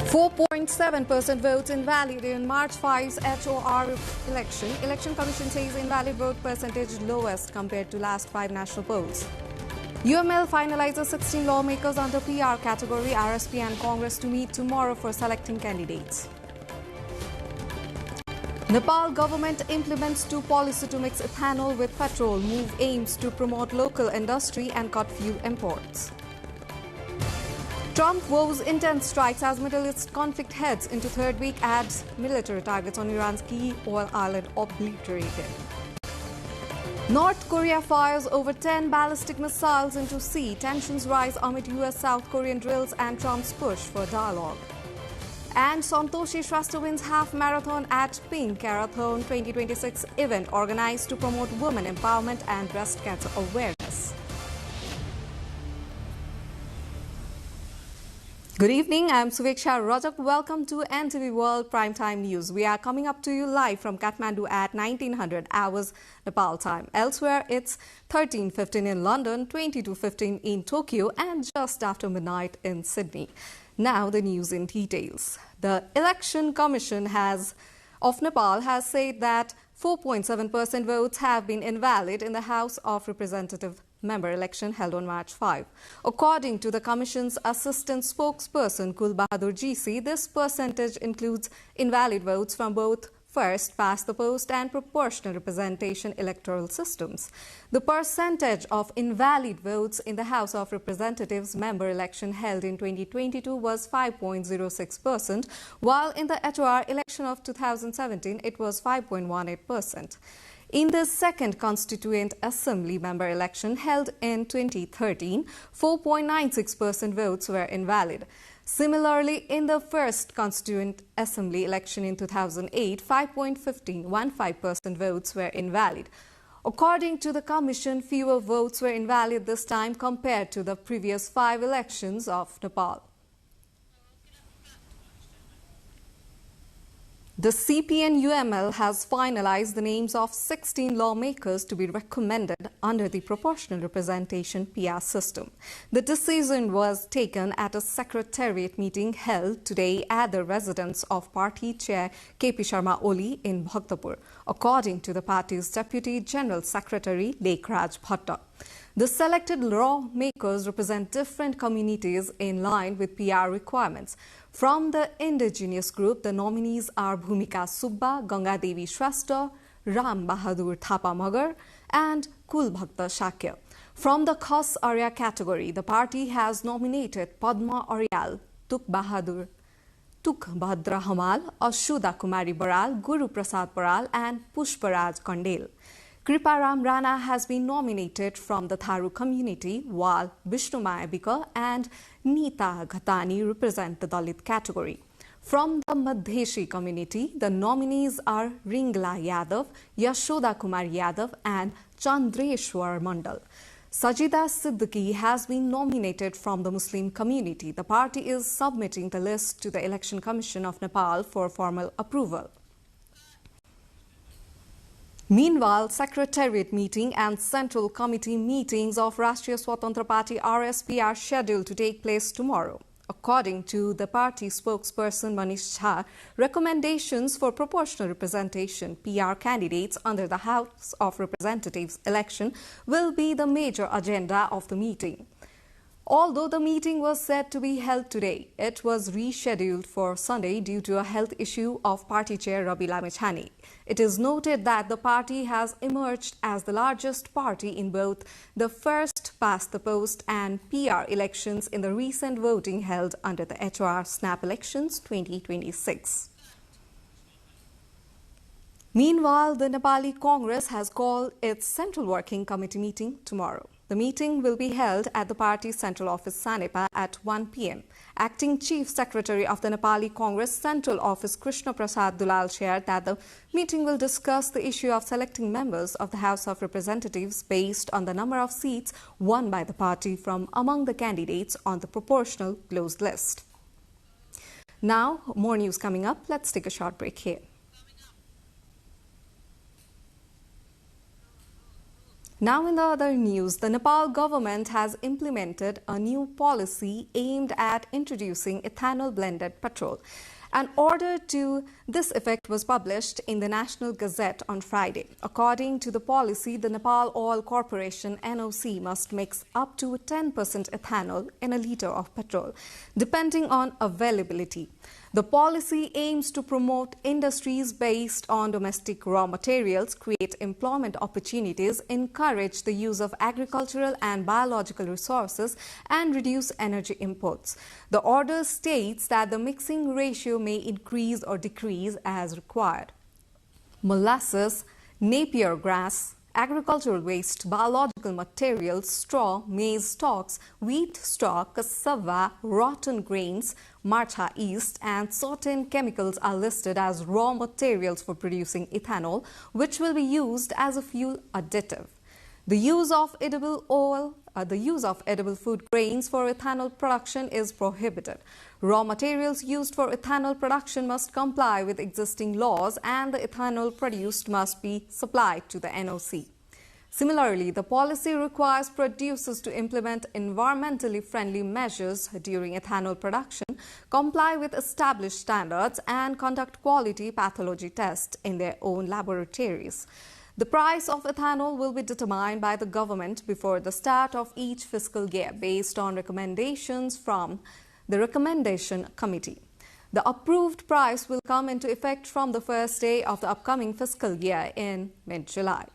4.7% votes invalid in March 5's HOR election. Election Commission says invalid vote percentage lowest compared to last 5 national polls. UML finalizes 16 lawmakers under PR category. RSP and Congress to meet tomorrow for selecting candidates. Nepal government implements new policy to mix ethanol with petrol. Move aims to promote local industry and cut fuel imports. Trump vows intense strikes as Middle East conflict heads into third week, adds military targets on Iran's key oil island obliterated. North Korea fires over 10 ballistic missiles into sea. Tensions rise amid US-South Korean drills and Trump's push for dialogue. And Santoshi Shrestha wins half marathon at Pink Marathon 2026 event organized to promote women empowerment and breast cancer awareness. Good evening, I'm Suveksha Rajak. Welcome to NTV World Primetime News. We are coming up to you live from Kathmandu at 1900 hours Nepal time. Elsewhere, it's 13:15 in London, 22:15 in Tokyo, and just after midnight in Sydney. Now the news in details. The Election Commission of Nepal has said that 4.7% votes have been invalid in the House of Representatives member election held on March 5. According to the Commission's assistant spokesperson Kul Bahadur GC, this percentage includes invalid votes from both first past the post and proportional representation electoral systems. The percentage of invalid votes in the House of Representatives member election held in 2022 was 5.06%, while in the HOR election of 2017 it was 5.18%. In the second Constituent Assembly member election held in 2013, 4.96% votes were invalid. Similarly, in the first Constituent Assembly election in 2008, 5.15% votes were invalid. According to the Commission, fewer votes were invalid this time compared to the previous 5 elections of Nepal. The CPN-UML has finalized the names of 16 lawmakers to be recommended under the proportional representation PR system. The decision was taken at a secretariat meeting held today at the residence of party chair KP Sharma Oli in Bhaktapur, according to the party's Deputy General Secretary Lekhraj Bhatta. The selected lawmakers represent different communities in line with PR requirements. From the indigenous group, the nominees are Bhumika Subba, Ganga Devi Shrestha, Ram Bahadur Thapa Magar, and Kul Bhakta Shakya. From the Khas Arya category, the party has nominated Padma Aryal, Tuk Bhadra Hamal, Ashuda Kumari Baral, Guru Prasad Baral, and Pushparaj Kandel. Kriparam Rana has been nominated from the Tharu community, while Vishnu Mayabika and Neeta Ghatani represent the Dalit category. From the Madheshi community, the nominees are Ringla Yadav, Yashoda Kumar Yadav, and Chandreshwar Mandal. Sajida Siddiqui has been nominated from the Muslim community. The party is submitting the list to the Election Commission of Nepal for formal approval. Meanwhile, Secretariat meeting and Central Committee meetings of Rashtriya Swatantra Party RSP are scheduled to take place tomorrow. According to the party spokesperson Manish Jha, recommendations for proportional representation PR candidates under the House of Representatives election will be the major agenda of the meeting. Although the meeting was set to be held today, it was rescheduled for Sunday due to a health issue of party chair Rabi Lamechhane. It is noted that the party has emerged as the largest party in both the first past the post and PR elections in the recent voting held under the HOR snap elections 2026. Meanwhile, the Nepali Congress has called its Central Working Committee meeting tomorrow. The meeting will be held at the party's central office Sanepa at 1 p.m. Acting Chief Secretary of the Nepali Congress Central Office Krishna Prasad Dulal shared that the meeting will discuss the issue of selecting members of the House of Representatives based on the number of seats won by the party from among the candidates on the proportional closed list. Now, more news coming up. Let's take a short break here. Now in the other news, the Nepal government has implemented a new policy aimed at introducing ethanol-blended petrol. An order to this effect was published in the National Gazette on Friday. According to the policy, the Nepal Oil Corporation (NOC) must mix up to 10% ethanol in a litre of petrol, depending on availability. The policy aims to promote industries based on domestic raw materials, create employment opportunities, encourage the use of agricultural and biological resources, and reduce energy imports. The order states that the mixing ratio may increase or decrease as required. Molasses, napier grass, agricultural waste, biological materials, straw, maize stalks, wheat stalk, cassava, rotten grains, marcha yeast, and certain chemicals are listed as raw materials for producing ethanol, which will be used as a fuel additive. The use of edible food grains for ethanol production is prohibited. Raw materials used for ethanol production must comply with existing laws, and the ethanol produced must be supplied to the NOC. Similarly, the policy requires producers to implement environmentally friendly measures during ethanol production, comply with established standards, and conduct quality pathology tests in their own laboratories. The price of ethanol will be determined by the government before the start of each fiscal year based on recommendations from the Recommendation Committee. The approved price will come into effect from the first day of the upcoming fiscal year in mid-July.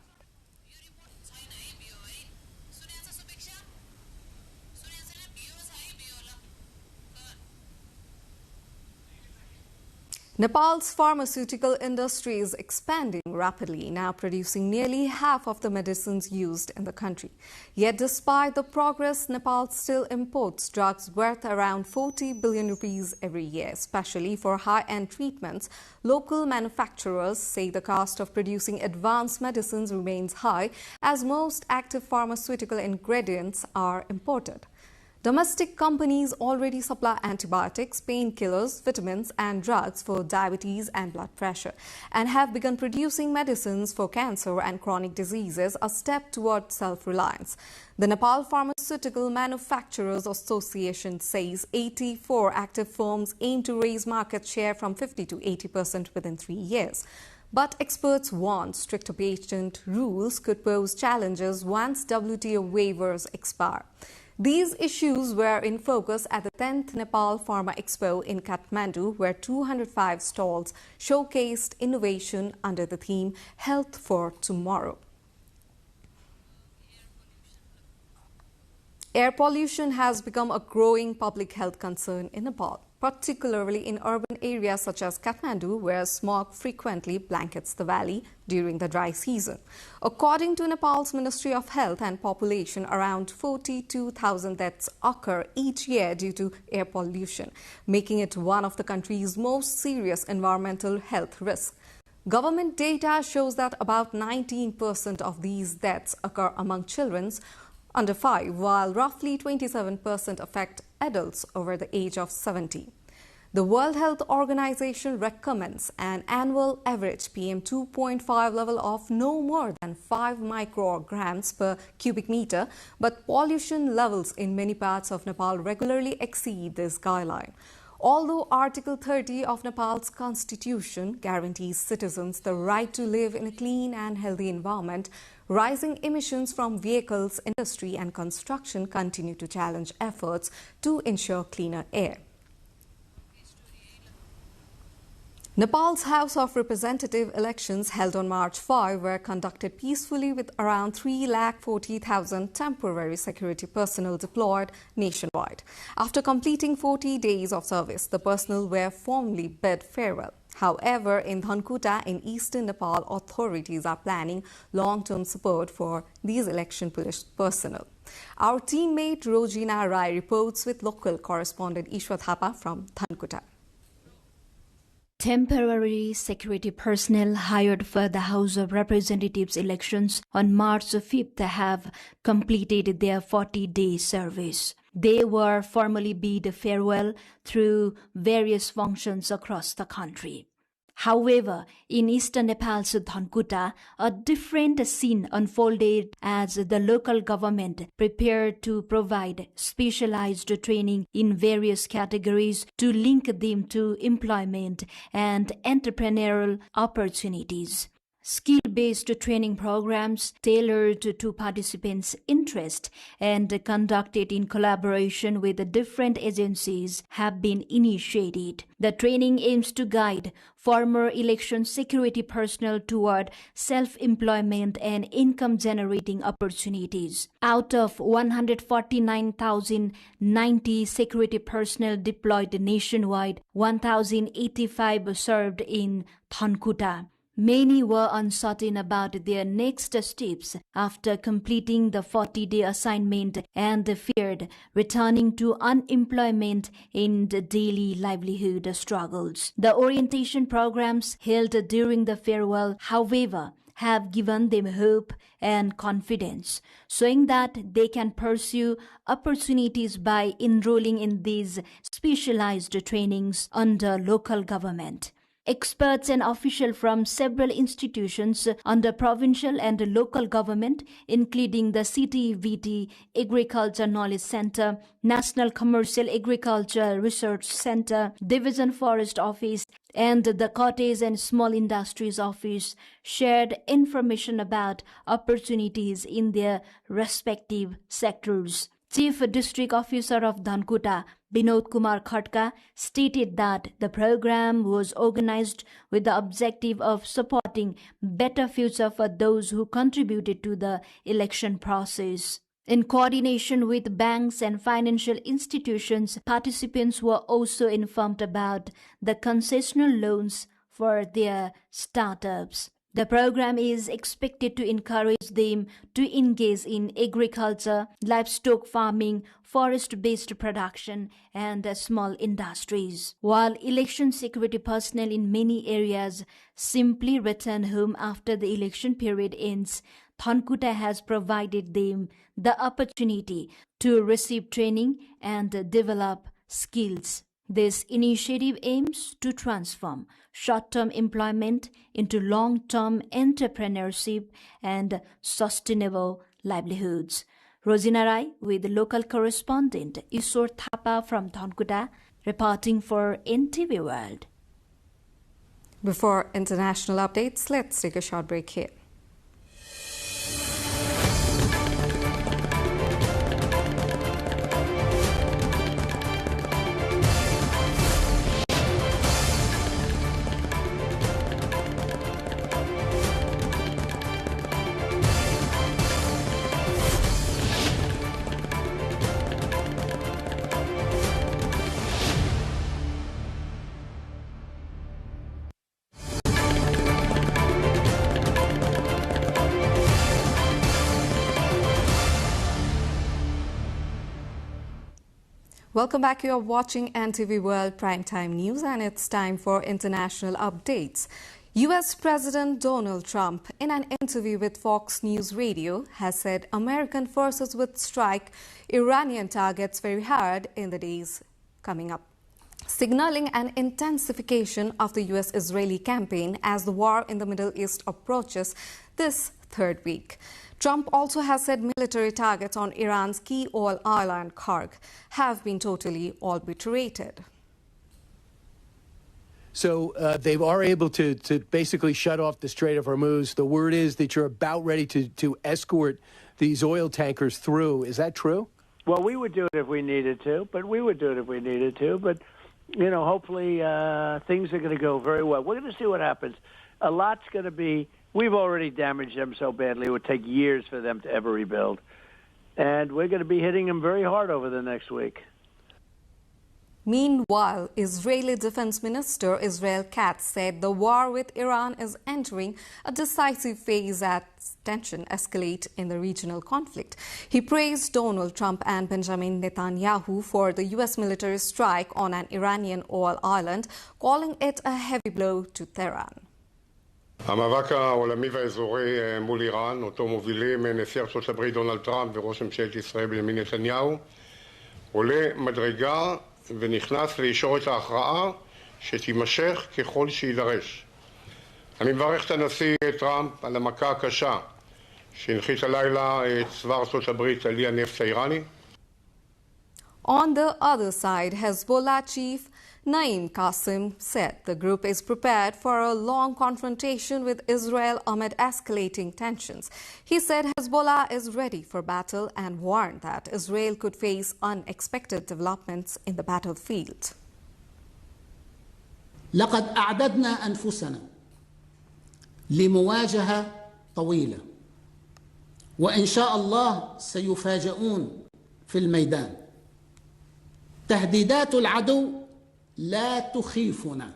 Nepal's pharmaceutical industry is expanding rapidly, now producing nearly half of the medicines used in the country. Yet despite the progress, Nepal still imports drugs worth around 40 billion rupees every year, especially for high-end treatments. Local manufacturers say the cost of producing advanced medicines remains high, as most active pharmaceutical ingredients are imported. Domestic companies already supply antibiotics, painkillers, vitamins and drugs for diabetes and blood pressure, and have begun producing medicines for cancer and chronic diseases, a step toward self-reliance. The Nepal Pharmaceutical Manufacturers Association says 84 active firms aim to raise market share from 50 to 80% within 3 years. But experts warn stricter patent rules could pose challenges once WTO waivers expire. These issues were in focus at the 10th Nepal Pharma Expo in Kathmandu, where 205 stalls showcased innovation under the theme Health for Tomorrow. Air pollution has become a growing public health concern in Nepal, particularly in urban areas such as Kathmandu, where smog frequently blankets the valley during the dry season. According to Nepal's Ministry of Health and Population, around 42,000 deaths occur each year due to air pollution, making it one of the country's most serious environmental health risks. Government data shows that about 19% of these deaths occur among children under 5, while roughly 27% affect adults over the age of 70. The World Health Organization recommends an annual average PM2.5 level of no more than 5 micrograms per cubic meter, but pollution levels in many parts of Nepal regularly exceed this guideline. Although Article 30 of Nepal's constitution guarantees citizens the right to live in a clean and healthy environment, rising emissions from vehicles, industry and construction continue to challenge efforts to ensure cleaner air. Nepal's House of Representatives elections held on March 5 were conducted peacefully with around 340,000 temporary security personnel deployed nationwide. After completing 40 days of service, the personnel were formally bid farewell. However, in Dhankuta in eastern Nepal, authorities are planning long-term support for these election police personnel. Our teammate Rojina Rai reports with local correspondent Ishwa Thapa from Dhankuta. Temporary security personnel hired for the House of Representatives elections on March 5th have completed their 40-day service. They were formally bid farewell through various functions across the country. However, in eastern Nepal's Dhankuta, a different scene unfolded as the local government prepared to provide specialized training in various categories to link them to employment and entrepreneurial opportunities. Skill-based training programs tailored to participants' interest and conducted in collaboration with different agencies have been initiated. The training aims to guide former election security personnel toward self-employment and income-generating opportunities. Out of 149,090 security personnel deployed nationwide, 1,085 served in Dhankuta. Many were uncertain about their next steps after completing the 40-day assignment and feared returning to unemployment and daily livelihood struggles. The orientation programs held during the farewell, however, have given them hope and confidence, showing that they can pursue opportunities by enrolling in these specialized trainings under local government. Experts and officials from several institutions under provincial and local government, including the CTVT Agriculture Knowledge Center, National Commercial Agriculture Research Center, Division Forest Office, and the Cottage and Small Industries Office, shared information about opportunities in their respective sectors. Chief District Officer of Dhankuta, Vinod Kumar Khatka, stated that the program was organized with the objective of supporting better future for those who contributed to the election process. In coordination with banks and financial institutions, participants were also informed about the concessional loans for their startups. The program is expected to encourage them to engage in agriculture, livestock farming, forest-based production, and small industries. While election security personnel in many areas simply return home after the election period ends, Dhankuta has provided them the opportunity to receive training and develop skills. This initiative aims to transform short-term employment into long-term entrepreneurship and sustainable livelihoods. Rosina Rai with local correspondent Ishwar Thapa from Dhankuta, reporting for NTV World. Before international updates, let's take a short break here. Welcome back. You are watching NTV World Primetime News, and it's time for international updates. U.S. President Donald Trump, in an interview with Fox News Radio, has said American forces would strike Iranian targets very hard in the days coming up, signaling an intensification of the U.S.-Israeli campaign as the war in the Middle East approaches this third week. Trump also has said military targets on Iran's key oil island Karg have been totally obliterated. So they are able to basically shut off the Strait of Hormuz. The word is that you're about ready to escort these oil tankers through. Is that true? Well, we would do it if we needed to, but you know, hopefully things are going to go very well. We're going to see what happens. A lot's going to be. We've already damaged them so badly, it would take years for them to ever rebuild. And we're going to be hitting them very hard over the next week. Meanwhile, Israeli Defense Minister Israel Katz said the war with Iran is entering a decisive phase as tension escalates in the regional conflict. He praised Donald Trump and Benjamin Netanyahu for the U.S. military strike on an Iranian oil island, calling it a heavy blow to Tehran. המאבק העולמי והאזורי מול איראן, אותו מובילים נשיא ארצות הברית דונלד טראמפ וראש ממשלת ישראל בנימין נתניהו, עולה מדרגה ונכנס לישורת ההכרעה שתימשך ככל שידרש. אני מברך את הנשיא טראמפ על המכה הקשה שהנחית הלילה צבא ארצות הברית על אי הנפט האיראני. On the other side, Hezbollah chief Naim Qassem said the group is prepared for a long confrontation with Israel amid escalating tensions. He said Hezbollah is ready for battle and warned that Israel could face unexpected developments in the battlefield. لقد أعددنا أنفسنا لمواجهة طويلة وإن شاء الله سيفاجؤون في الميدان. تهديدات العدو لا تخيفنا.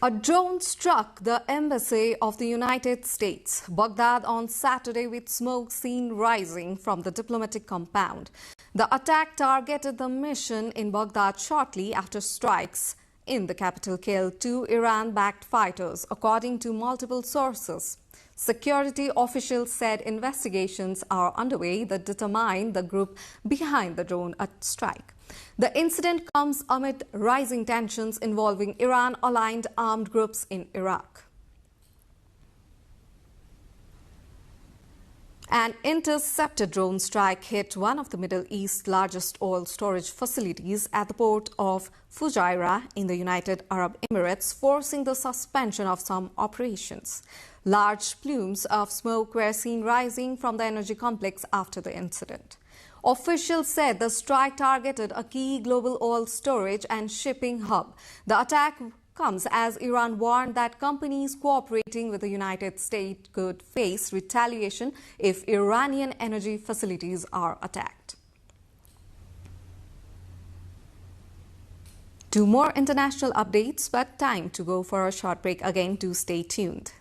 A drone struck the embassy of the United States, Baghdad, on Saturday with smoke seen rising from the diplomatic compound. The attack targeted the mission in Baghdad shortly after strikes in the capital killed 2 Iran-backed fighters, according to multiple sources. Security officials said investigations are underway that determine the group behind the drone strike. The incident comes amid rising tensions involving Iran-aligned armed groups in Iraq. An intercepted drone strike hit one of the Middle East's largest oil storage facilities at the port of Fujairah in the United Arab Emirates, forcing the suspension of some operations. Large plumes of smoke were seen rising from the energy complex after the incident. Officials said the strike targeted a key global oil storage and shipping hub. The attack comes as Iran warned that companies cooperating with the United States could face retaliation if Iranian energy facilities are attacked. 2 more international updates, but time to go for a short break again. Do stay tuned.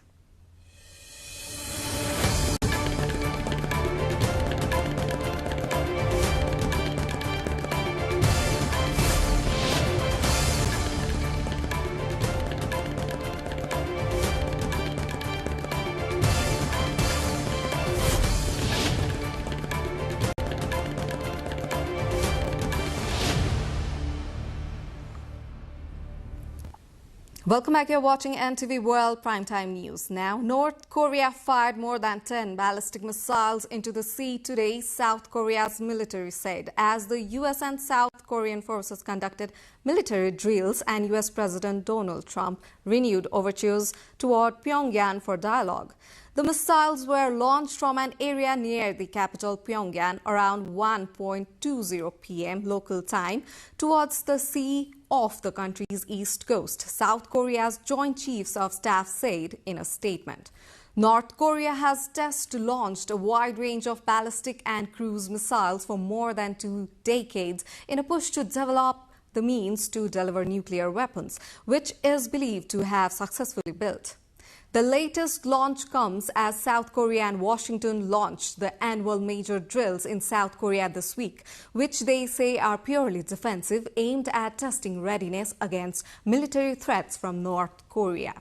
Welcome back. You're watching NTV World Primetime News. Now, North Korea fired more than 10 ballistic missiles into the sea today, South Korea's military said, as the U.S. and South Korean forces conducted military drills and U.S. President Donald Trump renewed overtures toward Pyongyang for dialogue. The missiles were launched from an area near the capital Pyongyang around 1:20 p.m. local time towards the sea off the country's east coast, South Korea's Joint Chiefs of Staff said in a statement. North Korea has test-launched a wide range of ballistic and cruise missiles for more than 2 decades in a push to develop the means to deliver nuclear weapons, which is believed to have successfully built. The latest launch comes as South Korea and Washington launched the annual major drills in South Korea this week, which they say are purely defensive, aimed at testing readiness against military threats from North Korea.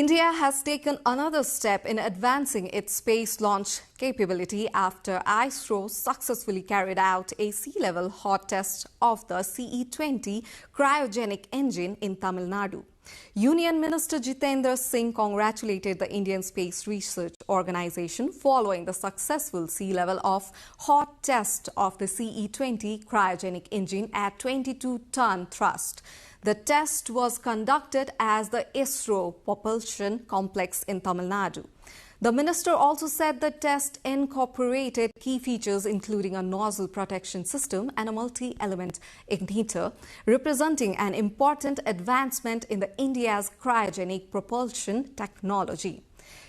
India has taken another step in advancing its space launch capability after ISRO successfully carried out a sea-level hot test of the CE-20 cryogenic engine in Tamil Nadu. Union Minister Jitendra Singh congratulated the Indian Space Research Organization following the successful sea-level of hot test of the CE-20 cryogenic engine at 22-ton thrust. The test was conducted as the ISRO Propulsion Complex in Tamil Nadu. The minister also said the test incorporated key features including a nozzle protection system and a multi-element igniter, representing an important advancement in India's cryogenic propulsion technology.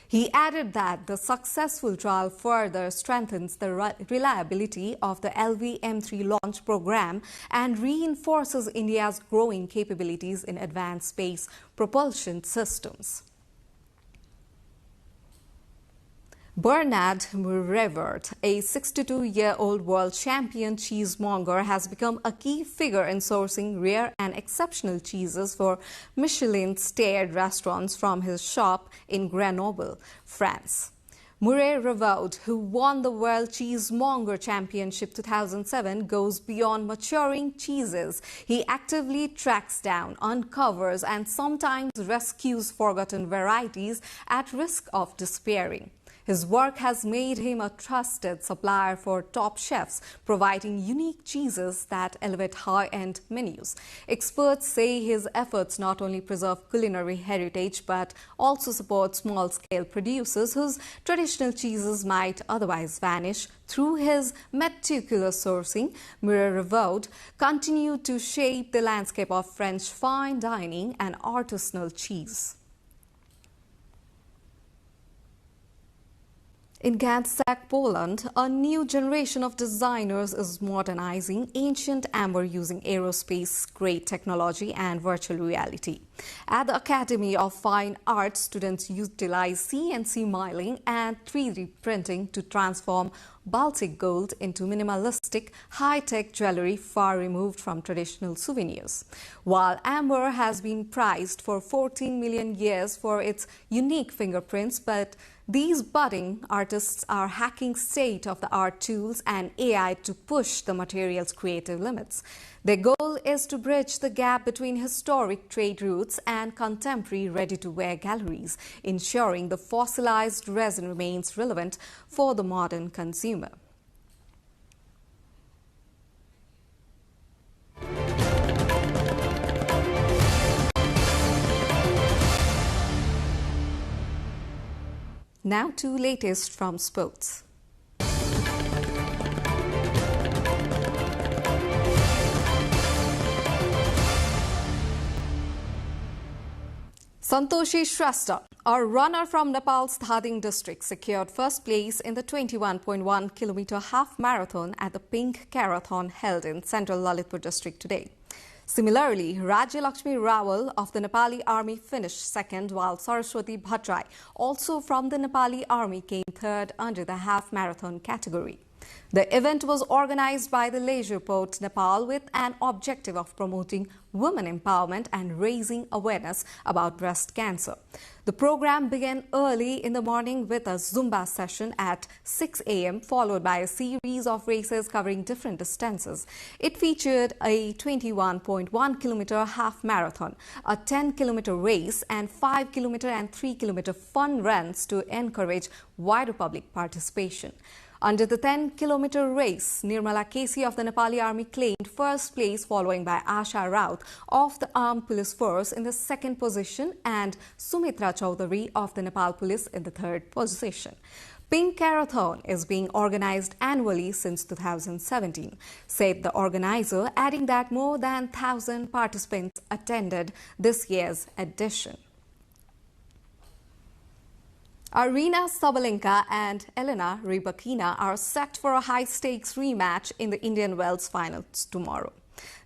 He added that the successful trial further strengthens the reliability of the LV-M3 launch program and reinforces India's growing capabilities in advanced space propulsion systems. Bernard Revert, a 62-year-old world champion cheesemonger, has become a key figure in sourcing rare and exceptional cheeses for Michelin-starred restaurants from his shop in Grenoble, France. Murray Revaud, who won the World Cheesemonger Championship 2007, goes beyond maturing cheeses. He actively tracks down, uncovers and sometimes rescues forgotten varieties at risk of despairing. His work has made him a trusted supplier for top chefs, providing unique cheeses that elevate high-end menus. Experts say his efforts not only preserve culinary heritage but also support small-scale producers whose traditional cheeses might otherwise vanish. Through his meticulous sourcing, Murray Revaud continued to shape the landscape of French fine dining and artisanal cheese. In Gdańsk, Poland, a new generation of designers is modernizing ancient amber using aerospace-grade technology and virtual reality. At the Academy of Fine Arts, students utilize CNC milling and 3D printing to transform Baltic gold into minimalistic, high-tech jewelry far removed from traditional souvenirs. While amber has been prized for 14 million years for its unique fingerprints, but these budding artists are hacking state-of-the-art tools and AI to push the material's creative limits. Their goal is to bridge the gap between historic trade routes and contemporary ready-to-wear galleries, ensuring the fossilized resin remains relevant for the modern consumer. Now to latest from sports. Santoshi Shrestha, a runner from Nepal's Dhading district, secured first place in the 21.1-kilometer half marathon at the Pink Marathon held in central Lalitpur district today. Similarly, Rajya Lakshmi Rawal of the Nepali Army finished second, while Saraswati Bhattrai, also from the Nepali Army, came third under the half-marathon category. The event was organized by the Geopod, Nepal, with an objective of promoting women empowerment and raising awareness about breast cancer. The program began early in the morning with a Zumba session at 6 a.m., followed by a series of races covering different distances. It featured a 21.1-kilometer half marathon, a 10-kilometer race, and 5-kilometer and 3-kilometer fun runs to encourage wider public participation. Under the 10-kilometer race, Nirmala Kesi of the Nepali Army claimed first place, following by Asha Raut of the Armed Police Force in the second position and Sumitra Chaudhary of the Nepal Police in the third position. Pink Marathon is being organized annually since 2017, said the organizer, adding that more than 1,000 participants attended this year's edition. Aryna Sabalenka and Elena Rybakina are set for a high-stakes rematch in the Indian Wells finals tomorrow.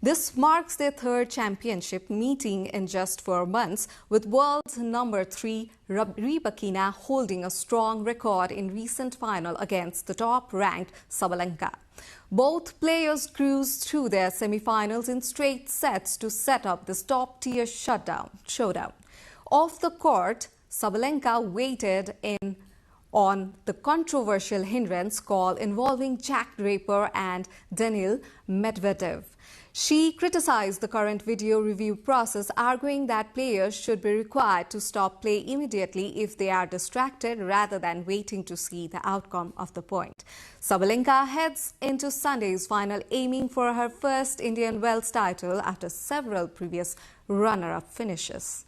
This marks their third championship meeting in just 4 months, with world's number 3 Rybakina holding a strong record in recent final against the top-ranked Sabalenka. Both players cruised through their semi-finals in straight sets to set up this top-tier showdown. Off the court, Sabalenka waited in on the controversial Hinterlands call involving Jack Draper and Daniil Medvedev. She criticized the current video review process, arguing that players should be required to stop play immediately if they are distracted rather than waiting to see the outcome of the point. Sabalenka heads into Sunday's final aiming for her first Indian Wells title after several previous runner-up finishes.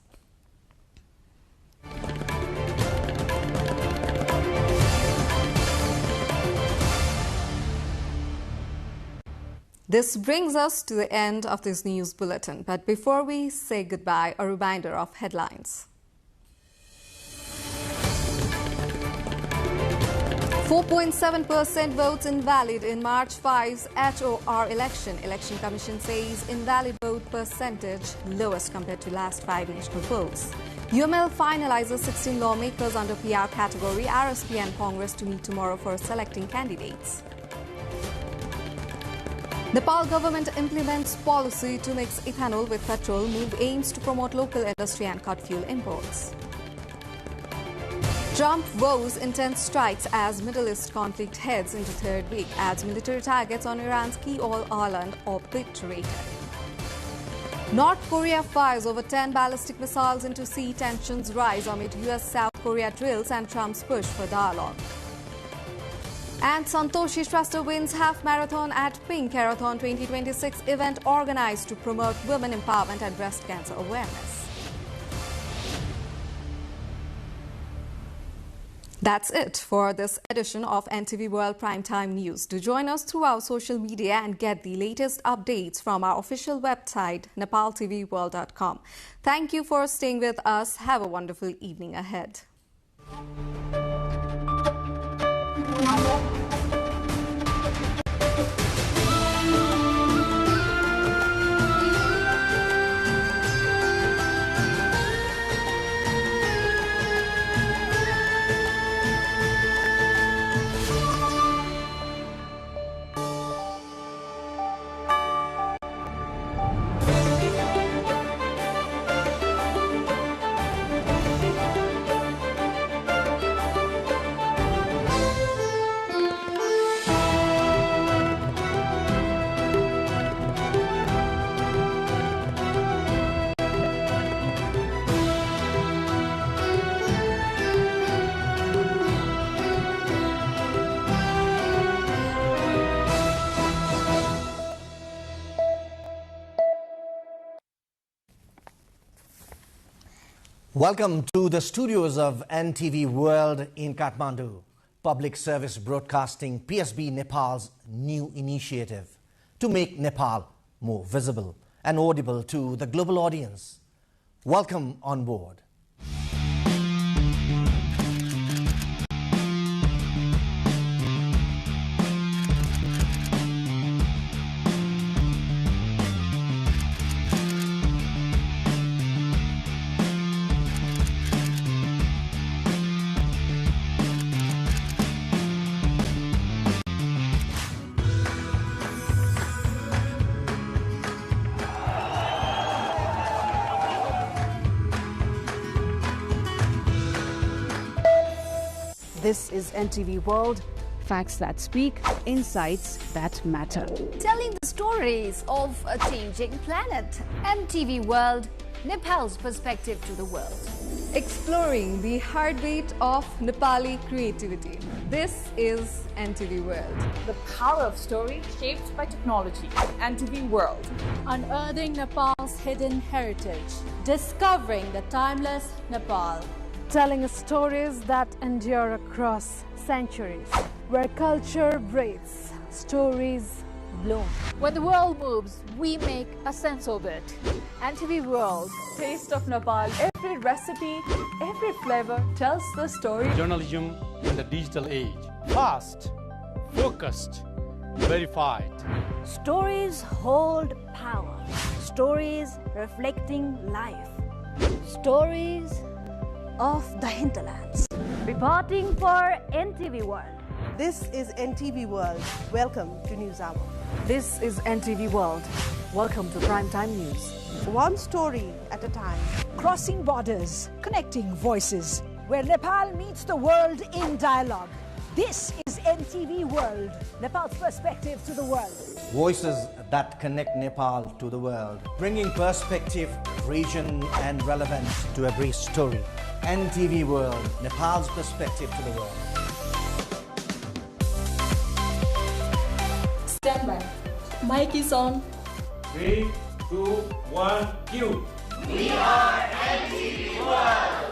This brings us to the end of this news bulletin. But before we say goodbye, a reminder of headlines. 4.7% votes invalid in March 5's HOR election. Election Commission says invalid vote percentage lowest compared to last 5 national polls. UML finalizes 16 lawmakers under PR category. RSP and Congress to meet tomorrow for selecting candidates. Nepal government implements policy to mix ethanol with petrol. Move aims to promote local industry and cut fuel imports. Trump vows intense strikes as Middle East conflict heads into third week, adds military targets on Iran's key oil island obliterated. North Korea fires over 10 ballistic missiles into sea, tensions rise amid US-South Korea drills and Trump's push for dialogue. And Santoshi Shrestha wins half marathon at Pink Marathon 2026 event organized to promote women empowerment and breast cancer awareness. That's it for this edition of NTV World Primetime News. Do join us through our social media and get the latest updates from our official website, nepaltelevision.com. Thank you for staying with us. Have a wonderful evening ahead. Welcome to the studios of NTV World in Kathmandu. Public Service Broadcasting PSB Nepal's new initiative to make Nepal more visible and audible to the global audience. Welcome on board. This is NTV World, facts that speak, insights that matter. Telling the stories of a changing planet. NTV World, Nepal's perspective to the world. Exploring the heartbeat of Nepali creativity. This is NTV World. The power of story shaped by technology. NTV World. Unearthing Nepal's hidden heritage. Discovering the timeless Nepal. Telling stories that endure across centuries. Where culture breathes, stories bloom. When the world moves, we make a sense of it. NTV World. Taste of Nepal. Every recipe, every flavor tells the story. Journalism in the digital age. Fast, focused, verified. Stories hold power. Stories reflecting life. Stories of the Hinterlands. Reporting for NTV World. This is NTV World. Welcome to News Hour. This is NTV World. Welcome to Primetime News. One story at a time. Crossing borders, connecting voices, where Nepal meets the world in dialogue. This is NTV World, Nepal's perspective to the world. Voices that connect Nepal to the world, bringing perspective, region and relevance to every story. NTV World, Nepal's perspective to the world. Stand by. Mic is on. 3, 2, 1, cue. We are NTV World.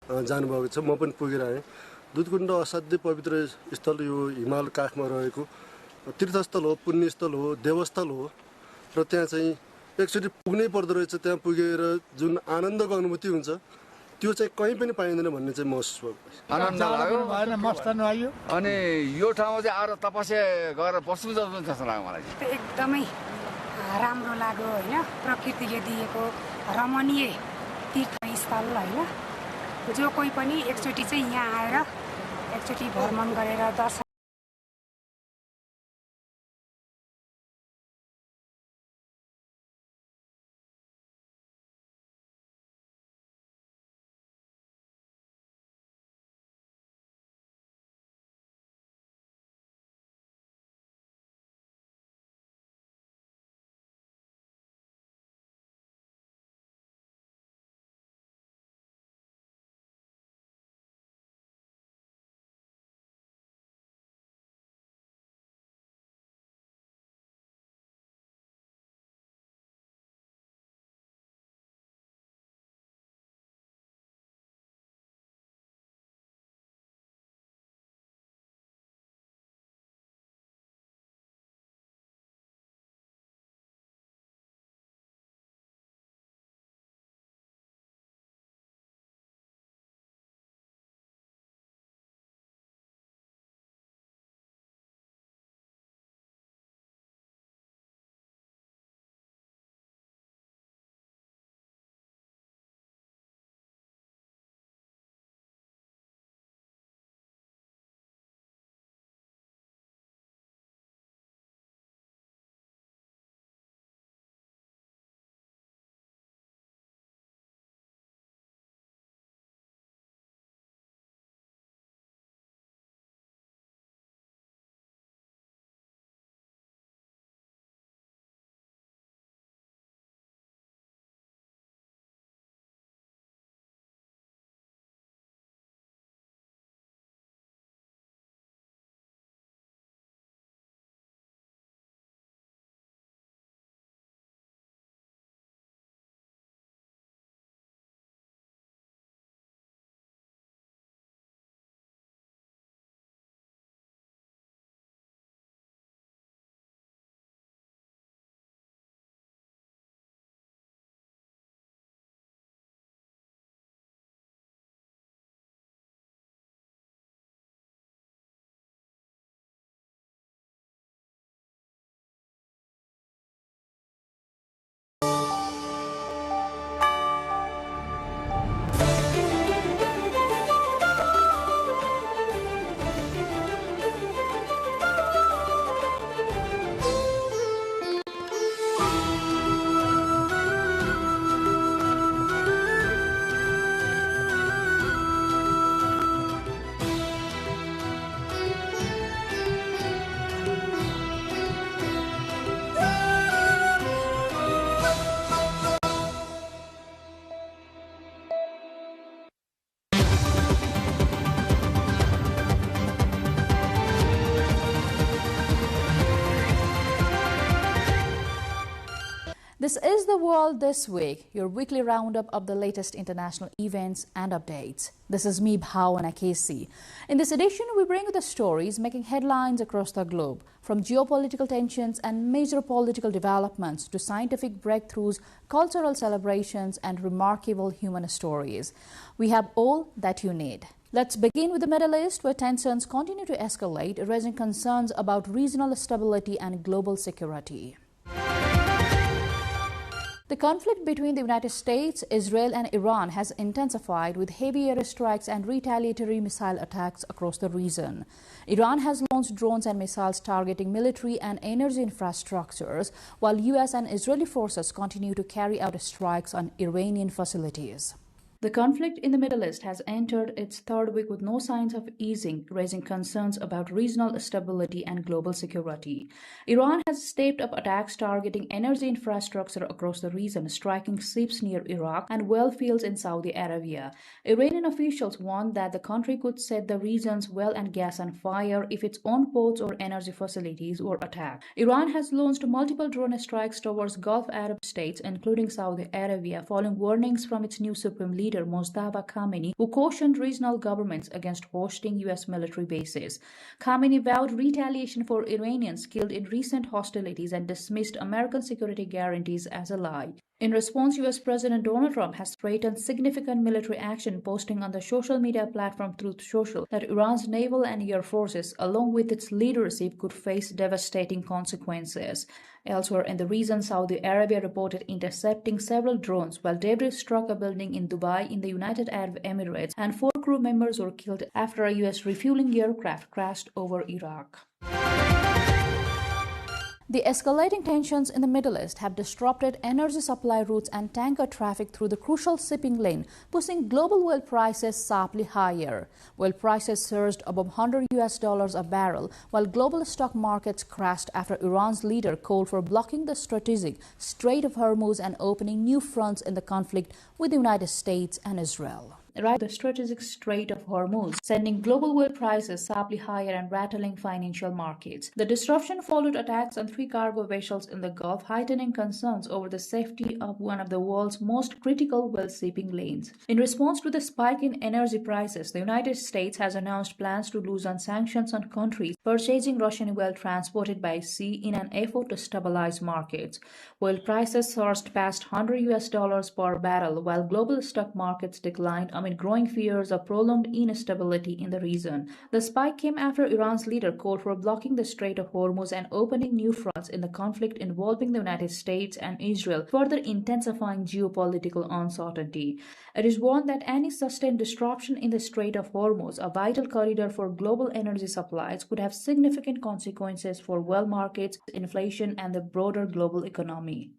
जानुभएको छ, म पनि पुगेर आएँ। दुधकुण्ड असाध्यै पवित्र स्थल, यो हिमाल काखमा रहेको तीर्थस्थल हो, पुण्यस्थल हो, देवस्थल हो र त्यहाँ चाहिँ एकचोटि पुग्नै पर्दो रहेछ। त्यहाँ पुगेर जुन आनन्दको अनुभूति हुन्छ त्यो चाहिँ कहीँ पनि पाइँदैन भन्ने चाहिँ महसुस भयो। आनन्द लाग्यो, मस्त लाग्यो। अनि यो ठाउँमा चाहिँ आएर तपस्या गरेर बस्नु जस्तो लाग्यो मलाई। एकदमै राम्रो लाग्यो होइन, प्रकृतिले दिएको रमणीय तीर्थस्थल होइन। जो कोही पनि एकचोटि चाहिँ यहाँ आएर एकचोटि भ्रमण गरेर दर्शन This is The World This Week, your weekly roundup of the latest international events and updates. This is me, Bhavana Casey. In this edition, we bring you the stories making headlines across the globe, from geopolitical tensions and major political developments to scientific breakthroughs, cultural celebrations, and remarkable human stories. We have all that you need. Let's begin with the Middle East, where tensions continue to escalate, raising concerns about regional stability and global security. The conflict between the United States, Israel and Iran has intensified with heavy airstrikes and retaliatory missile attacks across the region. Iran has launched drones and missiles targeting military and energy infrastructures, while US and Israeli forces continue to carry out strikes on Iranian facilities. The conflict in the Middle East has entered its third week with no signs of easing, raising concerns about regional stability and global security. Iran has stepped up attacks targeting energy infrastructure across the region, striking ships near Iraq and well fields in Saudi Arabia. Iranian officials warned that the country could set the region's oil and gas on fire if its own ports or energy facilities were attacked. Iran has launched multiple drone strikes towards Gulf Arab states, including Saudi Arabia, following warnings from its new supreme leader leader Mojtaba Khamenei, who cautioned regional governments against hosting U.S. military bases. Khamenei vowed retaliation for Iranians killed in recent hostilities and dismissed American security guarantees as a lie. In response, U.S. President Donald Trump has threatened significant military action, posting on the social media platform Truth Social that Iran's naval and air forces, along with its leadership, could face devastating consequences. Elsewhere in the region, Saudi Arabia reported intercepting several drones, while debris struck a building in Dubai in the United Arab Emirates, and 4 crew members were killed after a U.S. refueling aircraft crashed over Iraq. The escalating tensions in the Middle East have disrupted energy supply routes and tanker traffic through the crucial shipping lane, pushing global oil prices sharply higher. Oil prices surged above $100 a barrel, while global stock markets crashed after Iran's leader called for blocking the strategic Strait of Hormuz and opening new fronts in the conflict with the United States and Israel. The strategic Strait of Hormuz, sending global oil prices sharply higher and rattling financial markets. The disruption followed attacks on 3 cargo vessels in the Gulf, heightening concerns over the safety of one of the world's most critical oil shipping lanes. In response to the spike in energy prices, the United States has announced plans to loosen sanctions on countries purchasing Russian oil transported by sea in an effort to stabilize markets. Oil prices surged past $100 per barrel, while global stock markets declined amid growing fears of prolonged instability in the region. The spike came after Iran's leader called for blocking the Strait of Hormuz and opening new fronts in the conflict involving the United States and Israel, further intensifying geopolitical uncertainty. It is warned that any sustained disruption in the Strait of Hormuz, a vital corridor for global energy supplies, could have significant consequences for oil markets, inflation, and the broader global economy.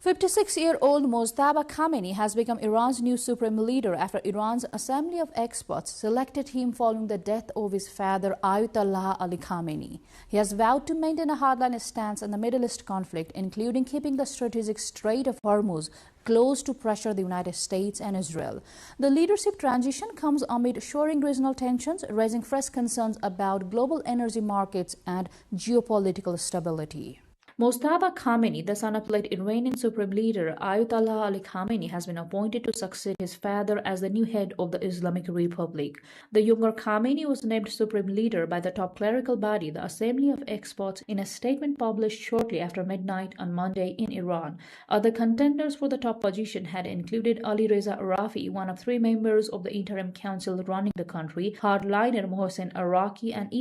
56-year-old Mojtaba Khamenei has become Iran's new supreme leader after Iran's Assembly of Experts selected him following the death of his father Ayatollah Ali Khamenei. He has vowed to maintain a hardline stance in the Middle East conflict, including keeping the strategic Strait of Hormuz closed to pressure the United States and Israel. The leadership transition comes amid soaring regional tensions, raising fresh concerns about global energy markets and geopolitical stability. Mojtaba Khamenei, the son of late Iranian Supreme Leader Ayatollah Ali Khamenei, has been appointed to succeed his father as the new head of the Islamic Republic. The younger Khamenei was named Supreme Leader by the top clerical body, the Assembly of Experts, in a statement published shortly after midnight on Monday in Iran. Other contenders for the top position had included Ali Reza Arafi, one of 3 members of the interim council running the country, hardliner Mohsen Araki, and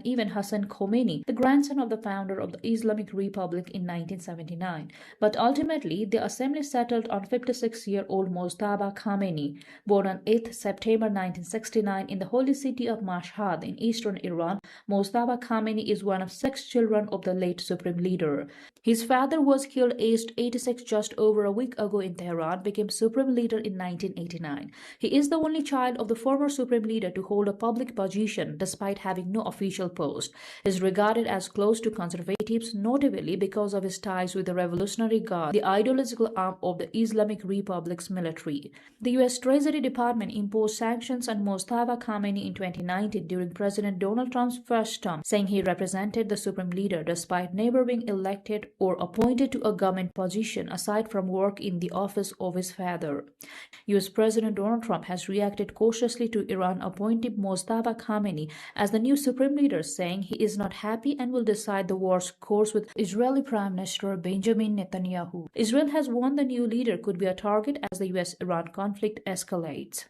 even Hassan Khomeini, the grandson of the founder of the Islamic Republic in 1979. But ultimately, the assembly settled on 56-year-old Mojtaba Khamenei, born on 8th September 1969 in the holy city of Mashhad in eastern Iran. Mojtaba Khamenei is one of 6 children of the late supreme leader. His father was killed aged 86 just over a week ago in Tehran, became supreme leader in 1989. He is the only child of the former supreme leader to hold a public position despite having no official post. He is regarded as close to conservatives, notably because of his ties with the Revolutionary Guard, the ideological arm of the Islamic Republic's military. The U.S. Treasury Department imposed sanctions on Mojtaba Khamenei in 2019 during President Donald Trump's first term, saying he represented the supreme leader despite never being elected or appointed to a government position aside from work in the office of his father. U.S. President Donald Trump has reacted cautiously to Iran appointing Mojtaba Khamenei as the new supreme leader, saying he is not happy and will decide the war's course with Israeli Prime Minister Benjamin Netanyahu. Israel has warned the new leader could be a target as the U.S.-Iran conflict escalates.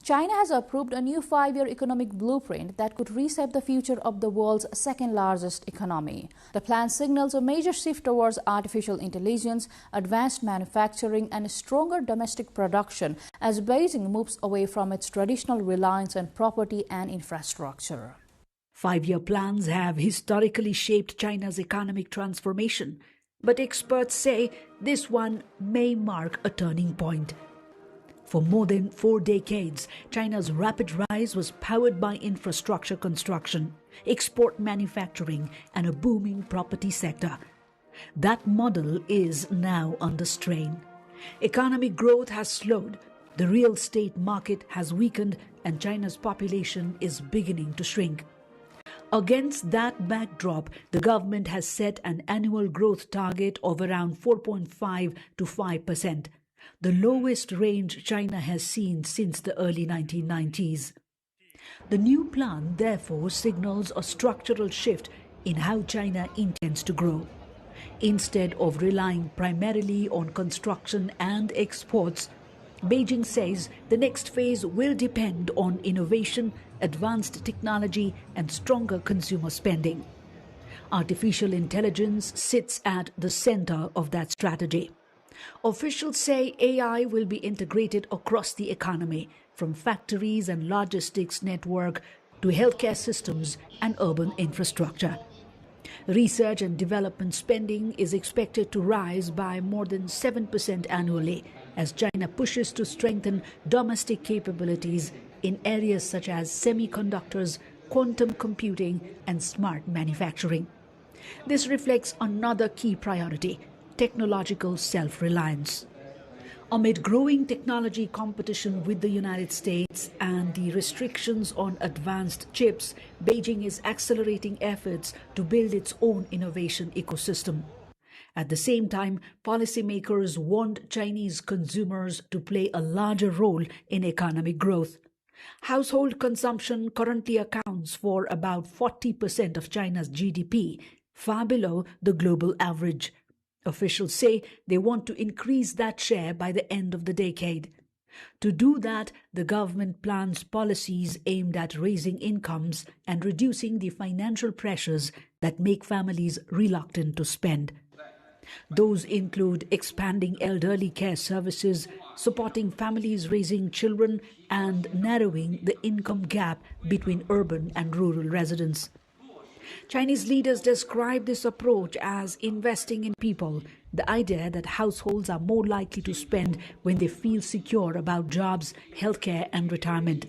China has approved a new 5-year economic blueprint that could reshape the future of the world's second-largest economy. The plan signals a major shift towards artificial intelligence, advanced manufacturing, and stronger domestic production as Beijing moves away from its traditional reliance on property and infrastructure. 5-year plans have historically shaped China's economic transformation, but experts say this one may mark a turning point. For more than 4 decades, China's rapid rise was powered by infrastructure construction, export manufacturing, and a booming property sector. That model is now under strain. Economic growth has slowed, the real estate market has weakened, and China's population is beginning to shrink. Against that backdrop, the government has set an annual growth target of around 4.5 to 5%, the lowest range China has seen since the early 1990s. The new plan therefore signals a structural shift in how China intends to grow. Instead of relying primarily on construction and exports, Beijing says the next phase will depend on innovation, advanced technology, and stronger consumer spending. Artificial intelligence sits at the center of that strategy. Officials say AI will be integrated across the economy, from factories and logistics network to healthcare systems and urban infrastructure. Research and development spending is expected to rise by more than 7% annually as China pushes to strengthen domestic capabilities in areas such as semiconductors, quantum computing, and smart manufacturing. This reflects another key priority: technological self-reliance. Amid growing technology competition with the United States and the restrictions on advanced chips, Beijing is accelerating efforts to build its own innovation ecosystem. At the same time, policymakers want Chinese consumers to play a larger role in economic growth. Household consumption currently accounts for about 40% of China's GDP, far below the global average. Officials say they want to increase that share by the end of the decade. To do that, the government plans policies aimed at raising incomes and reducing the financial pressures that make families reluctant to spend. Those include expanding elderly care services, supporting families raising children, and narrowing the income gap between urban and rural residents. Chinese leaders describe this approach as investing in people, the idea that households are more likely to spend when they feel secure about jobs, healthcare, and retirement.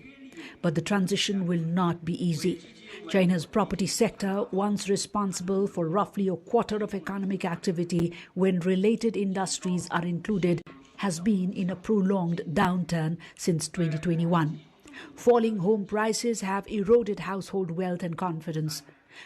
But the transition will not be easy. China's property sector, once responsible for roughly a quarter of economic activity when related industries are included, has been in a prolonged downturn since 2021. Falling home prices have eroded household wealth and confidence.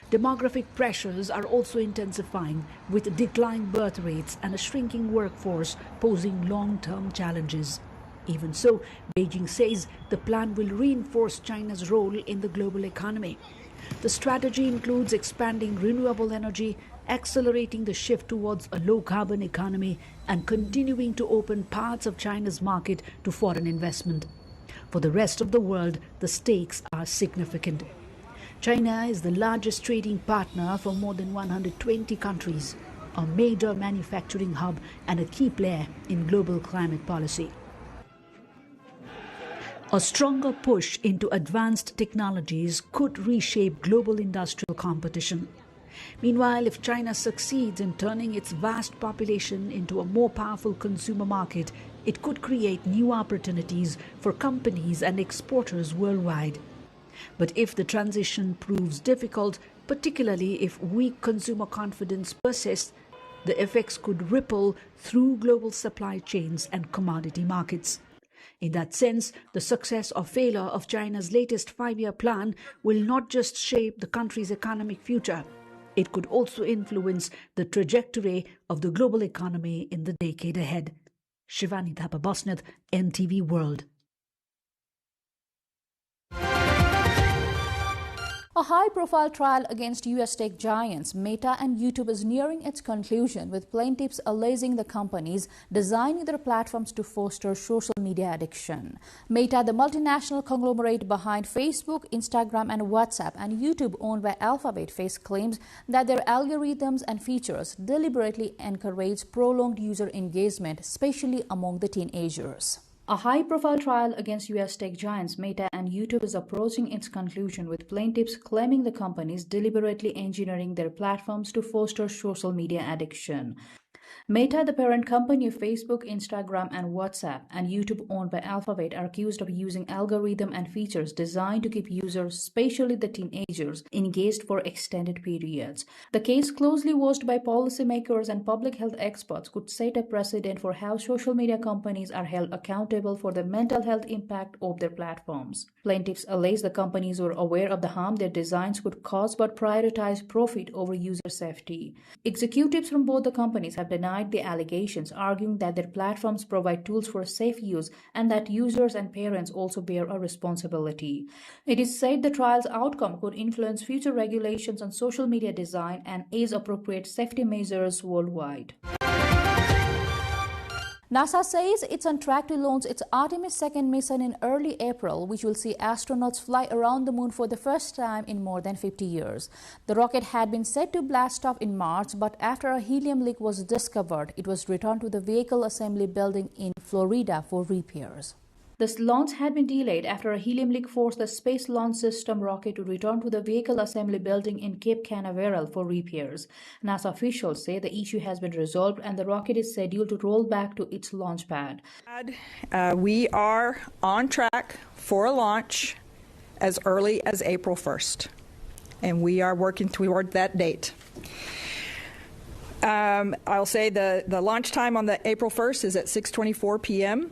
Demographic pressures are also intensifying, with declining birth rates and a shrinking workforce posing long-term challenges. Even so, Beijing says the plan will reinforce China's role in the global economy. The strategy includes expanding renewable energy, accelerating the shift towards a low-carbon economy, and continuing to open parts of China's market to foreign investment. For the rest of the world, the stakes are significant. China is the largest trading partner for more than 120 countries, a major manufacturing hub and a key player in global climate policy. A stronger push into advanced technologies could reshape global industrial competition. Meanwhile, if China succeeds in turning its vast population into a more powerful consumer market, it could create new opportunities for companies and exporters worldwide. But if the transition proves difficult, particularly if weak consumer confidence persists, the effects could ripple through global supply chains and commodity markets. In that sense, the success or failure of China's latest 5-year plan will not just shape the country's economic future, it could also influence the trajectory of the global economy in the decade ahead. Shivani Thapabosnath, NTV World. A high-profile trial against US tech giants Meta and YouTube is nearing its conclusion, with plaintiffs alleging the companies designing their platforms to foster social media addiction. Meta, the multinational conglomerate behind Facebook, Instagram and WhatsApp, and YouTube, owned by Alphabet, face claims that their algorithms and features deliberately encourage prolonged user engagement, especially among the teenagers. A high-profile trial against US tech giants Meta and YouTube is approaching its conclusion, with plaintiffs claiming the companies deliberately engineering their platforms to foster social media addiction. Meta, the parent company of Facebook, Instagram, and WhatsApp, and YouTube owned by Alphabet, are accused of using algorithm and features designed to keep users, especially the teenagers, engaged for extended periods. The case, closely watched by policymakers and public health experts, could set a precedent for how social media companies are held accountable for the mental health impact of their platforms. Plaintiffs allege the companies were aware of the harm their designs could cause but prioritized profit over user safety. Executives from both the companies have denied the allegations, arguing that their platforms provide tools for safe use and that users and parents also bear a responsibility. It is said the trial's outcome could influence future regulations on social media design and age appropriate safety measures worldwide. NASA says it's on track to launch its Artemis 2 mission in early April, which will see astronauts fly around the moon for the first time in more than 50 years. The rocket had been set to blast off in March, but after a helium leak was discovered, it was returned to the Vehicle Assembly Building in Florida for repairs. This launch had been delayed after a helium leak forced the Space Launch System rocket to return to the Vehicle Assembly Building in Cape Canaveral for repairs. NASA officials say the issue has been resolved and the rocket is scheduled to roll back to its launch pad. We are on track for a launch as early as April 1st, and we are working toward that date. I'll say the launch time on the April 1st is at 6:24 p.m.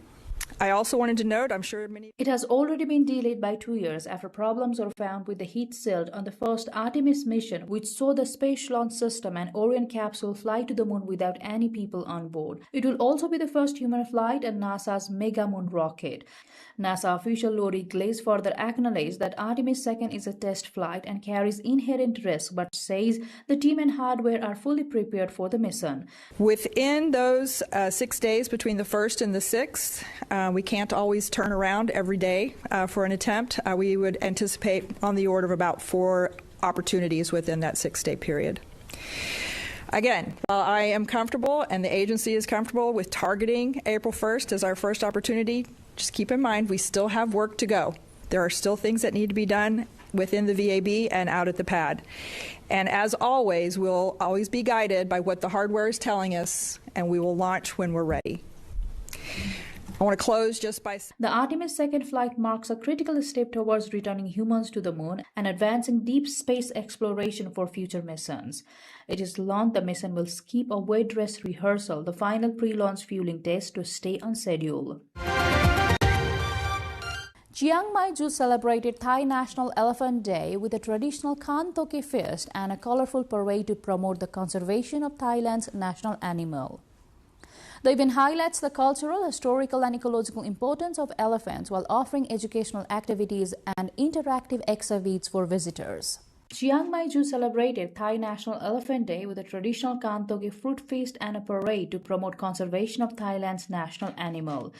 I also wanted to note, I'm sure many... It has already been delayed by 2 years after problems were found with the heat shield on the first Artemis mission, which saw the Space Launch System and Orion capsule fly to the moon without any people on board. It will also be the first human flight on NASA's Mega Moon rocket. NASA official Lori Glaze further acknowledged that Artemis 2 is a test flight and carries inherent risk, but says the team and hardware are fully prepared for the mission. Within those 6 days between the 1st and the 6th, we can't always turn around every day for an attempt. We would anticipate on the order of about 4 opportunities within that 6-day period. Again, while I am comfortable and the agency is comfortable with targeting April 1st as our first opportunity, just keep in mind we still have work to go. There are still things that need to be done within the VAB and out at the pad. And as always, we'll always be guided by what the hardware is telling us, and we will launch when we're ready. I want to close just by... The Artemis 2 flight marks a critical step towards returning humans to the moon and advancing deep space exploration for future missions. It is launched, the mission will skip a wet dress rehearsal, the final pre-launch fueling test, to stay on schedule. Chiang Mai Zoo celebrated Thai National Elephant Day with a traditional Khan Toke feast and a colorful parade to promote the conservation of Thailand's national animal. The event highlights the cultural, historical and ecological importance of elephants while offering educational activities and interactive exhibits for visitors. Chiang Mai Zoo celebrated Thai National Elephant Day with a traditional Khan Toke fruit feast and a parade to promote conservation of Thailand's national animal.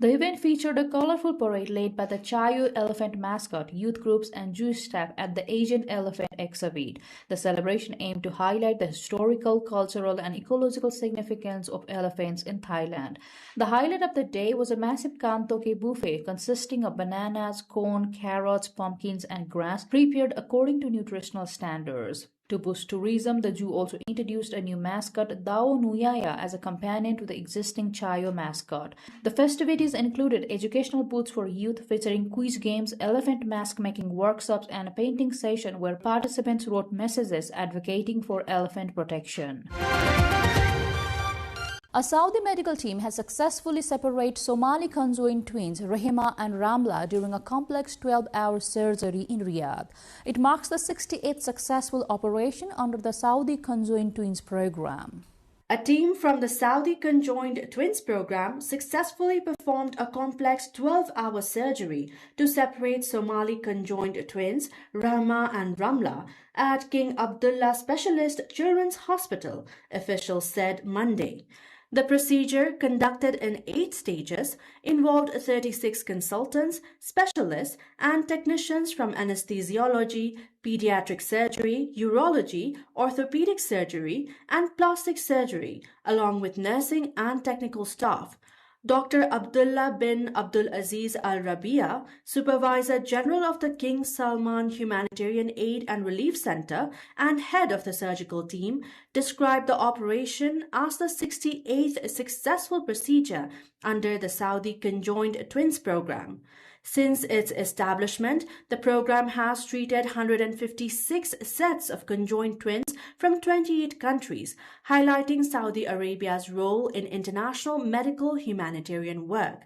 The event featured a colorful parade led by the Chayo elephant mascot, youth groups and Jewish staff at the Asian Elephant exhibit. The celebration aimed to highlight the historical, cultural and ecological significance of elephants in Thailand. The highlight of the day was a massive Khan Toke buffet consisting of bananas, corn, carrots, pumpkins and grass prepared according to nutritional standards. To boost tourism, the zoo also introduced a new mascot, Dao Nuyaya, as a companion to the existing Chayo mascot. The festivities included educational booths for youth featuring quiz games, elephant mask making workshops, and a painting session where participants wrote messages advocating for elephant protection. A Saudi medical team has successfully separated Somali conjoined twins Rehema and Ramla during a complex 12-hour surgery in Riyadh. It marks the 68th successful operation under the Saudi conjoined twins program. A team from the Saudi Conjoined Twins program successfully performed a complex 12-hour surgery to separate Somali conjoined twins Rahma and Ramla at King Abdullah Specialist Children's Hospital, officials said Monday. The procedure, conducted in 8 stages, involved 36 consultants, specialists, and technicians from anesthesiology, pediatric surgery, urology, orthopedic surgery, and plastic surgery, along with nursing and technical staff. Dr. Abdullah bin Abdul Aziz Al Rabia, Supervisor General of the King Salman Humanitarian Aid and Relief Center and head of the surgical team, described the operation as the 68th successful procedure under the Saudi Conjoined Twins program. Since its establishment, the program has treated 156 sets of conjoined twins from 28 countries, highlighting Saudi Arabia's role in international medical humanitarian work.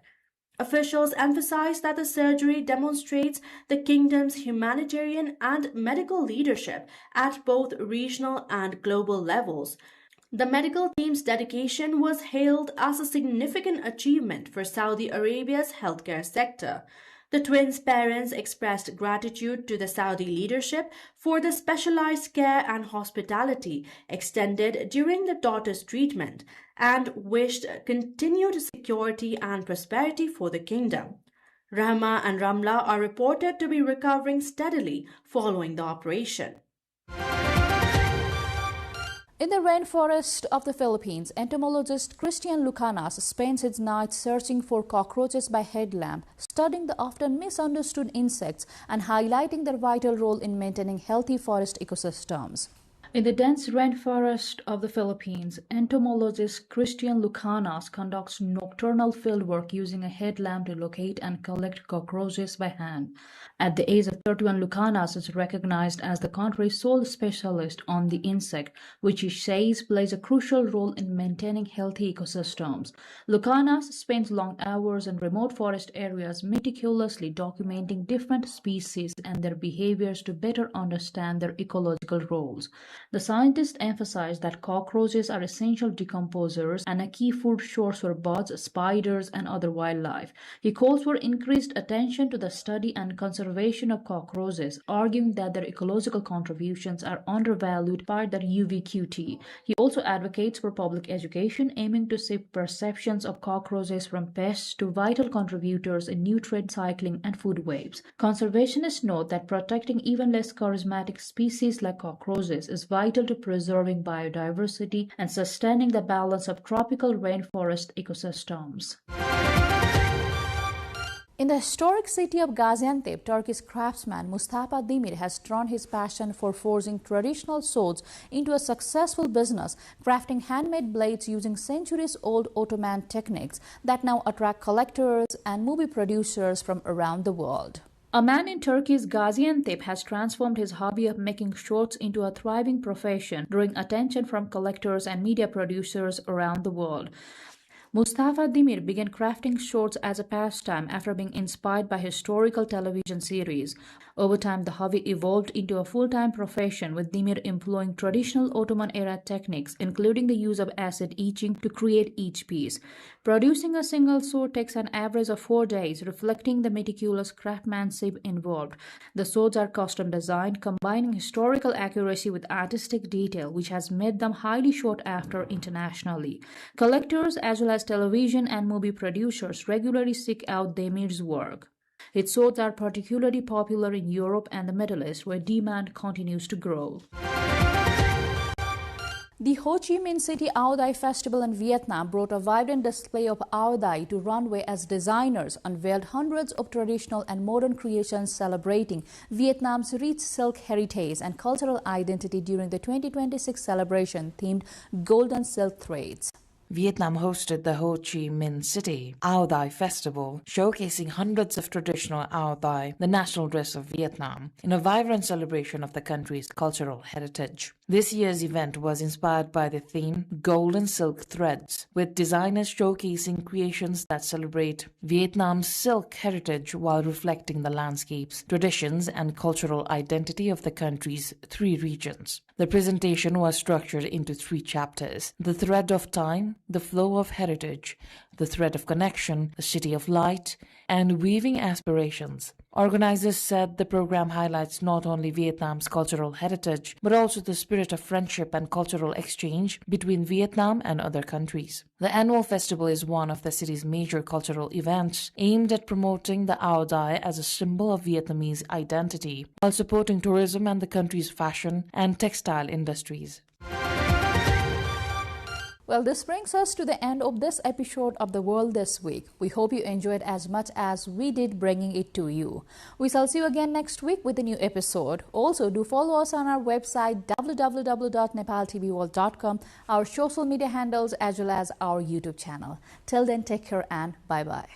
Officials emphasize that the surgery demonstrates the kingdom's humanitarian and medical leadership at both regional and global levels. The medical team's dedication was hailed as a significant achievement for Saudi Arabia's healthcare sector. The twins' parents expressed gratitude to the Saudi leadership for the specialized care and hospitality extended during the daughter's treatment and wished continued security and prosperity for the kingdom. Rahma and Ramla are reported to be recovering steadily following the operation. In the rainforest of the Philippines, entomologist Christian Lucanas spends his nights searching for cockroaches by headlamp, studying the often misunderstood insects and highlighting their vital role in maintaining healthy forest ecosystems. In the dense rainforest of the Philippines, entomologist Christian Lucanas conducts nocturnal fieldwork using a headlamp to locate and collect cockroaches by hand. At the age of 31, Lucanas is recognized as the country's sole specialist on the insect, which he says plays a crucial role in maintaining healthy ecosystems. Lucanas spends long hours in remote forest areas meticulously documenting different species and their behaviors to better understand their ecological roles. The scientists emphasize that cockroaches are essential decomposers and a key food source for birds, spiders, and other wildlife. He calls for increased attention to the study and conservation of cockroaches, arguing that their ecological contributions are undervalued by their ubiquity. He also advocates for public education, aiming to shift perceptions of cockroaches from pests to vital contributors in nutrient cycling and food webs. Conservationists note that protecting even less charismatic species like cockroaches is vital to preserving biodiversity and sustaining the balance of tropical rainforest ecosystems. In the historic city of Gaziantep, Turkish craftsman Mustafa Demir has turned his passion for forging traditional swords into a successful business, crafting handmade blades using centuries-old Ottoman techniques that now attract collectors and movie producers from around the world. A man in Turkey's Gaziantep has transformed his hobby of making swords into a thriving profession, drawing attention from collectors and media producers around the world. Mustafa Demir began crafting swords as a pastime after being inspired by historical television series. Over time, the hobby evolved into a full-time profession, with Demir employing traditional Ottoman-era techniques, including the use of acid etching to create each piece. Producing a single sword takes an average of 4 days, reflecting the meticulous craftsmanship involved. The swords are custom-designed, combining historical accuracy with artistic detail, which has made them highly sought after internationally. Collectors, as well as television and movie producers, regularly seek out Demir's work. Its swords are particularly popular in Europe and the Middle East, where demand continues to grow. The Ho Chi Minh City Ao Dai Festival in Vietnam brought a vibrant display of Ao Dai to runway as designers unveiled hundreds of traditional and modern creations celebrating Vietnam's rich silk heritage and cultural identity during the 2026 celebration themed Golden Silk Threads. Vietnam hosted the Ho Chi Minh City Ao Dai Festival, showcasing hundreds of traditional Ao Dai, the national dress of Vietnam, in a vibrant celebration of the country's cultural heritage. This year's event was inspired by the theme Golden Silk Threads, with designers showcasing creations that celebrate Vietnam's silk heritage while reflecting the landscapes, traditions, and cultural identity of the country's 3 regions. The presentation was structured into 3 chapters: the thread of time, the flow of heritage, the thread of connection, the city of light, and weaving aspirations. Organizers said the program highlights not only Vietnam's cultural heritage, but also the spirit of friendship and cultural exchange between Vietnam and other countries. The annual festival is one of the city's major cultural events, aimed at promoting the Ao Dai as a symbol of Vietnamese identity, while supporting tourism and the country's fashion and textile industries. Well, this brings us to the end of this episode of The World This Week. We hope you enjoyed as much as we did bringing it to you. We shall see you again next week with a new episode. Also, do follow us on our website www.nepaltelevision.com, our social media handles as well as our YouTube channel. Till then, take care and bye-bye.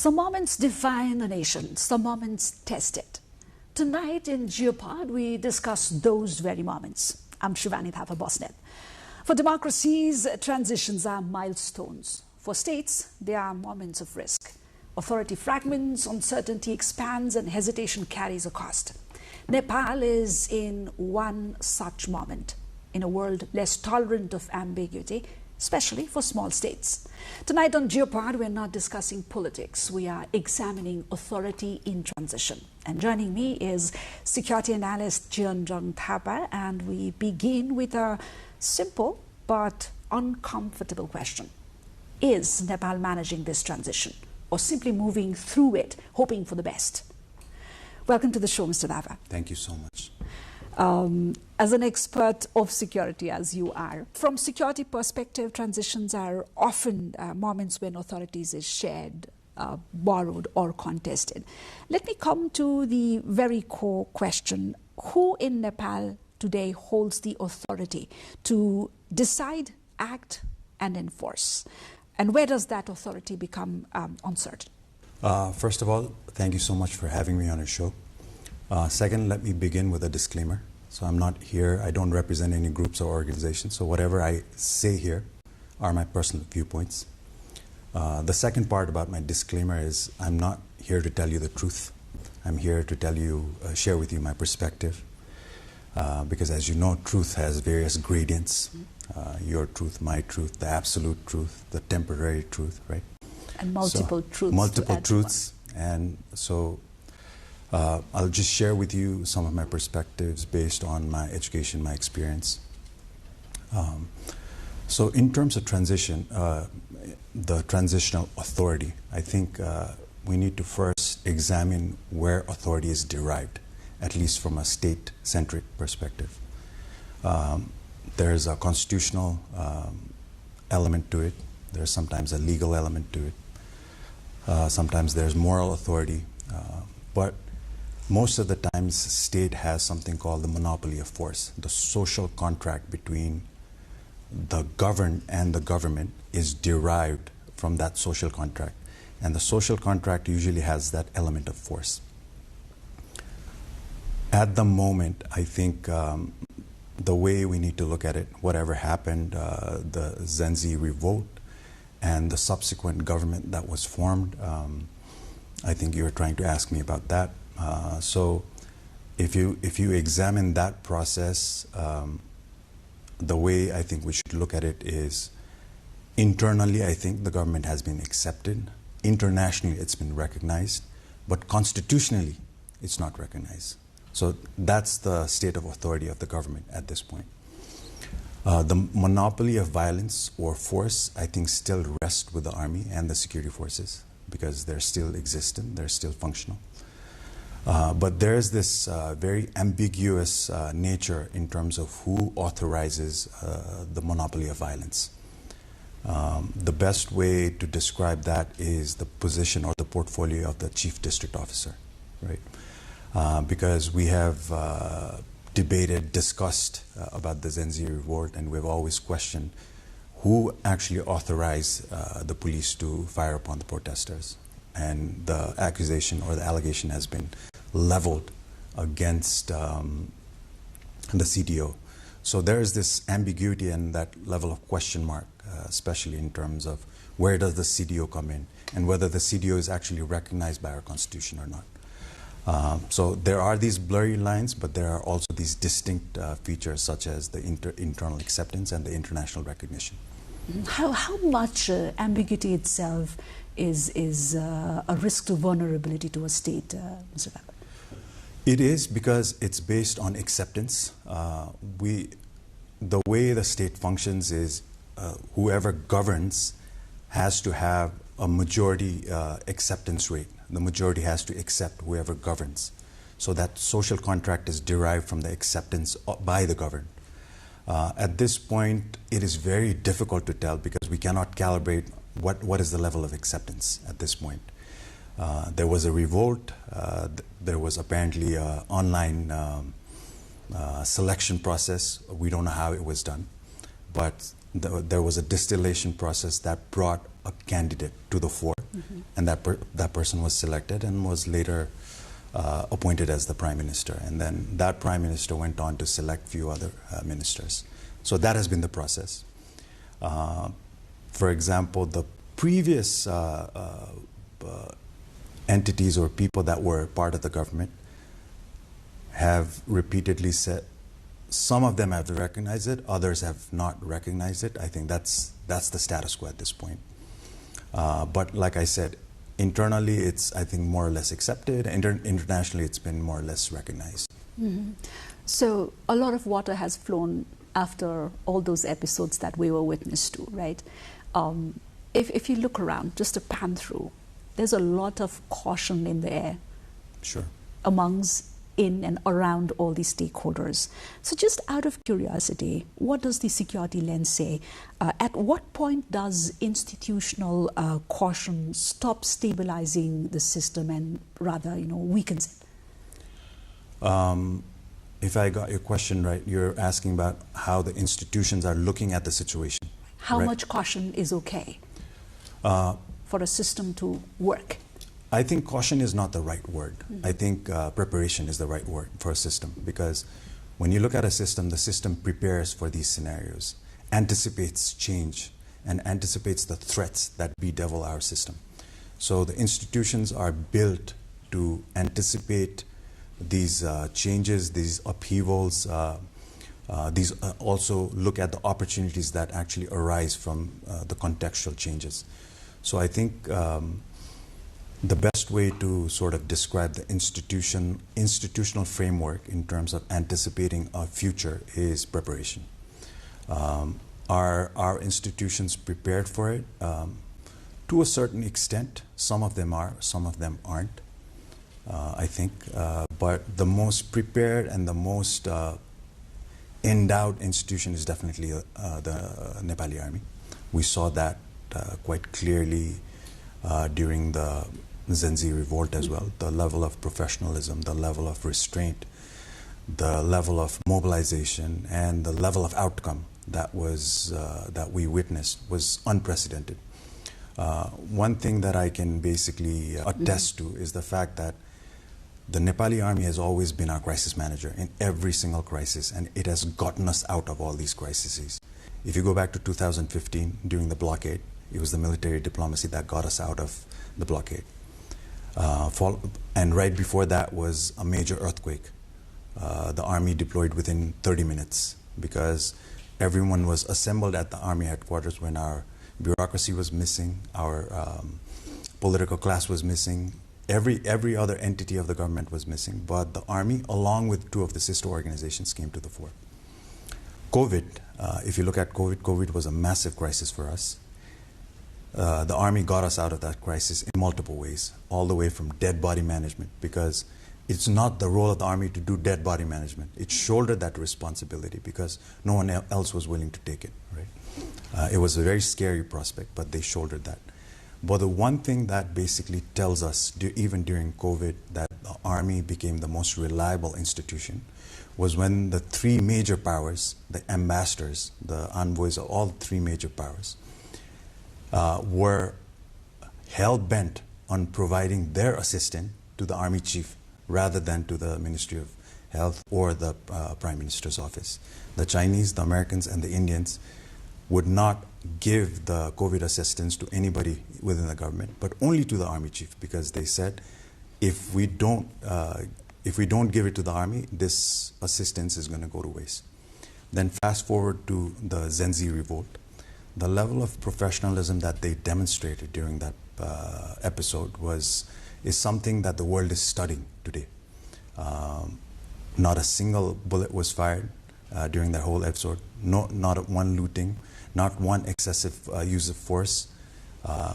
Some moments define a nation, some moments test it. Tonight in Geopod, we discuss those very moments. I'm Swyambhunath Bosnet. For democracies, transitions are milestones. For states, they are moments of risk. Authority fragments, uncertainty expands, and hesitation carries a cost. Nepal is in one such moment. in a world less tolerant of ambiguity, especially for small states. Tonight on Geopod, we're not discussing politics. We are examining authority in transition. And joining me is security analyst Jianzheng Thapa, and we begin with a simple but uncomfortable question. Is Nepal managing this transition, or simply moving through it, hoping for the best? Welcome to the show, Mr. Thapa. Thank you so much. As an expert of security, as you are, from security perspective, transitions are often moments when authorities is shared, borrowed or contested. Let me come to the very core question. Who in Nepal today holds the authority to decide, act and enforce? And where does that authority become uncertain? First of all, thank you so much for having me on your show. Second, let me begin with a disclaimer. So I'm not here, I don't represent any groups or organizations, so whatever I say here are my personal viewpoints. The second part about my disclaimer is I'm not here to tell you the truth. I'm here to tell you, share with you my perspective. Because as you know, truth has various gradients. Your truth, my truth, the absolute truth, the temporary truth, right? And multiple truths. Multiple truths. And so I'll just share with you some of my perspectives based on my education, my experience. So in terms of transition, the transitional authority, I think we need to first examine where authority is derived, at least from a state-centric perspective. There's a constitutional element to it. There's sometimes a legal element to it. Sometimes there's moral authority. But most of the times, state has something called the monopoly of force. The social contract between the governed and the government is derived from that social contract. And the social contract usually has that element of force. At the moment, I think the way we need to look at it, whatever happened, the Zenzi revolt and the subsequent government that was formed, I think you were trying to ask me about that. So if you examine that process, the way I think we should look at it is internally, I think the government has been accepted. Internationally, it's been recognized. But constitutionally, it's not recognized. So that's the state of authority of the government at this point. The monopoly of violence or force, I think, still rests with the army and the security forces because they're still existent, they're still functional. But there's this very ambiguous nature in terms of who authorizes the monopoly of violence. The best way to describe that is the position or the portfolio of the chief district officer, right? Because we have debated, discussed about the Zenzi revolt, and we've always questioned who actually authorized the police to fire upon the protesters. And the accusation or the allegation has been leveled against the CDO. So there is this ambiguity and that level of question mark, especially in terms of where does the CDO come in and whether the CDO is actually recognized by our constitution or not. So there are these blurry lines, but there are also these distinct features such as the internal acceptance and the international recognition. How much ambiguity itself is a risk to vulnerability to a state, Mr. Thapa? It is because it's based on acceptance. The way the state functions is whoever governs has to have a majority acceptance rate. The majority has to accept whoever governs. So that social contract is derived from the acceptance by the governed. At this point, it is very difficult to tell because we cannot calibrate what is the level of acceptance at this point. There was a revolt. There was apparently an online selection process. We don't know how it was done. But there was a distillation process that brought a candidate to the fore. Mm-hmm. And that person was selected and was later appointed as the prime minister. And then that prime minister went on to select few other ministers. So that has been the process. For example, the previous entities or people that were part of the government have repeatedly said some of them have recognized it, others have not recognized it. I think that's the status quo at this point. But like I said, internally it's, I think, more or less accepted. Internationally it's been more or less recognized. Mm-hmm. So a lot of water has flown after all those episodes that we were witness to, right? If you look around, just to pan through, there's a lot of caution in the air. Sure. Amongst, in and around all these stakeholders. So just out of curiosity, what does the security lens say? At what point does institutional caution stop stabilizing the system and rather, weakens it? If I got your question right, you're asking about how the institutions are looking at the situation. How right? much caution is okay for a system to work? I think caution is not the right word. I think preparation is the right word for a system, because when you look at a system, the system prepares for these scenarios, anticipates change, and anticipates the threats that bedevil our system. So the institutions are built to anticipate these changes, these upheavals, these also look at the opportunities that actually arise from the contextual changes. So I think the best way to sort of describe the institutional framework in terms of anticipating a future is preparation. Are our institutions prepared for it? To a certain extent, some of them are, some of them aren't. I think, but the most prepared and the most endowed institution is definitely the Nepali army. We saw that quite clearly during the Zenzi revolt as well. The level of professionalism, the level of restraint, the level of mobilization, and the level of outcome that was that we witnessed was unprecedented. One thing that I can basically attest to is the fact that the Nepali army has always been our crisis manager in every single crisis, and it has gotten us out of all these crises. If you go back to 2015, during the blockade, it was the military diplomacy that got us out of the blockade. And right before that was a major earthquake. The army deployed within 30 minutes because everyone was assembled at the army headquarters when our bureaucracy was missing, our political class was missing, every other entity of the government was missing, but the army, along with two of the sister organizations, came to the fore. COVID, if you look at COVID was a massive crisis for us. The army got us out of that crisis in multiple ways, all the way from dead body management, because it's not the role of the army to do dead body management. It shouldered that responsibility because no one else was willing to take it, right? It was a very scary prospect, but they shouldered that. But the one thing that basically tells us, even during COVID, that the army became the most reliable institution was when the three major powers, the ambassadors, the envoys of all three major powers, were hell-bent on providing their assistance to the army chief rather than to the Ministry of Health or the Prime Minister's office. The Chinese, the Americans, and the Indians would not give the COVID assistance to anybody within the government, but only to the army chief, because they said, if we don't give it to the army, this assistance is going to go to waste. Then fast forward to the Zenzi revolt. The level of professionalism that they demonstrated during that episode is something that the world is studying today. Not a single bullet was fired during that whole episode. Not one looting, not one excessive use of force.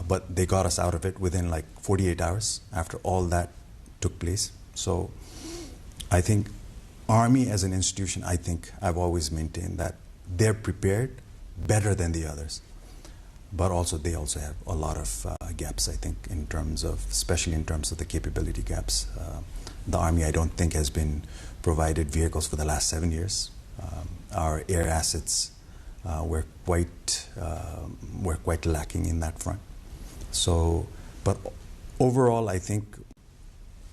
But they got us out of it within like 48 hours after all that took place. So I think Army as an institution, I think I've always maintained that they're prepared better than the others. But also they also have a lot of gaps, I think, in terms of, especially in terms of the capability gaps. The Army, I don't think, has been provided vehicles for the last 7 years. Our air assets were quite lacking in that front. So, but overall, I think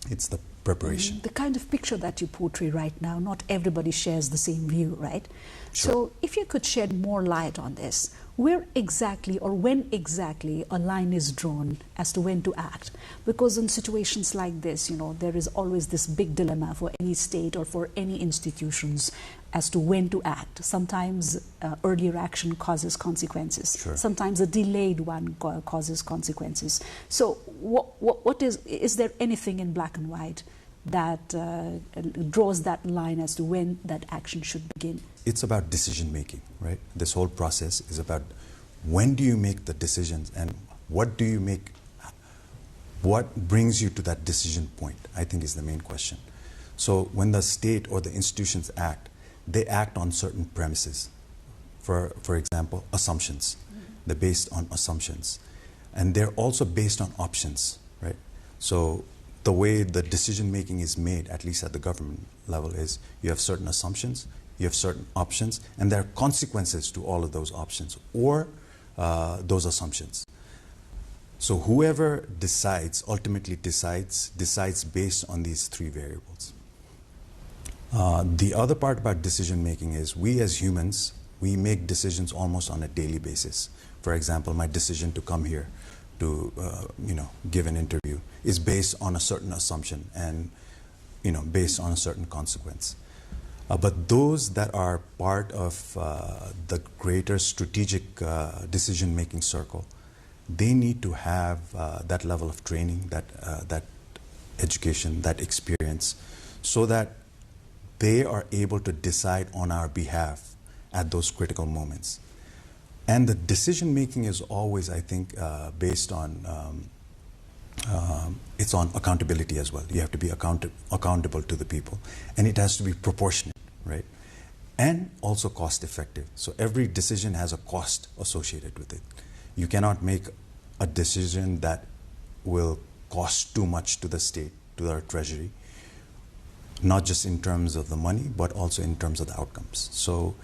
it's the preparation. The kind of picture that you portray right now, not everybody shares the same view, right? Sure. So if you could shed more light on this, where exactly or when exactly a line is drawn as to when to act? Because in situations like this, there is always this big dilemma for any state or for any institutions as to when to act. Sometimes earlier action causes consequences. Sure. Sometimes a delayed one causes consequences. So what is there anything in black and white that draws that line as to when that action should begin? It's about decision making, right? This whole process is about when do you make the decisions and what do you make, what brings you to that decision point, I think is the main question. So when the state or the institutions act, they act on certain premises. For example, assumptions. They're based on assumptions. And they're also based on options, right? So the way the decision making is made, at least at the government level, is you have certain assumptions, you have certain options, and there are consequences to all of those options or those assumptions. So whoever decides, ultimately decides based on these three variables. The other part about decision making is we as humans, we make decisions almost on a daily basis. For example, my decision to come here to give an interview is based on a certain assumption and based on a certain consequence. But those that are part of the greater strategic decision-making circle, they need to have that level of training, that education, that experience, so that they are able to decide on our behalf at those critical moments. And the decision-making is always, I think, based on it's on accountability as well. You have to be accountable to the people, and it has to be proportionate, right? And also cost-effective. So every decision has a cost associated with it. You cannot make a decision that will cost too much to the state, to our treasury, not just in terms of the money, but also in terms of the outcomes. So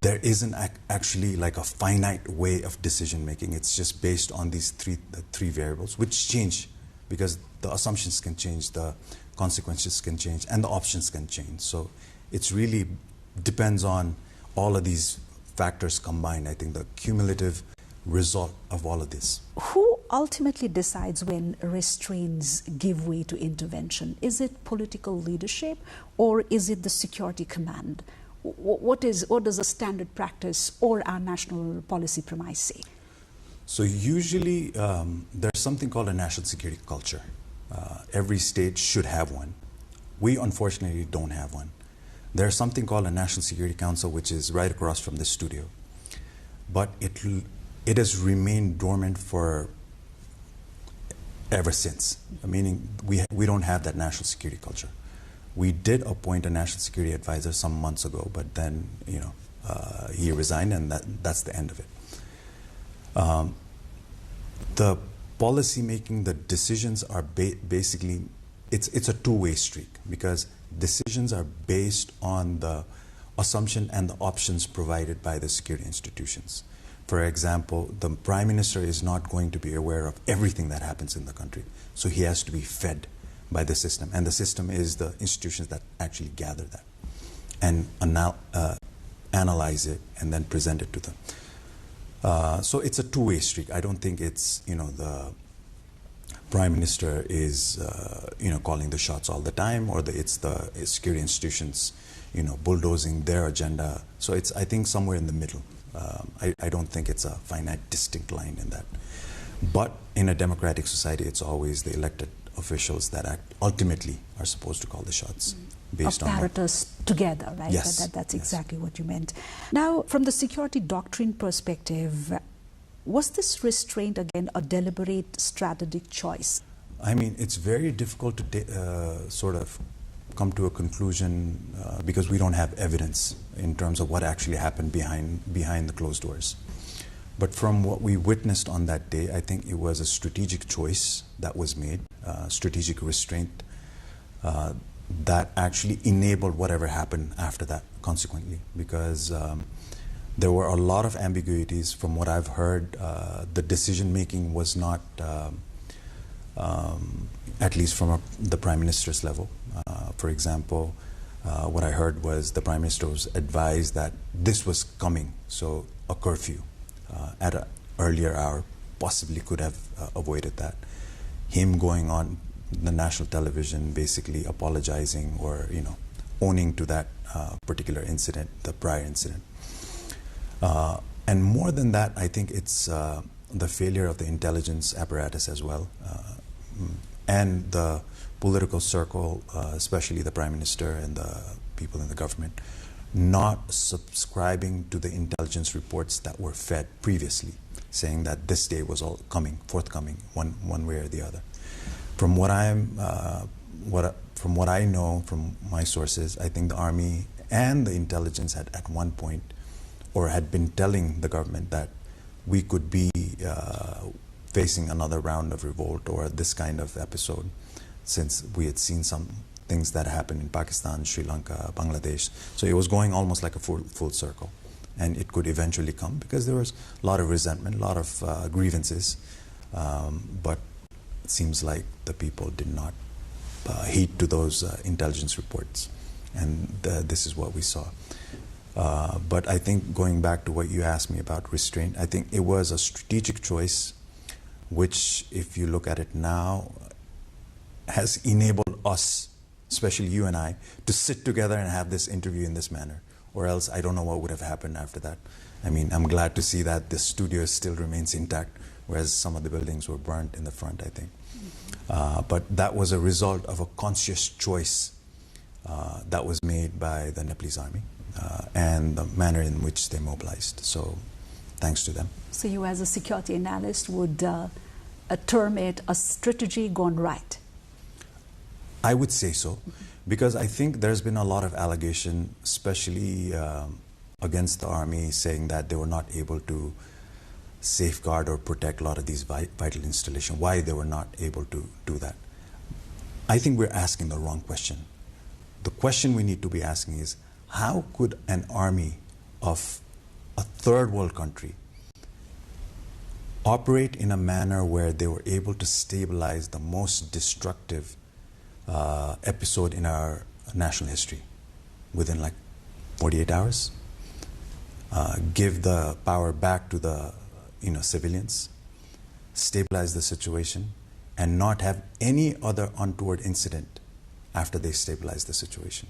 there isn't actually like a finite way of decision making. It's just based on these three variables, which change because the assumptions can change, the consequences can change, and the options can change. So it's really depends on all of these factors combined. I think the cumulative result of all of this. Who ultimately decides when restraints give way to intervention? Is it political leadership or is it the security command? What does a standard practice or our national policy premise say? So usually there's something called a national security culture. Every state should have one. We unfortunately don't have one. There's something called a National Security Council, which is right across from the studio. But it has remained dormant for ever since, meaning we don't have that national security culture. We did appoint a national security advisor some months ago, but then he resigned, and that's the end of it. The policy making, the decisions are basically it's a two-way street because decisions are based on the assumption and the options provided by the security institutions. For example, the Prime Minister is not going to be aware of everything that happens in the country, so he has to be fed by the system, and the system is the institutions that actually gather that and analyze it and then present it to them. So it's a two-way street. I don't think it's the Prime Minister is calling the shots all the time, or it's the security institutions bulldozing their agenda. So it's, I think, somewhere in the middle. I don't think it's a finite, distinct line in that. But in a democratic society, it's always the elected officials that ultimately are supposed to call the shots. Based on apparatus together, right? Yes. That's exactly what you meant. Now, from the security doctrine perspective, was this restraint again a deliberate strategic choice? I mean, it's very difficult to sort of come to a conclusion because we don't have evidence in terms of what actually happened behind the closed doors. But from what we witnessed on that day, I think it was a strategic choice that was made, strategic restraint that actually enabled whatever happened after that, consequently, because there were a lot of ambiguities. From what I've heard, the decision-making was not, at least from the Prime Minister's level. For example, what I heard was the Prime Minister was advised that this was coming, so a curfew at an earlier hour possibly could have avoided that. Him going on the national television basically apologizing or, you know, owning to that particular incident, the prior incident. And more than that, I think it's the failure of the intelligence apparatus as well, and the political circle, especially the Prime Minister and the people in the government, not subscribing to the intelligence reports that were fed previously, saying that this day was all forthcoming, one way or the other. From what I know from my sources, I think the army and the intelligence had at one point, or had been telling the government that we could be facing another round of revolt or this kind of episode, since we had seen some things that happened in Pakistan, Sri Lanka, Bangladesh. So it was going almost like a full circle. And it could eventually come because there was a lot of resentment, a lot of grievances. But it seems like the people did not heed to those intelligence reports. And this is what we saw. But I think going back to what you asked me about restraint, I think it was a strategic choice, which if you look at it now, has enabled us, especially you and I, to sit together and have this interview in this manner. Or else I don't know what would have happened after that. I mean, I'm glad to see that the studio still remains intact, whereas some of the buildings were burnt in the front, I think. But that was a result of a conscious choice that was made by the Nepalese army and the manner in which they mobilized. So thanks to them. So you as a security analyst would term it a strategy gone right? I would say so, because I think there's been a lot of allegation, especially against the army, saying that they were not able to safeguard or protect a lot of these vital installations, why they were not able to do that. I think we're asking the wrong question. The question we need to be asking is, how could an army of a third world country operate in a manner where they were able to stabilize the most destructive episode in our national history within like 48 hours, give the power back to the civilians, stabilize the situation, and not have any other untoward incident after they stabilize the situation.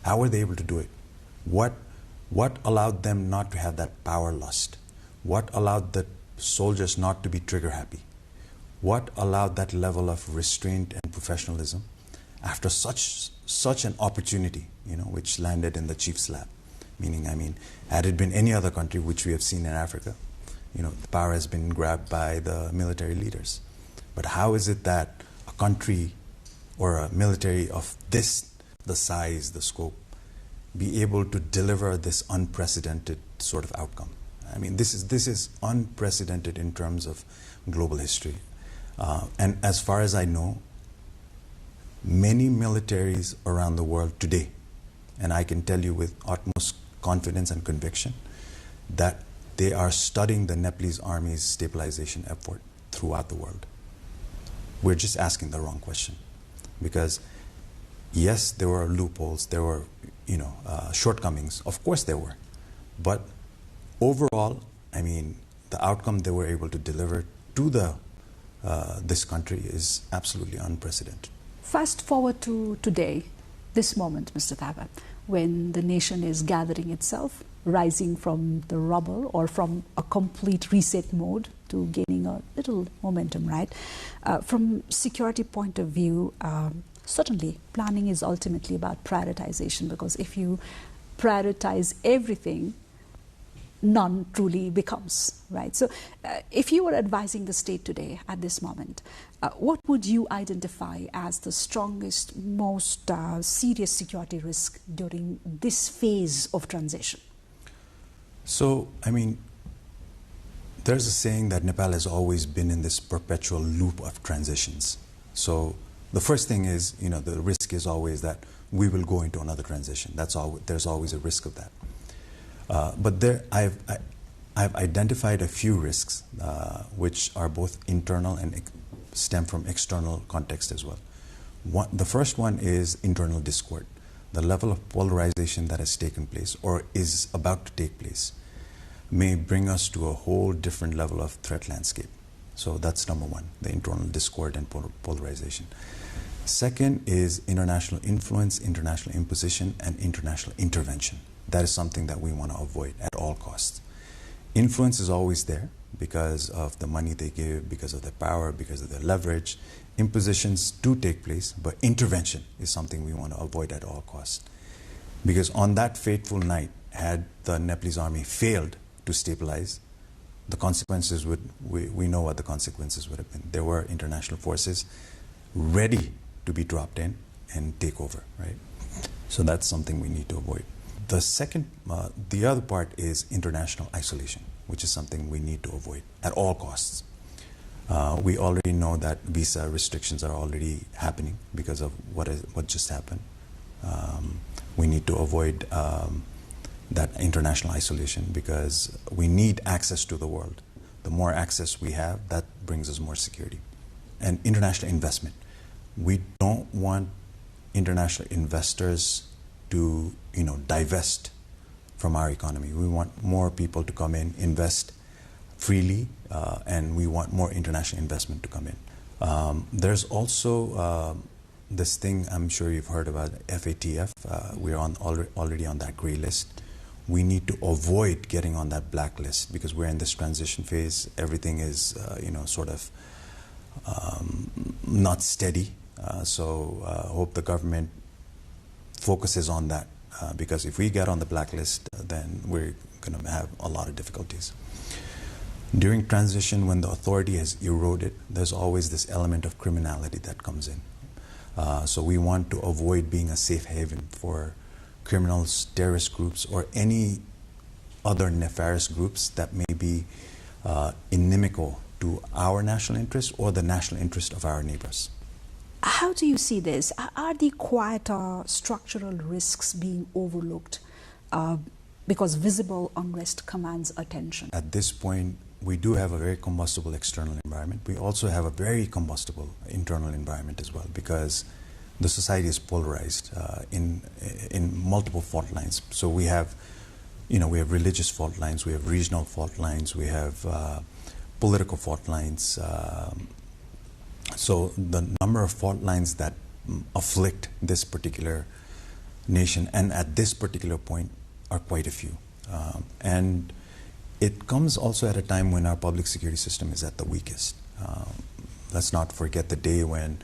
How were they able to do it? What allowed them not to have that power lust? What allowed the soldiers not to be trigger happy? What allowed that level of restraint and professionalism after such an opportunity, which landed in the chief's lap? Meaning, had it been any other country, which we have seen in Africa, the power has been grabbed by the military leaders. But how is it that a country or a military of the size, the scope, be able to deliver this unprecedented sort of outcome? This is unprecedented in terms of global history. And as far as I know, many militaries around the world today, and I can tell you with utmost confidence and conviction, that they are studying the Nepalese army's stabilization effort throughout the world. We're just asking the wrong question. Because yes, there were loopholes, there were shortcomings, of course there were. But overall, the outcome they were able to deliver to this country is absolutely unprecedented. Fast forward to today, this moment, Mr. Thapa, when the nation is gathering itself, rising from the rubble or from a complete reset mode to gaining a little momentum, right? From security point of view, certainly planning is ultimately about prioritization, because if you prioritize everything, none truly becomes, right? So if you were advising the state today at this moment, what would you identify as the strongest, most serious security risk during this phase of transition? So, there's a saying that Nepal has always been in this perpetual loop of transitions. So the first thing is, the risk is always that we will go into another transition. There's always a risk of that. But I've identified a few risks which are both internal and stem from external context as well. The first one is internal discord, the level of polarization that has taken place or is about to take place. may bring us to a whole different level of threat landscape. So that's number one, the internal discord and polarization. Second is international influence, international imposition, and international intervention. That is something that we want to avoid at all costs. Influence is always there because of the money they give, because of their power, because of their leverage. Impositions do take place, but intervention is something we want to avoid at all costs. Because on that fateful night, had the Nepalese army failed to stabilize, the consequences would, we know what the consequences would have been. There were international forces ready to be dropped in and take over, right? So that's something we need to avoid. The second, the other part is international isolation, which is something we need to avoid at all costs. We already know that visa restrictions are already happening because of what just happened. We need to avoid that international isolation because we need access to the world. The more access we have, that brings us more security. And international investment. We don't want international investors to, divest from our economy. We want more people to come in, invest freely, and we want more international investment to come in. There's also this thing I'm sure you've heard about, FATF. We're already on that gray list. We need to avoid getting on that blacklist because we're in this transition phase. Everything is, sort of not steady. So hope the government focuses on that because if we get on the blacklist, then we're going to have a lot of difficulties. During transition, when the authority has eroded, there's always this element of criminality that comes in. So we want to avoid being a safe haven for criminals, terrorist groups, or any other nefarious groups that may be inimical to our national interest or the national interest of our neighbors. How do you see this? Are the quieter structural risks being overlooked because visible unrest commands attention? At this point, we do have a very combustible external environment. We also have a very combustible internal environment as well because the society is polarized in multiple fault lines. So we have, we have religious fault lines, we have regional fault lines, we have political fault lines. So the number of fault lines that afflict this particular nation and at this particular point are quite a few. And it comes also at a time when our public security system is at the weakest. Let's not forget the day when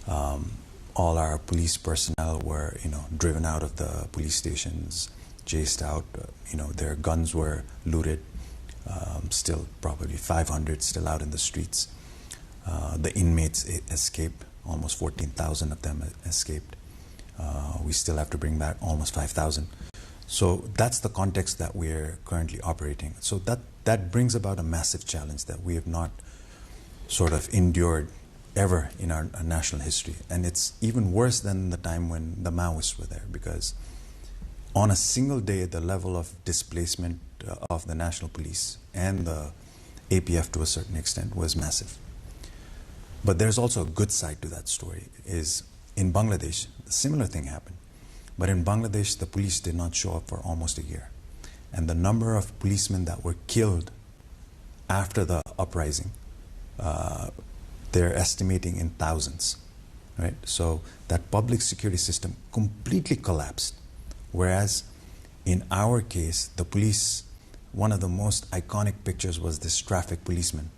all our police personnel were, driven out of the police stations, chased out. Their guns were looted. Still probably 500 still out in the streets. The inmates escaped. Almost 14,000 of them escaped. We still have to bring back almost 5,000. So that's the context that we're currently operating. So that brings about a massive challenge that we have not sort of endured ever in our national history. And it's even worse than the time when the Maoists were there because on a single day, the level of displacement of the national police and the APF to a certain extent was massive. But there's also a good side to that story is in Bangladesh, a similar thing happened. But in Bangladesh, the police did not show up for almost a year. And the number of policemen that were killed after the uprising, they're estimating in thousands, right? So that public security system completely collapsed. Whereas in our case, the police, one of the most iconic pictures was this traffic policeman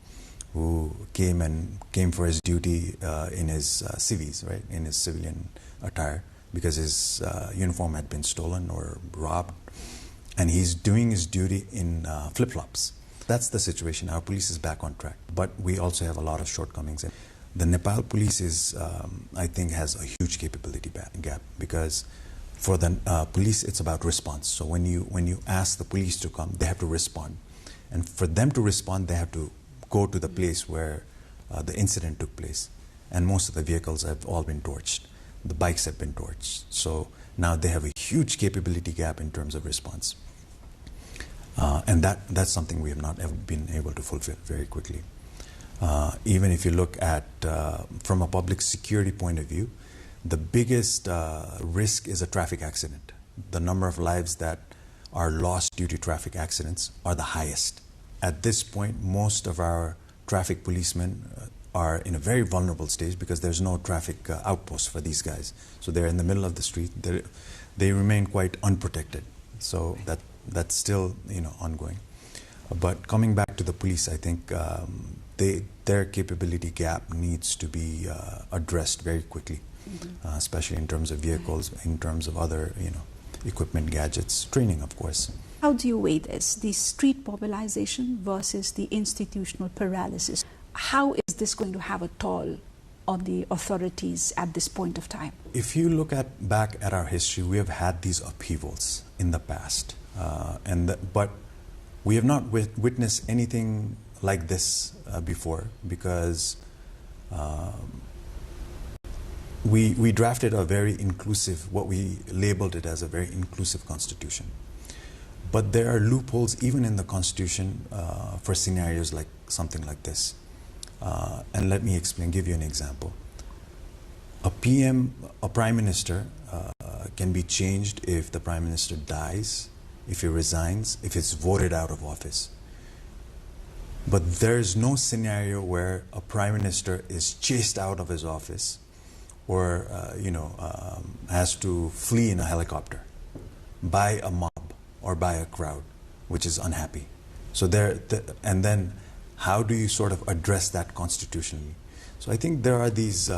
who came for his duty in his civis, right, in his civilian attire, because his uniform had been stolen or robbed, and he's doing his duty in flip-flops. That's the situation. Our police is back on track, but we also have a lot of shortcomings. The Nepal police is, I think, has a huge capability gap because for the police, it's about response. So when you ask the police to come, they have to respond, and for them to respond, they have to go to the place where the incident took place. And most of the vehicles have all been torched. The bikes have been torched. So now they have a huge capability gap in terms of response. And that's something we have not ever been able to fulfill very quickly. Even if you look at, from a public security point of view, the biggest risk is a traffic accident. The number of lives that our lost due to traffic accidents are the highest. At this point, most of our traffic policemen are in a very vulnerable stage because there's no traffic outpost for these guys. So they're in the middle of the street. They remain quite unprotected. So that's still, ongoing. But coming back to the police, I think their capability gap needs to be addressed very quickly, especially in terms of vehicles, in terms of other, equipment, gadgets, training, of course. How do you weigh this, the street mobilization versus the institutional paralysis? How is this going to have a toll on the authorities at this point of time? If you look back at our history, we have had these upheavals in the past, but we have not witnessed anything like this before, because we drafted a very inclusive, what we labeled it as a very inclusive constitution. But there are loopholes even in the constitution for scenarios like something like this. And let me explain, give you an example. A prime minister can be changed if the prime minister dies, if he resigns, if he's voted out of office. But there's no scenario where a prime minister is chased out of his office or has to flee in a helicopter by a mob or by a crowd which is unhappy. So and then how do you sort of address that constitutionally? So I think there are these,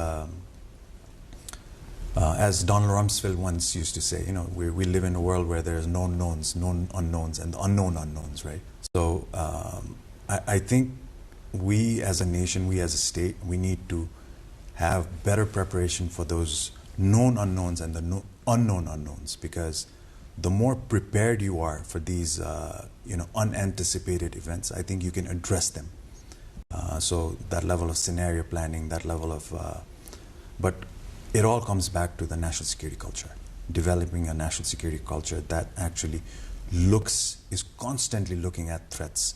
as Donald Rumsfeld once used to say, we live in a world where there's known knowns, known unknowns, and unknown unknowns, right? So I think we as a nation, we as a state, we need to have better preparation for those known unknowns and the unknown unknowns, because the more prepared you are for these unanticipated events, I think you can address them. So that level of scenario planning, that level of, but it all comes back to the national security culture, developing a national security culture that actually is constantly looking at threats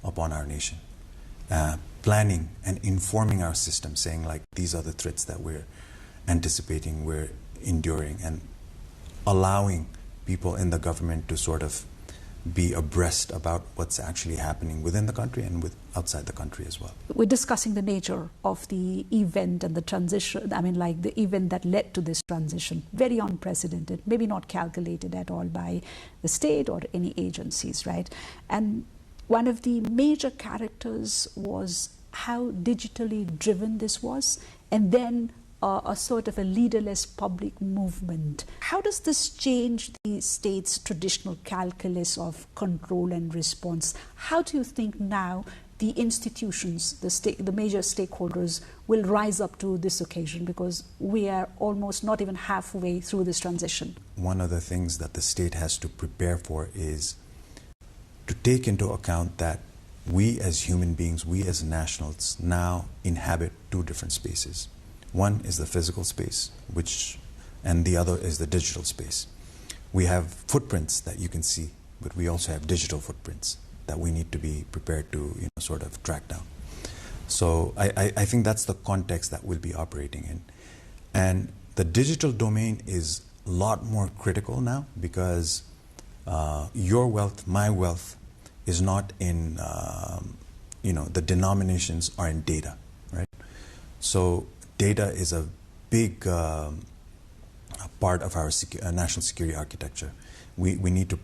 upon our nation, planning and informing our system, saying like, these are the threats that we're anticipating, we're enduring, and allowing people in the government to sort of be abreast about what's actually happening within the country and outside the country as well. We're discussing the nature of the event and the transition, the event that led to this transition, very unprecedented, maybe not calculated at all by the state or any agencies, right? And one of the major characters was how digitally driven this was, and then a sort of a leaderless public movement. How does this change the state's traditional calculus of control and response? How do you think now the institutions, the major stakeholders will rise up to this occasion, because we are almost not even halfway through this transition? One of the things that the state has to prepare for is to take into account that we as human beings, we as nationals now inhabit two different spaces. One is the physical space, and the other is the digital space. We have footprints that you can see, but we also have digital footprints that we need to be prepared to sort of track down. So I think that's the context that we'll be operating in. And the digital domain is a lot more critical now, because your wealth, my wealth, is not in, the denominations are in data, right? So data is a big part of our national security architecture. We need to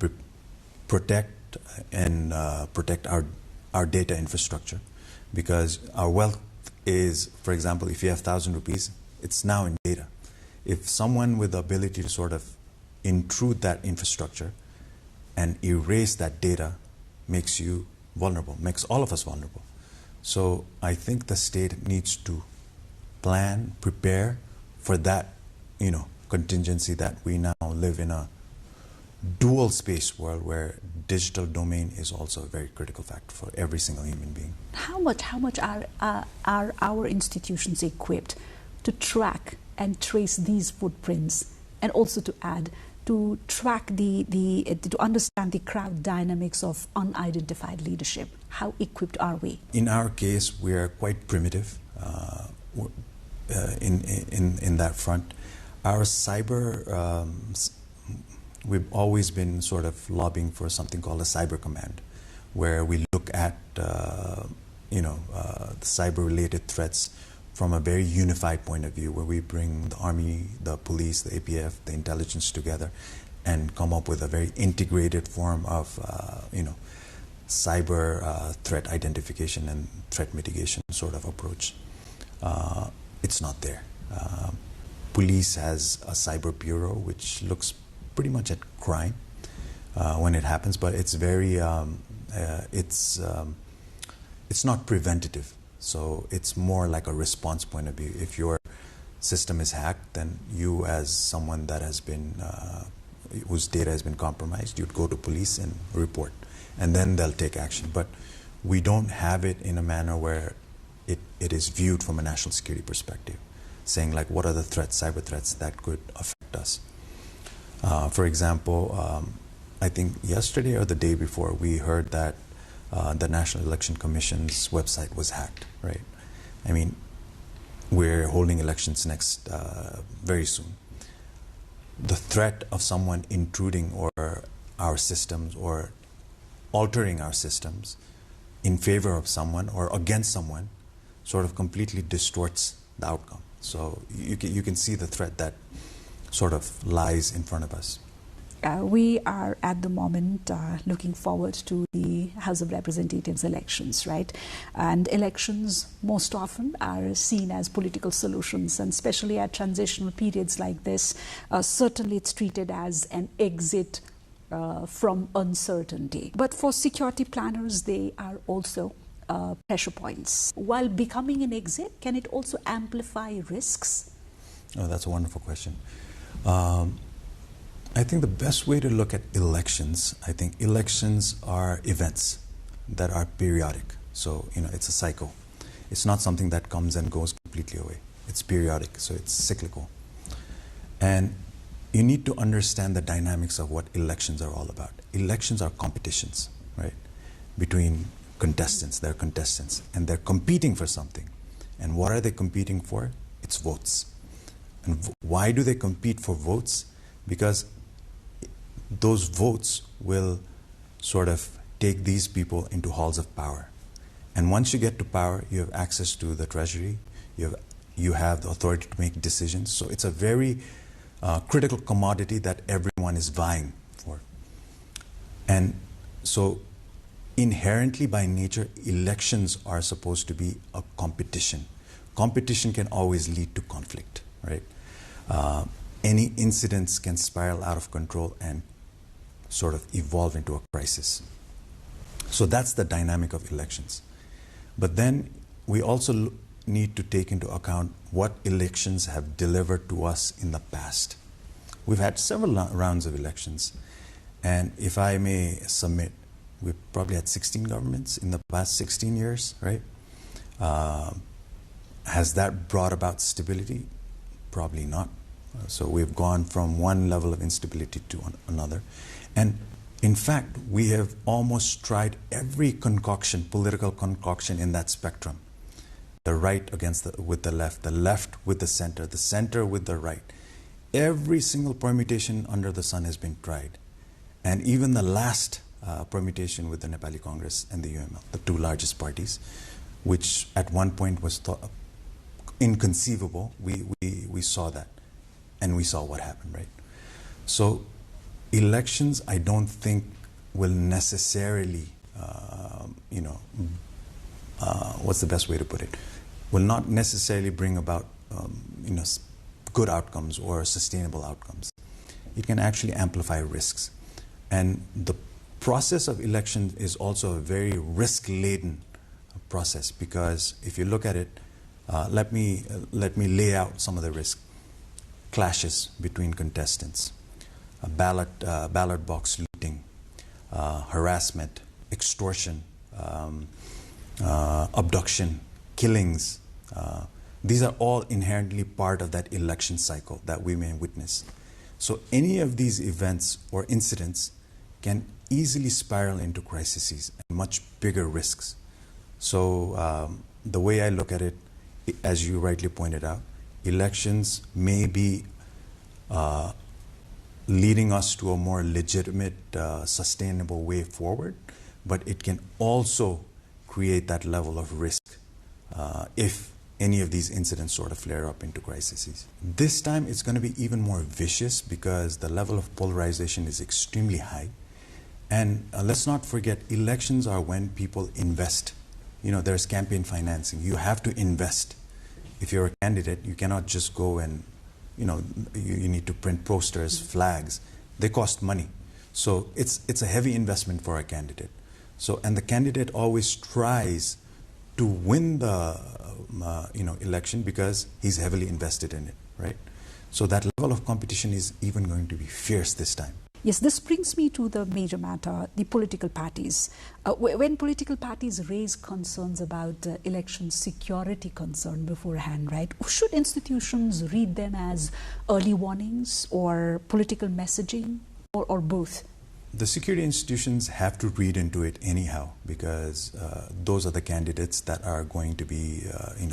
protect our data infrastructure, because our wealth is, for example, if you have 1,000 rupees, it's now in data. If someone with the ability to sort of intrude that infrastructure and erase that data makes you vulnerable, makes all of us vulnerable. So I think the state needs to plan, prepare for that, contingency that we now live in a dual space world where digital domain is also a very critical factor for every single human being. How much are our institutions equipped to track and trace these footprints, and also to add to track to understand the crowd dynamics of unidentified leadership? How equipped are we? In our case, we are quite primitive in that front. Our cyber we've always been sort of lobbying for something called a cyber command, where we look at the cyber-related threats from a very unified point of view, where we bring the army, the police, the APF, the intelligence together, and come up with a very integrated form of cyber threat identification and threat mitigation sort of approach. It's not there. Police has a cyber bureau which looks pretty much at crime when it happens, but it's very it's not preventative. So it's more like a response point of view. If your system is hacked, then you, as someone that has been whose data has been compromised, you'd go to police and report, and then they'll take action. But we don't have it in a manner where it is viewed from a national security perspective, saying like, what are the threats, cyber threats that could affect us? For example, I think yesterday or the day before, we heard that the National Election Commission's website was hacked, right? I mean, we're holding elections next very soon. The threat of someone intruding or our systems or altering our systems in favor of someone or against someone sort of completely distorts the outcome. So you can see the threat that sort of lies in front of us. We are at the moment looking forward to the House of Representatives elections, right? And elections most often are seen as political solutions, and especially at transitional periods like this, certainly it's treated as an exit from uncertainty. But for security planners, they are also pressure points. While becoming an exit, can it also amplify risks? Oh, that's a wonderful question. I think the best way to look at elections, I think elections are events that are periodic. So, it's a cycle. It's not something that comes and goes completely away. It's periodic, so it's cyclical. And you need to understand the dynamics of what elections are all about. Elections are competitions, right? Between contestants, they're contestants, and they're competing for something. And what are they competing for? It's votes. And why do they compete for votes? Because those votes will sort of take these people into halls of power. And once you get to power, you have access to the treasury, you have the authority to make decisions. So it's a very critical commodity that everyone is vying for. And so inherently by nature, elections are supposed to be a competition. Competition can always lead to conflict, right? Any incidents can spiral out of control and sort of evolve into a crisis. So that's the dynamic of elections. But then we also need to take into account what elections have delivered to us in the past. We've had several rounds of elections, and if I may submit, we've probably had 16 governments in the past 16 years, right? Has that brought about stability? Probably not. So we've gone from one level of instability to another. And in fact, we have almost tried every concoction, political concoction in that spectrum. The right with the left with the center with the right. Every single permutation under the sun has been tried. And even the last permutation with the Nepali Congress and the UML, the two largest parties, which at one point was thought inconceivable, we saw that. And we saw what happened, right? So elections, I don't think will necessarily, what's the best way to put it? Will not necessarily bring about, good outcomes or sustainable outcomes. It can actually amplify risks. And the process of election is also a very risk-laden process, because if you look at it, let me lay out some of the risks. Clashes between contestants, ballot box looting, harassment, extortion, abduction, killings. These are all inherently part of that election cycle that we may witness. So any of these events or incidents can easily spiral into crises and much bigger risks. So the way I look at it, as you rightly pointed out, elections may be leading us to a more legitimate, sustainable way forward, but it can also create that level of risk if any of these incidents sort of flare up into crises. This time it's going to be even more vicious because the level of polarization is extremely high. And let's not forget, elections are when people invest. There's campaign financing. You have to invest. If you're a candidate, you cannot just go and, you need to print posters, flags. They cost money. So it's a heavy investment for a candidate. And the candidate always tries to win the election because he's heavily invested in it, right? So that level of competition is even going to be fierce this time. Yes, this brings me to the major matter, the political parties. When political parties raise concerns about election security concern beforehand, right, should institutions read them as early warnings or political messaging or both? The security institutions have to read into it anyhow because those are the candidates that are going to be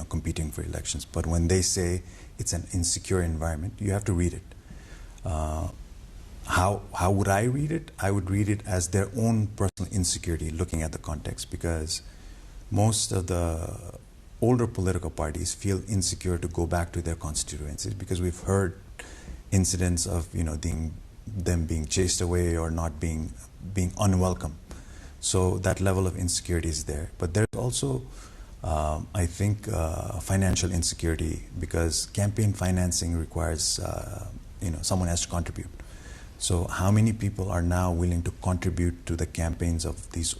competing for elections. But when they say it's an insecure environment, you have to read it. How would I read it? I would read it as their own personal insecurity, looking at the context, because most of the older political parties feel insecure to go back to their constituencies because we've heard incidents of them being chased away or not being unwelcome. So that level of insecurity is there. But there's also, I think, financial insecurity because campaign financing requires, someone has to contribute. So how many people are now willing to contribute to the campaigns of these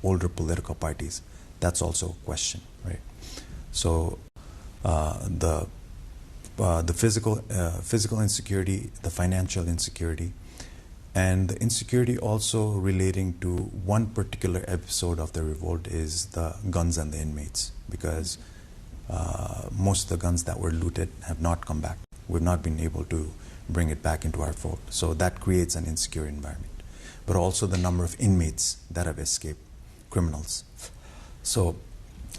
older political parties? That's also a question, right? So the physical insecurity, the financial insecurity, and the insecurity also relating to one particular episode of the revolt is the guns and the inmates, because most of the guns that were looted have not come back. We've not been able to bring it back into our fold. So that creates an insecure environment. But also the number of inmates that have escaped, criminals. So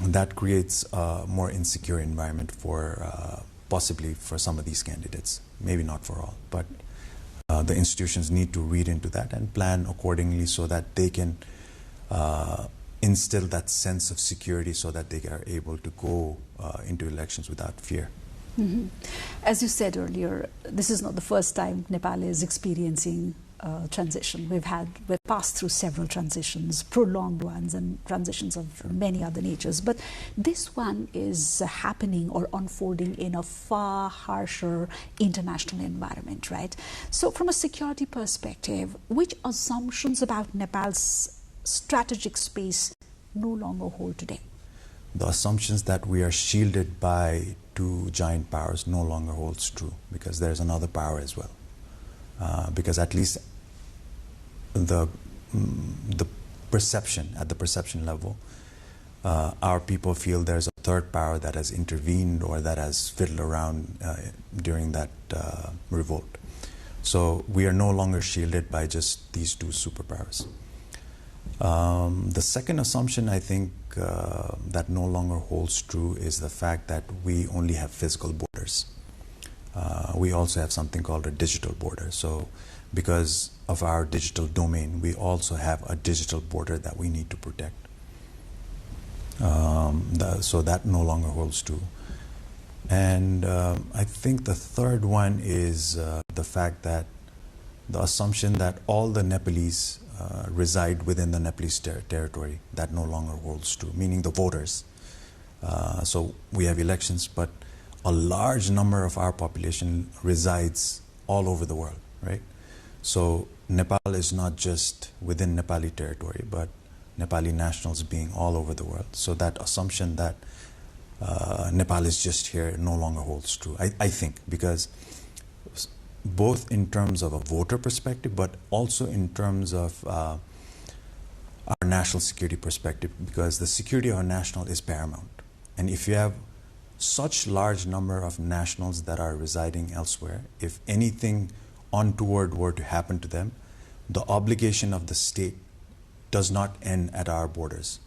that creates a more insecure environment for possibly for some of these candidates, maybe not for all, but the institutions need to read into that and plan accordingly so that they can instill that sense of security so that they are able to go into elections without fear. Mm-hmm. As you said earlier, this is not the first time Nepal is experiencing transition. We've passed through several transitions, prolonged ones and transitions of many other natures. But this one is happening or unfolding in a far harsher international environment, right? So from a security perspective, which assumptions about Nepal's strategic space no longer hold today? The assumptions that we are shielded by two giant powers no longer holds true because there's another power as well. Because at least the perception, at the perception level, our people feel there's a third power that has intervened or that has fiddled around during that revolt. So we are no longer shielded by just these two superpowers. The second assumption I think that no longer holds true is the fact that we only have physical borders. We also have something called a digital border. So because of our digital domain, we also have a digital border that we need to protect. So that no longer holds true. And I think the third one is the fact that the assumption that all the Nepalese reside within the Nepalese territory, that no longer holds true, meaning the voters. So we have elections, but a large number of our population resides all over the world, right? So Nepal is not just within Nepali territory, but Nepali nationals being all over the world. So that assumption that Nepal is just here no longer holds true, I think, because both in terms of a voter perspective, but also in terms of our national security perspective, because the security of our national is paramount. And if you have such large number of nationals that are residing elsewhere, if anything untoward were to happen to them, the obligation of the state does not end at our borders,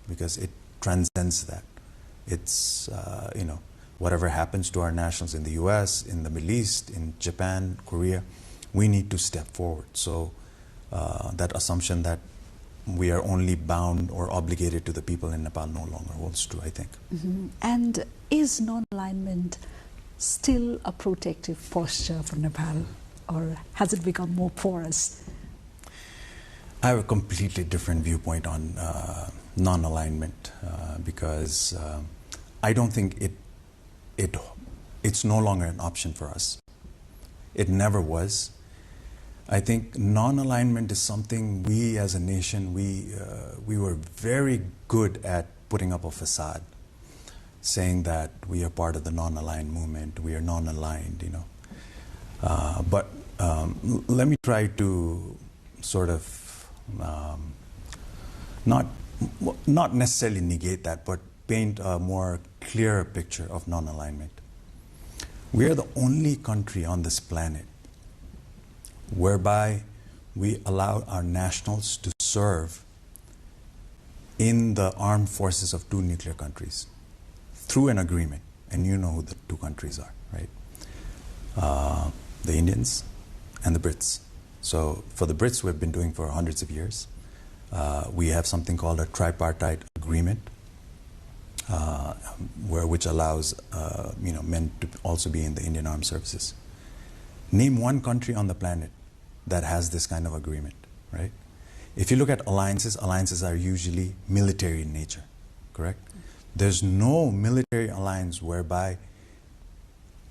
because it transcends that. It's, whatever happens to our nationals in the US, in the Middle East, in Japan, Korea, we need to step forward. So that assumption that we are only bound or obligated to the people in Nepal no longer holds true, I think. And is non-alignment still a protective posture for Nepal, or has it become more porous? I have a completely different viewpoint on non-alignment because I don't think it's no longer an option for us. It never was. I think non-alignment is something we as a nation, we were very good at putting up a facade, saying that we are part of the non-aligned movement, we are non-aligned, you know. But let me try to sort of not necessarily negate that, but paint a more clearer picture of non-alignment. We are the only country on this planet whereby we allow our nationals to serve in the armed forces of two nuclear countries through an agreement. And you know who the two countries are, right? The Indians and the Brits. So for the Brits, we've been doing for hundreds of years. We have something called a tripartite agreement, which allows men to also be in the Indian Armed Services. Name one country on the planet that has this kind of agreement, right? If you look at alliances, alliances are usually military in nature, correct? There's no military alliance whereby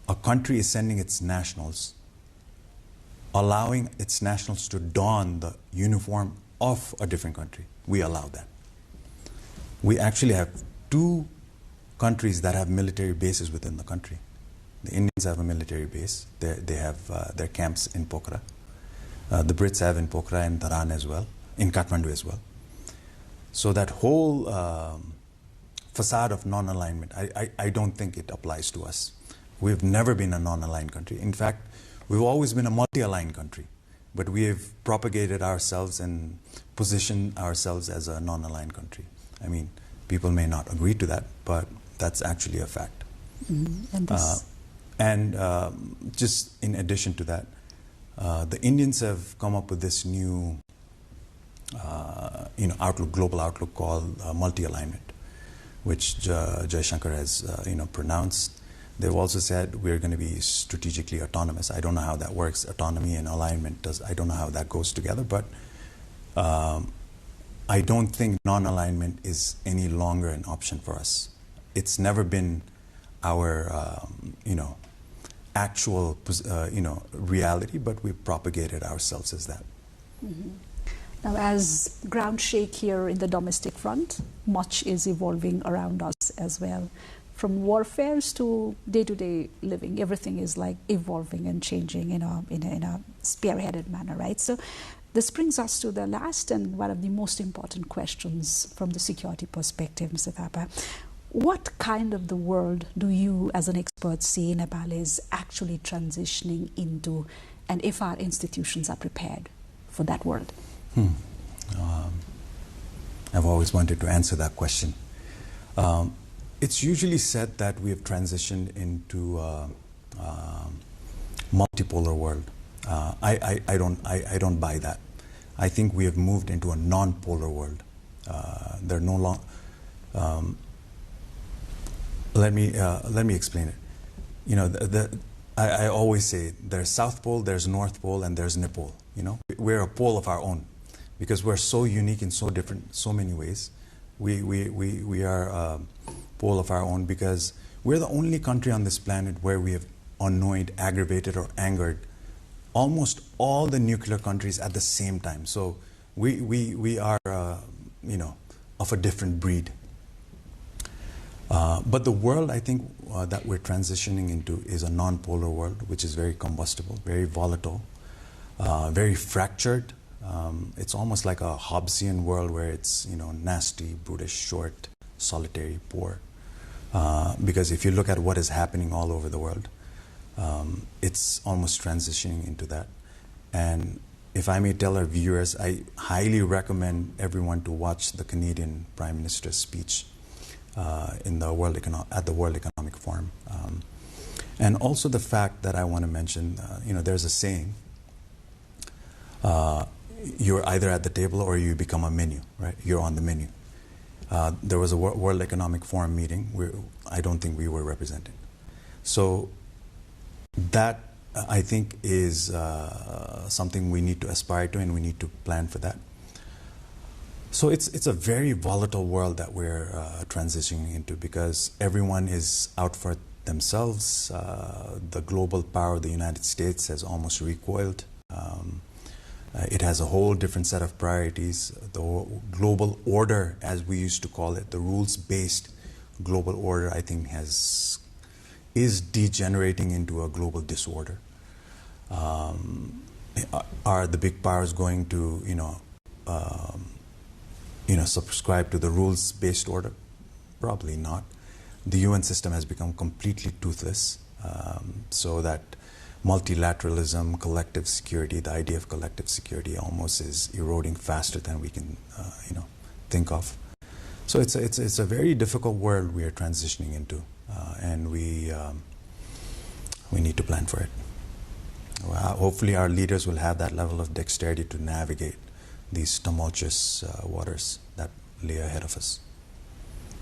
a country is sending its nationals, allowing its nationals to don the uniform of a different country. We allow that. We actually have two countries that have military bases within the country. The Indians have a military base. They have their camps in Pokhara. The Brits have in Pokhara and Dharan as well, in Kathmandu as well. So that whole facade of non-alignment, I don't think it applies to us. We've never been a non-aligned country. In fact, we've always been a multi-aligned country, but we have propagated ourselves and positioned ourselves as a non-aligned country. I mean, people may not agree to that, but that's actually a fact. And just in addition to that, the Indians have come up with this new global outlook called multi-alignment, which Jaishankar has pronounced. They've also said we're going to be strategically autonomous. I don't know how that works. Autonomy and alignment, I don't know how that goes together, but I don't think non-alignment is any longer an option for us. It's never been our, actual, reality, but we've propagated ourselves as that. Now, as ground shake here in the domestic front, much is evolving around us as well. From warfares to day-to-day living, everything is like evolving and changing in a spearheaded manner, right? So this brings us to the last and one of the most important questions from the security perspective, Mr. Thapa. What kind of the world do you, as an expert, see Nepal is actually transitioning into, and if our institutions are prepared for that world? I've always wanted to answer that question. It's usually said that we have transitioned into a multipolar world. I don't buy that. I think we have moved into a non-polar world. There are no long. Let me explain it. I always say there's South Pole, there's North Pole, and there's Nepal. We're a pole of our own because we're so unique in so different, so many ways. We are a pole of our own because we're the only country on this planet where we have annoyed, aggravated, or angered almost all the nuclear countries at the same time. So we are, of a different breed. But the world, I think, that we're transitioning into is a non-polar world, which is very combustible, very volatile, very fractured. It's almost like a Hobbesian world where it's, nasty, brutish, short, solitary, poor. Because if you look at what is happening all over the world, it's almost transitioning into that. And if I may tell our viewers, I highly recommend everyone to watch the Canadian Prime Minister's speech at the World Economic Forum. And also the fact that I want to mention, there's a saying you're either at the table or you become a menu, right? You're on the menu. There was a World Economic Forum meeting where I don't think we were represented. So that, I think, is something we need to aspire to, and we need to plan for that. So it's a very volatile world that we're transitioning into, because everyone is out for themselves. The global power of the United States has almost recoiled. It has a whole different set of priorities. The global order, as we used to call it, the rules-based global order, I think is degenerating into a global disorder. Are the big powers going to, subscribe to the rules-based order? Probably not. The UN system has become completely toothless, so that multilateralism, collective security, the idea of collective security almost is eroding faster than we can, think of. So it's a very difficult world we are transitioning into, and we need to plan for it. Hopefully our leaders will have that level of dexterity to navigate these tumultuous waters that lay ahead of us.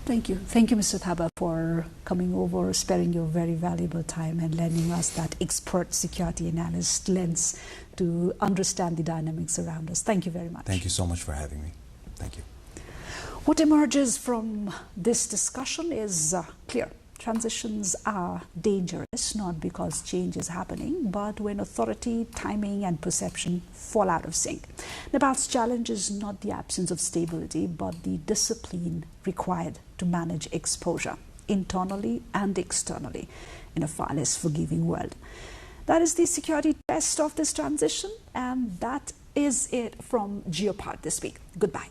Thank you. Thank you, Mr. Thaba, for coming over, sparing your very valuable time and lending us that expert security analyst lens to understand the dynamics around us. Thank you very much. Thank you so much for having me. Thank you. What emerges from this discussion is clear. Transitions are dangerous, not because change is happening, but when authority, timing and perception fall out of sync. Nepal's challenge is not the absence of stability, but the discipline required to manage exposure, internally and externally, in a far less forgiving world. That is the security test of this transition, and that is it from Geopod this week. Goodbye.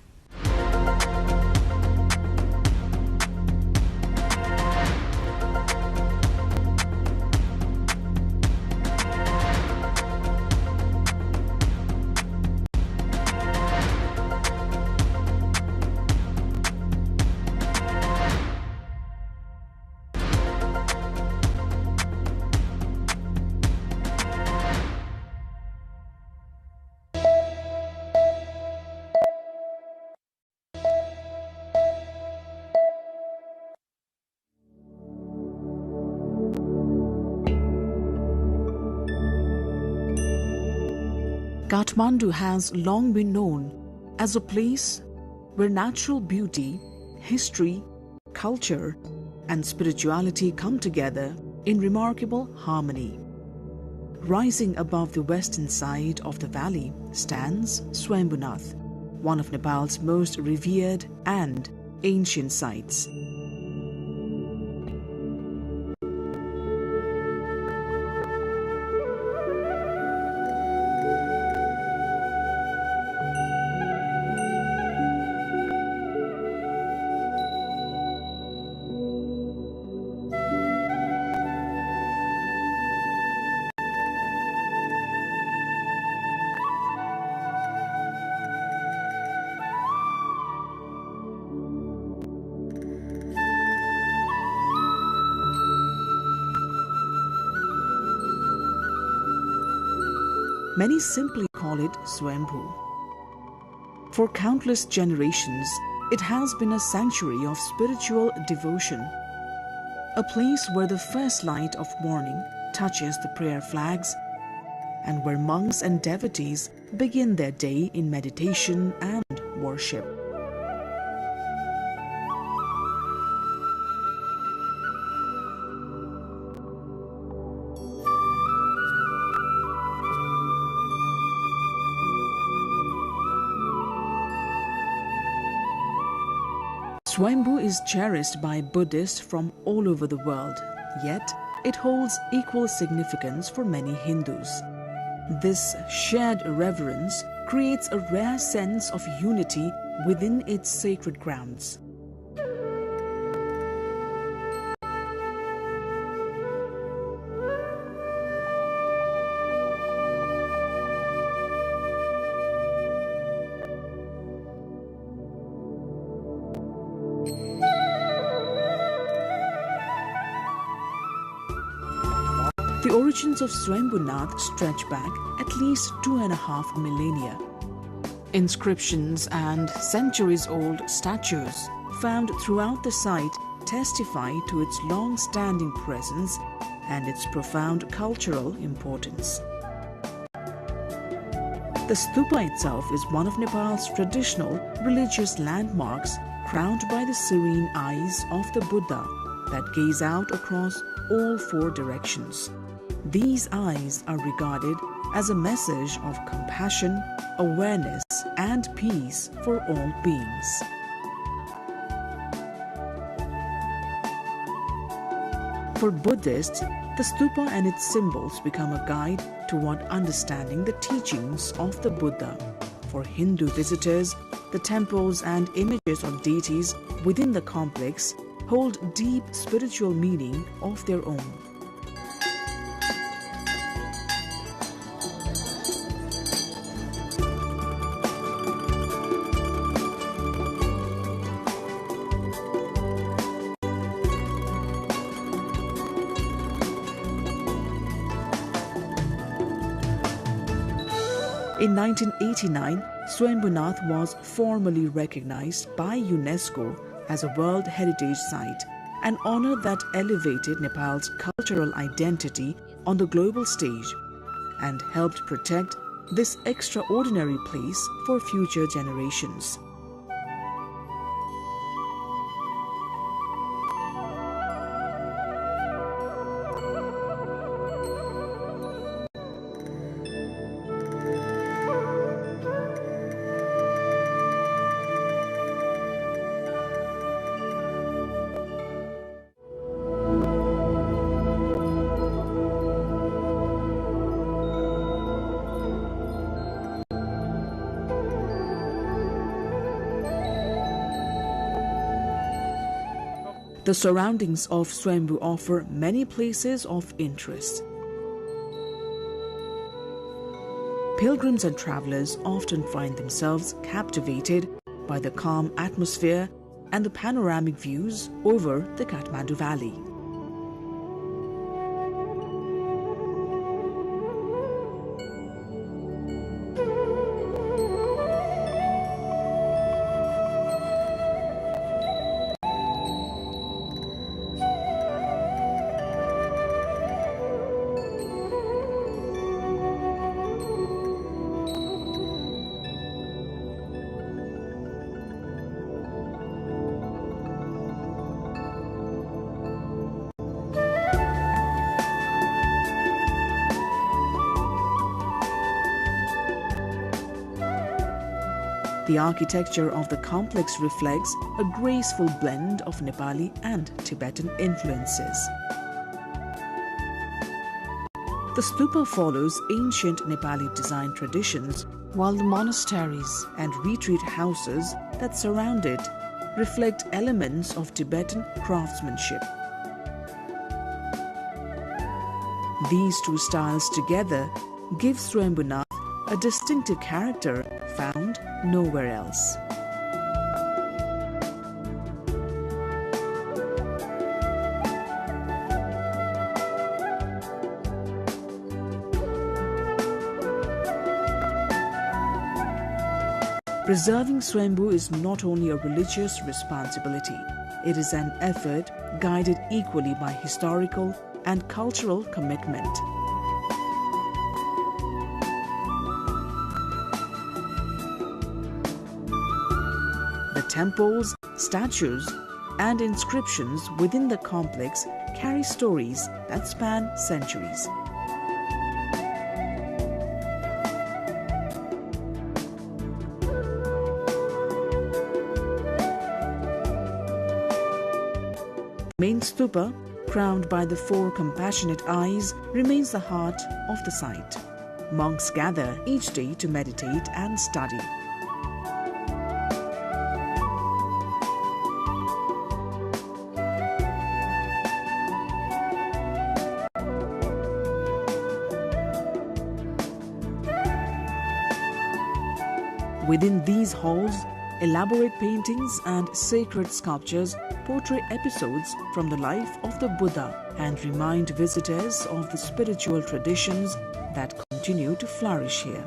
Kathmandu has long been known as a place where natural beauty, history, culture, and spirituality come together in remarkable harmony. Rising above the western side of the valley stands Swyambhunath, one of Nepal's most revered and ancient sites. Many simply call it Swyambhu. For countless generations, it has been a sanctuary of spiritual devotion, a place where the first light of morning touches the prayer flags, and where monks and devotees begin their day in meditation and worship. Swyambhu is cherished by Buddhists from all over the world, yet it holds equal significance for many Hindus. This shared reverence creates a rare sense of unity within its sacred grounds. The origins of Swyambhunath stretch back at least 2.5 millennia. Inscriptions and centuries-old statues found throughout the site testify to its long-standing presence and its profound cultural importance. The stupa itself is one of Nepal's traditional religious landmarks, crowned by the serene eyes of the Buddha that gaze out across all 4 directions. These eyes are regarded as a message of compassion, awareness, and peace for all beings. For Buddhists, the stupa and its symbols become a guide toward understanding the teachings of the Buddha. For Hindu visitors, the temples and images of deities within the complex hold deep spiritual meaning of their own. In 1989, Swyambhunath was formally recognized by UNESCO as a World Heritage Site, an honor that elevated Nepal's cultural identity on the global stage and helped protect this extraordinary place for future generations. The surroundings of Swyambhu offer many places of interest. Pilgrims and travelers often find themselves captivated by the calm atmosphere and the panoramic views over the Kathmandu Valley. The architecture of the complex reflects a graceful blend of Nepali and Tibetan influences. The stupa follows ancient Nepali design traditions, while the monasteries and retreat houses that surround it reflect elements of Tibetan craftsmanship. These two styles together give Swyambhunath a distinctive character found nowhere else. Preserving Swyambhu is not only a religious responsibility, it is an effort guided equally by historical and cultural commitment. The temples, statues, and inscriptions within the complex carry stories that span centuries. The main stupa, crowned by the 4 compassionate eyes, remains the heart of the site. Monks gather each day to meditate and study. Within these halls, elaborate paintings and sacred sculptures portray episodes from the life of the Buddha and remind visitors of the spiritual traditions that continue to flourish here.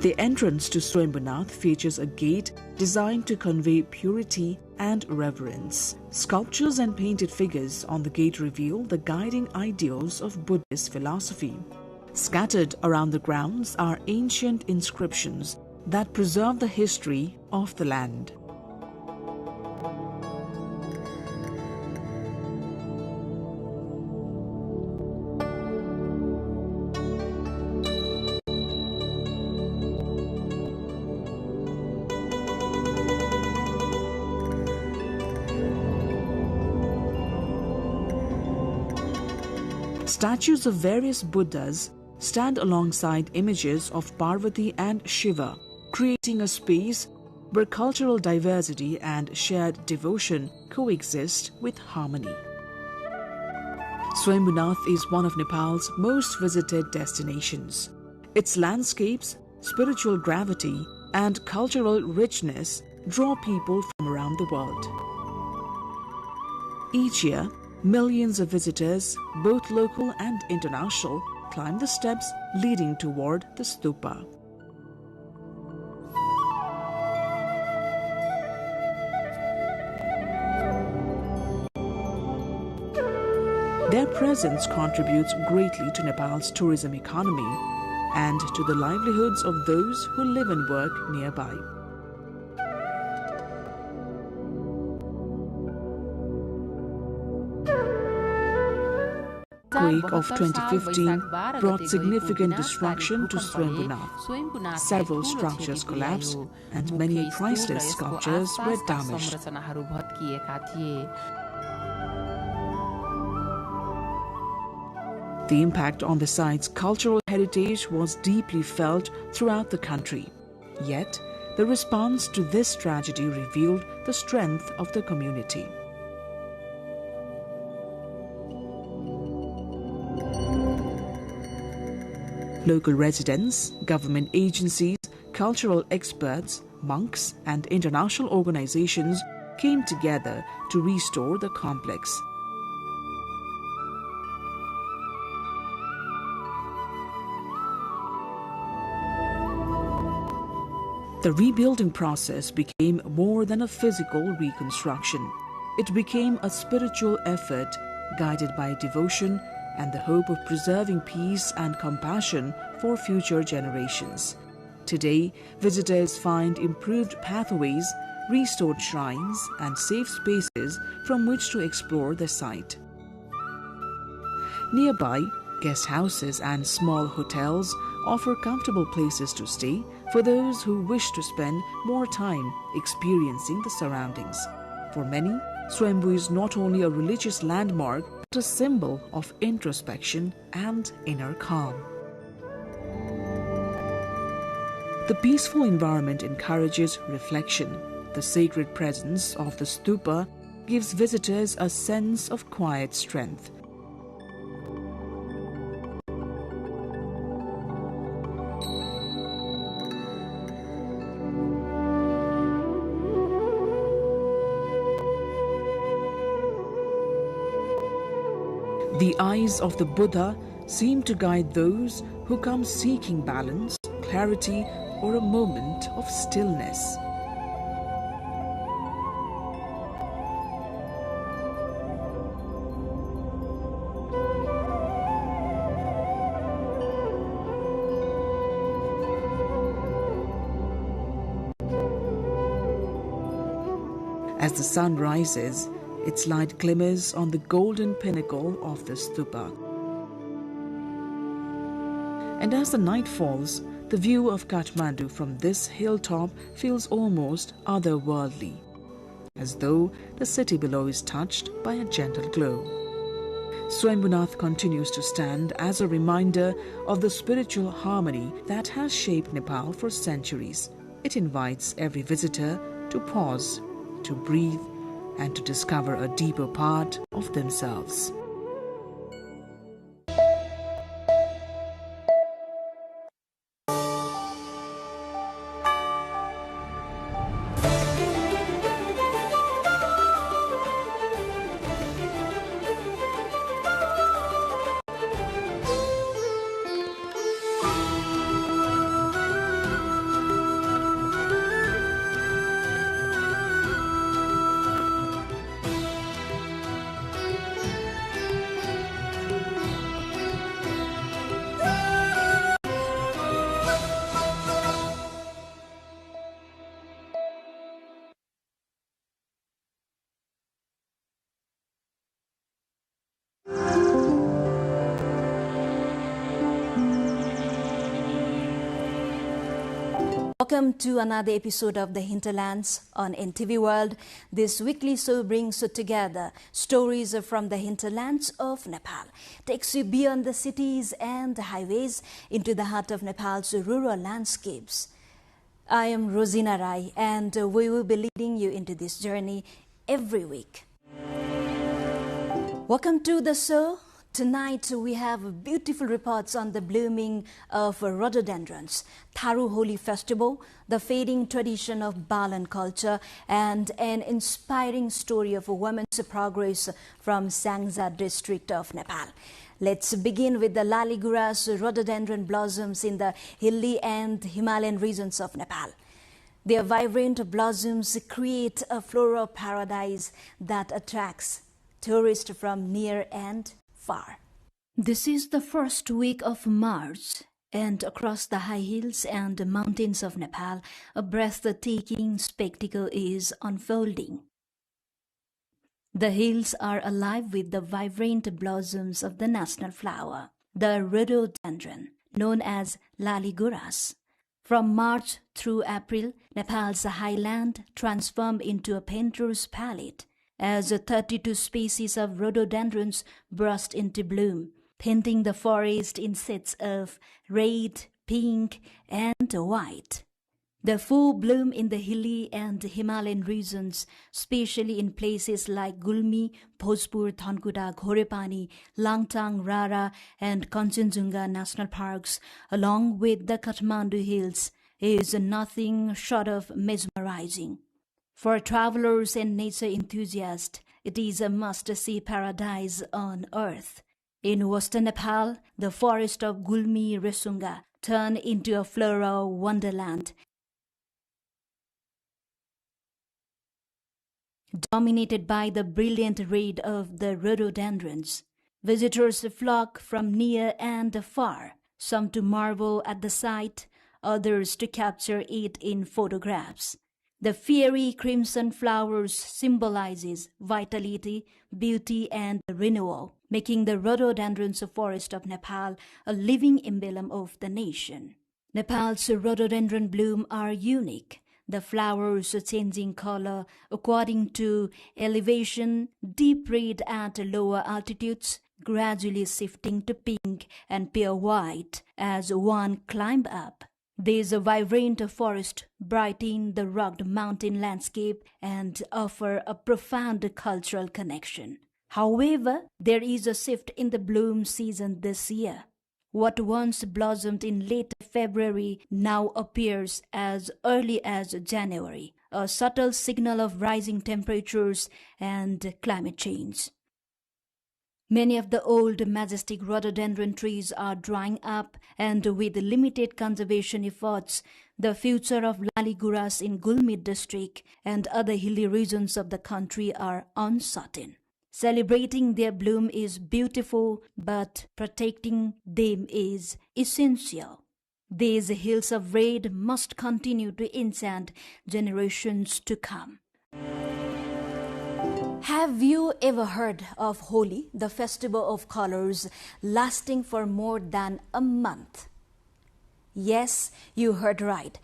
The entrance to Swyambhunath features a gate designed to convey purity and reverence. Sculptures and painted figures on the gate reveal the guiding ideals of Buddhist philosophy. Scattered around the grounds are ancient inscriptions that preserve the history of the land. Statues of various Buddhas stand alongside images of Parvati and Shiva, creating a space where cultural diversity and shared devotion coexist with harmony. Swyambhunath is one of Nepal's most visited destinations. Its landscapes, spiritual gravity, and cultural richness draw people from around the world. Each year, millions of visitors, both local and international, climb the steps leading toward the stupa. Their presence contributes greatly to Nepal's tourism economy and to the livelihoods of those who live and work nearby. Quake of 2015 brought significant destruction to Swyambhunath. Several structures collapsed and many priceless sculptures were damaged. The impact on the site's cultural heritage was deeply felt throughout the country. Yet, the response to this tragedy revealed the strength of the community. Local residents, government agencies, cultural experts, monks, and international organizations came together to restore the complex. The rebuilding process became more than a physical reconstruction. It became a spiritual effort guided by devotion and the hope of preserving peace and compassion for future generations. Today, visitors find improved pathways, restored shrines, and safe spaces from which to explore the site. Nearby, guest houses and small hotels offer comfortable places to stay for those who wish to spend more time experiencing the surroundings. For many, Swyambhu is not only a religious landmark, but a symbol of introspection and inner calm. The peaceful environment encourages reflection. The sacred presence of the stupa gives visitors a sense of quiet strength. The eyes of the Buddha seem to guide those who come seeking balance, clarity, or a moment of stillness. As the sun rises, its light glimmers on the golden pinnacle of the stupa. And as the night falls, the view of Kathmandu from this hilltop feels almost otherworldly, as though the city below is touched by a gentle glow. Swyambhunath continues to stand as a reminder of the spiritual harmony that has shaped Nepal for centuries. It invites every visitor to pause, to breathe, and to discover a deeper part of themselves. Welcome to another episode of the Hinterlands on NTV World. This weekly show brings together stories from the hinterlands of Nepal, takes you beyond the cities and the highways into the heart of Nepal's rural landscapes. I am Rosina Rai, and we will be leading you into this journey every week. Welcome to the show. Tonight we have beautiful reports on the blooming of rhododendrons, Tharu Holi Festival, the fading tradition of Balan culture, and an inspiring story of a woman's progress from Sangza district of Nepal. Let's begin with the Laliguras rhododendron blossoms in the hilly and Himalayan regions of Nepal. Their vibrant blossoms create a floral paradise that attracts tourists from near and far. This is the first week of March, and across the high hills and mountains of Nepal, a breathtaking spectacle is unfolding. The hills are alive with the vibrant blossoms of the national flower, the rhododendron, known as Laliguras. From March through April, Nepal's highland transformed into a painter's palette, as 32 species of rhododendrons burst into bloom, painting the forest in sets of red, pink, and white. The full bloom in the hilly and Himalayan regions, especially in places like Gulmi, Bhojpur, Thankuta, Ghorepani, Langtang, Rara, and Kanchenjunga national parks, along with the Kathmandu hills, is nothing short of mesmerizing. For travelers and nature enthusiasts, it is a must-see paradise on earth. In western Nepal, the forest of Gulmi Resunga turned into a floral wonderland, dominated by the brilliant red of the rhododendrons. Visitors flock from near and far, some to marvel at the sight, others to capture it in photographs. The fiery crimson flowers symbolizes vitality, beauty, and renewal, making the rhododendrons forest of Nepal a living emblem of the nation. Nepal's rhododendron bloom are unique, the flowers changing color according to elevation, deep red at lower altitudes, gradually shifting to pink and pure white as one climbs up. These vibrant forests brighten the rugged mountain landscape and offer a profound cultural connection. However, there is a shift in the bloom season this year. What once blossomed in late February now appears as early as January, a subtle signal of rising temperatures and climate change. Many of the old majestic rhododendron trees are drying up, and with limited conservation efforts, the future of Laliguras in Gulmi district and other hilly regions of the country are uncertain. Celebrating their bloom is beautiful, but protecting them is essential. These hills of red must continue to enchant generations to come. Have you ever heard of Holi, the festival of colors lasting for more than a month? Yes, you heard right.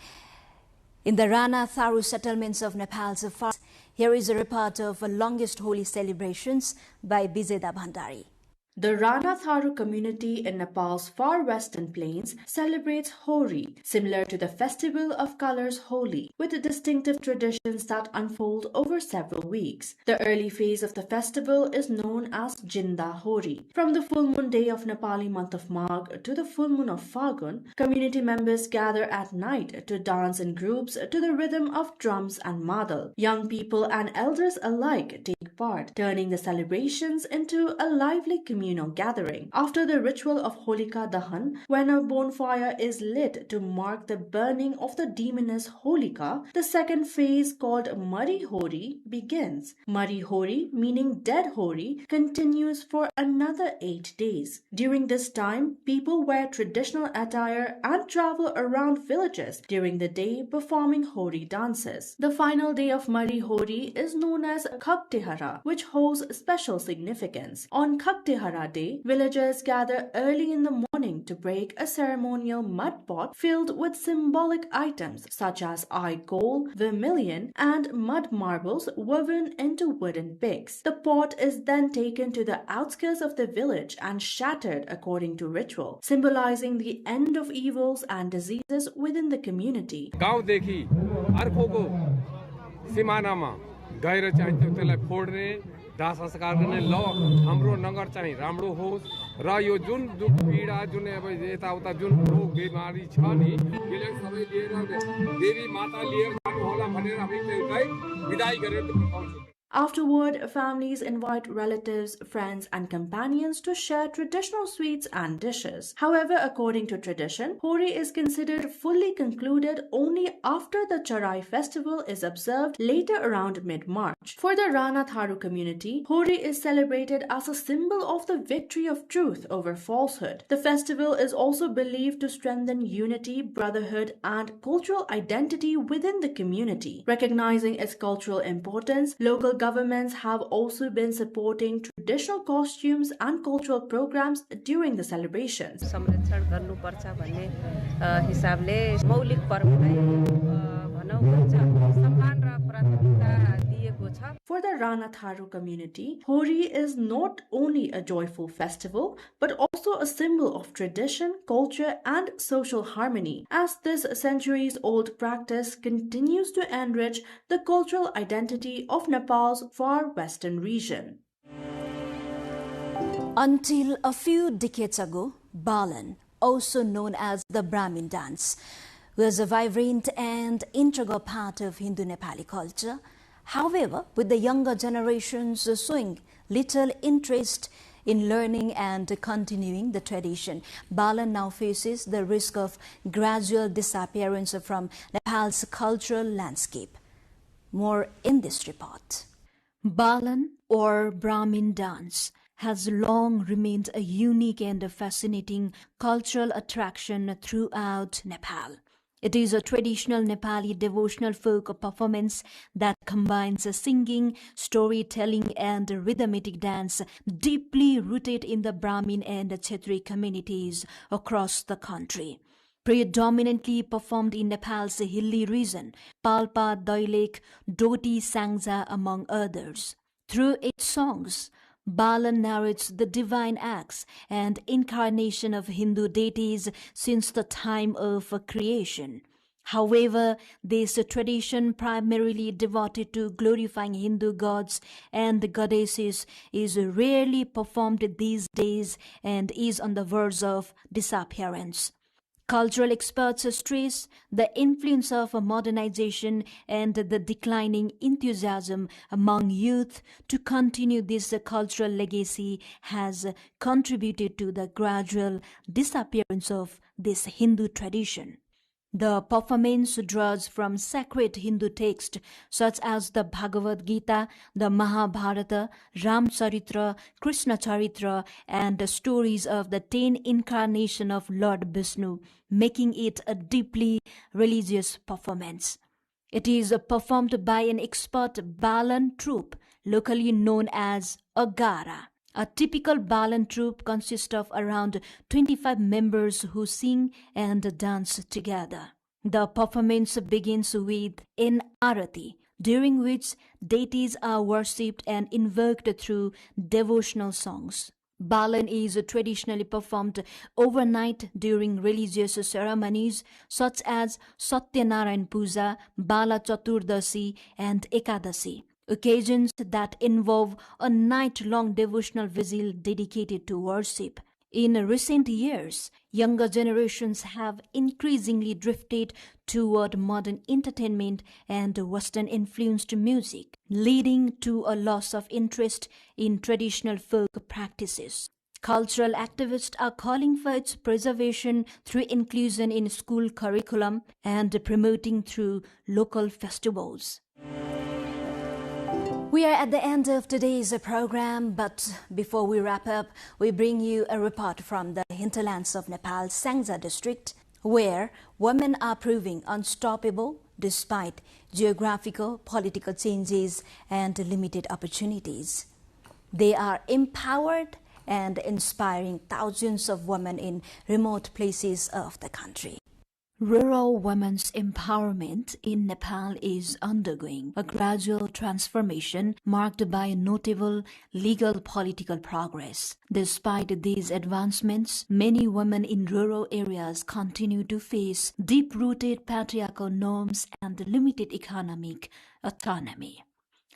In the Rana Tharu settlements of Nepal's far, here is a report of longest Holi celebrations by Bijeda Bhandari. The Rana Tharu community in Nepal's far western plains celebrates Hori, similar to the Festival of Colors Holi, with distinctive traditions that unfold over several weeks. The early phase of the festival is known as Jinda Hori. From the full moon day of Nepali month of Magh to the full moon of Phagun, community members gather at night to dance in groups to the rhythm of drums and madal. Young people and elders alike take part, turning the celebrations into a lively communal gathering. After the ritual of Holika Dahan, when a bonfire is lit to mark the burning of the demoness Holika, the second phase called Mari Hori begins. Mari Hori, meaning dead Hori, continues for another 8 days. During this time, people wear traditional attire and travel around villages during the day performing Hori dances. The final day of Mari Hori is known as Khaktehara, which holds special significance. On Khaktehara, Dashara Day, villagers gather early in the morning to break a ceremonial mud pot filled with symbolic items such as eye coal, vermilion, and mud marbles woven into wooden pegs. The pot is then taken to the outskirts of the village and shattered according to ritual, symbolizing the end of evils and diseases within the community. गाउँदेखि अर्कोको सिमानामा गएर चाहिँ त्यसलाई फोड्ने दाह संस्कार गर्ने ल हाम्रो नगर चाहिँ राम्रो होस् र यो जुन दुख पीडा जुन अब यताउता जुन रोग बिमारी छ नि यसलाई सबै लिएर देवी माता लिएर जानु होला भनेर हामी त्यसलाई बिदाई गरेर पठाउँछौँ. Afterward, families invite relatives, friends, and companions to share traditional sweets and dishes. However, according to tradition, Hori is considered fully concluded only after the Charai festival is observed later around mid-March. For the Rana Tharu community, Hori is celebrated as a symbol of the victory of truth over falsehood. The festival is also believed to strengthen unity, brotherhood, and cultural identity within the community. Recognizing its cultural importance, local governments have also been supporting traditional costumes and cultural programs during the celebrations. संरक्षण गर्नुपर्छ भन्ने हिसाबले मौलिक पर्वलाई भनौं सम्मान र प्राथमिकता दिएको छ. For the Rana Tharu community, Hori is not only a joyful festival but also a symbol of tradition, culture, and social harmony, as this centuries-old practice continues to enrich the cultural identity of Nepal's far western region. Until a few decades ago, Balan, also known as the Brahmin dance, was a vibrant and integral part of Hindu-Nepali culture. However, with the younger generations showing little interest in learning and continuing the tradition, Balan now faces the risk of gradual disappearance from Nepal's cultural landscape. More in this report. Balan, or Brahmin dance, has long remained a unique and fascinating cultural attraction throughout Nepal. It is a traditional Nepali devotional folk performance that combines singing, storytelling, and rhythmic dance deeply rooted in the Brahmin and Kshetri communities across the country. Predominantly performed in Nepal's hilly region, Palpa, Dailek, Doti, Sangza, among others. Through its songs, Balan narrates the divine acts and incarnation of Hindu deities since the time of creation. However, this tradition, primarily devoted to glorifying Hindu gods and goddesses, is rarely performed these days and is on the verge of disappearance. Cultural experts stress the influence of modernization and the declining enthusiasm among youth to continue this cultural legacy has contributed to the gradual disappearance of this Hindu tradition. The performance draws from sacred Hindu texts such as the Bhagavad Gita, the Mahabharata, Ramcharitra, Krishna Charitra, and the stories of the 10 incarnations of Lord Vishnu, making it a deeply religious performance. It is performed by an expert Balan troupe, locally known as a Gara. A typical Balan troupe consists of around 25 members who sing and dance together. The performance begins with an arati, during which deities are worshipped and invoked through devotional songs. Balan is traditionally performed overnight during religious ceremonies such as Satyanarayan Puja, Bala Chaturdasi, and Ekadasi. Occasions that involve a night-long devotional vigil dedicated to worship. In recent years, younger generations have increasingly drifted toward modern entertainment and Western-influenced music, leading to a loss of interest in traditional folk practices. Cultural activists are calling for its preservation through inclusion in school curriculum and promoting through local festivals. We are at the end of today's program, but before we wrap up, we bring you a report from the hinterlands of Nepal's Sangza district, where women are proving unstoppable despite geographical, political changes and limited opportunities. They are empowered and inspiring thousands of women in remote places of the country. Rural women's empowerment in Nepal is undergoing a gradual transformation marked by notable legal political progress. Despite these advancements, many women in rural areas continue to face deep-rooted patriarchal norms and limited economic autonomy.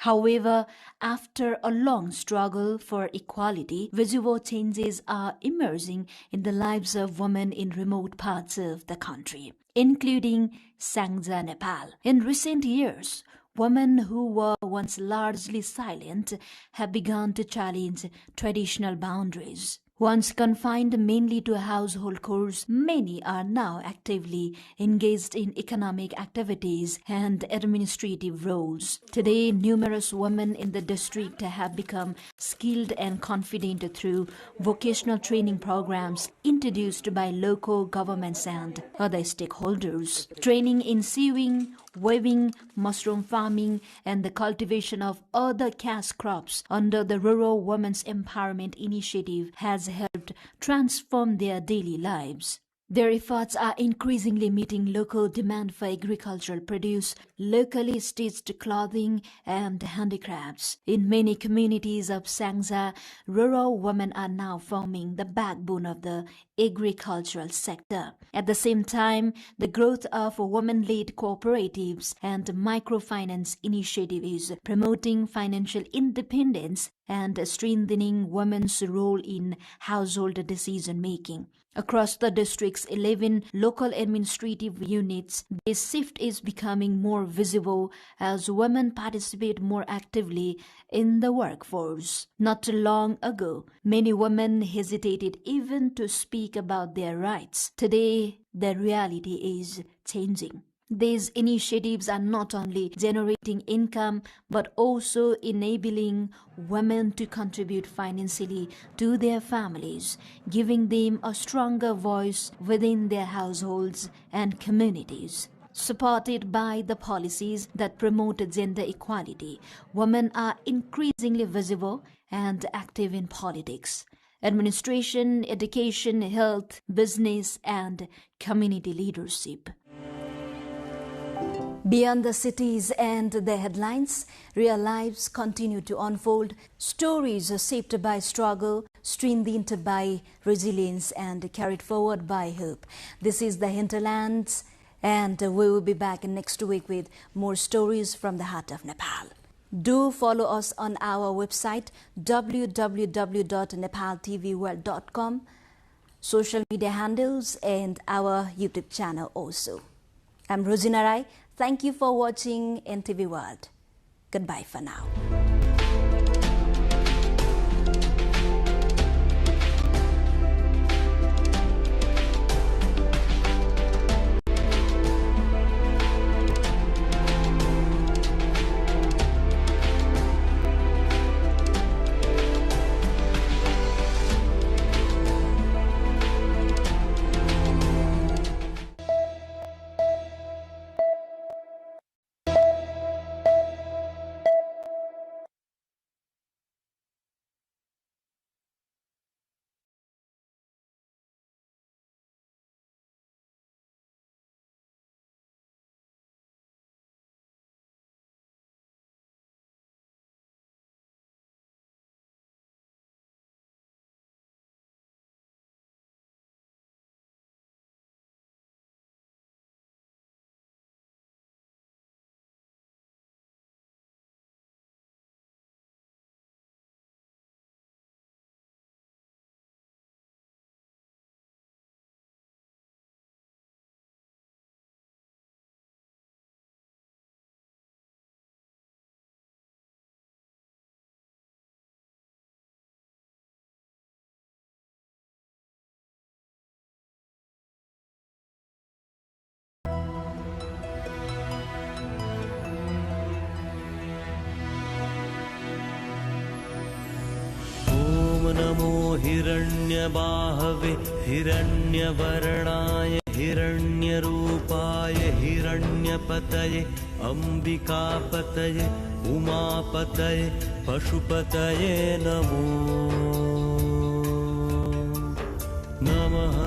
However, after a long struggle for equality, visible changes are emerging in the lives of women in remote parts of the country, including Sangja, Nepal. In recent years, women who were once largely silent have begun to challenge traditional boundaries. Once confined mainly to household chores, many are now actively engaged in economic activities and administrative roles. Today, numerous women in the district have become skilled and confident through vocational training programs introduced by local governments and other stakeholders. Training in sewing, weaving, mushroom farming, and the cultivation of other cash crops under the Rural Women's Empowerment Initiative has helped transform their daily lives. Their efforts are increasingly meeting local demand for agricultural produce, locally stitched clothing, and handicrafts. In many communities of Sangja, rural women are now forming the backbone of the agricultural sector. At the same time, the growth of women-led cooperatives and microfinance initiative is promoting financial independence and strengthening women's role in household decision-making. Across the district's 11 local administrative units, this shift is becoming more visible as women participate more actively in the workforce. Not too long ago, many women hesitated even to speak about their rights. Today, the reality is changing. These initiatives are not only generating income but also enabling women to contribute financially to their families, giving them a stronger voice within their households and communities. Supported by the policies that promote gender equality, women are increasingly visible and active in politics, administration, education, health, business, and community leadership. Beyond the cities and the headlines, real lives continue to unfold. Stories are shaped by struggle, strengthened by resilience, and carried forward by hope. This is the Hinterlands, and we will be back next week with more stories from the heart of Nepal. Do follow us on our website www.nepaltelevision.com, social media handles, and our YouTube channel also. I'm Rosina Rai. Thank you for watching NTV World. Goodbye for now. नमो हिरण्यबाहवे हिरण्यवर्णाय हिरण्यरूपाय हिरण्यपतये अम्बिकापतये उमापतये पशुपतये नमो नमः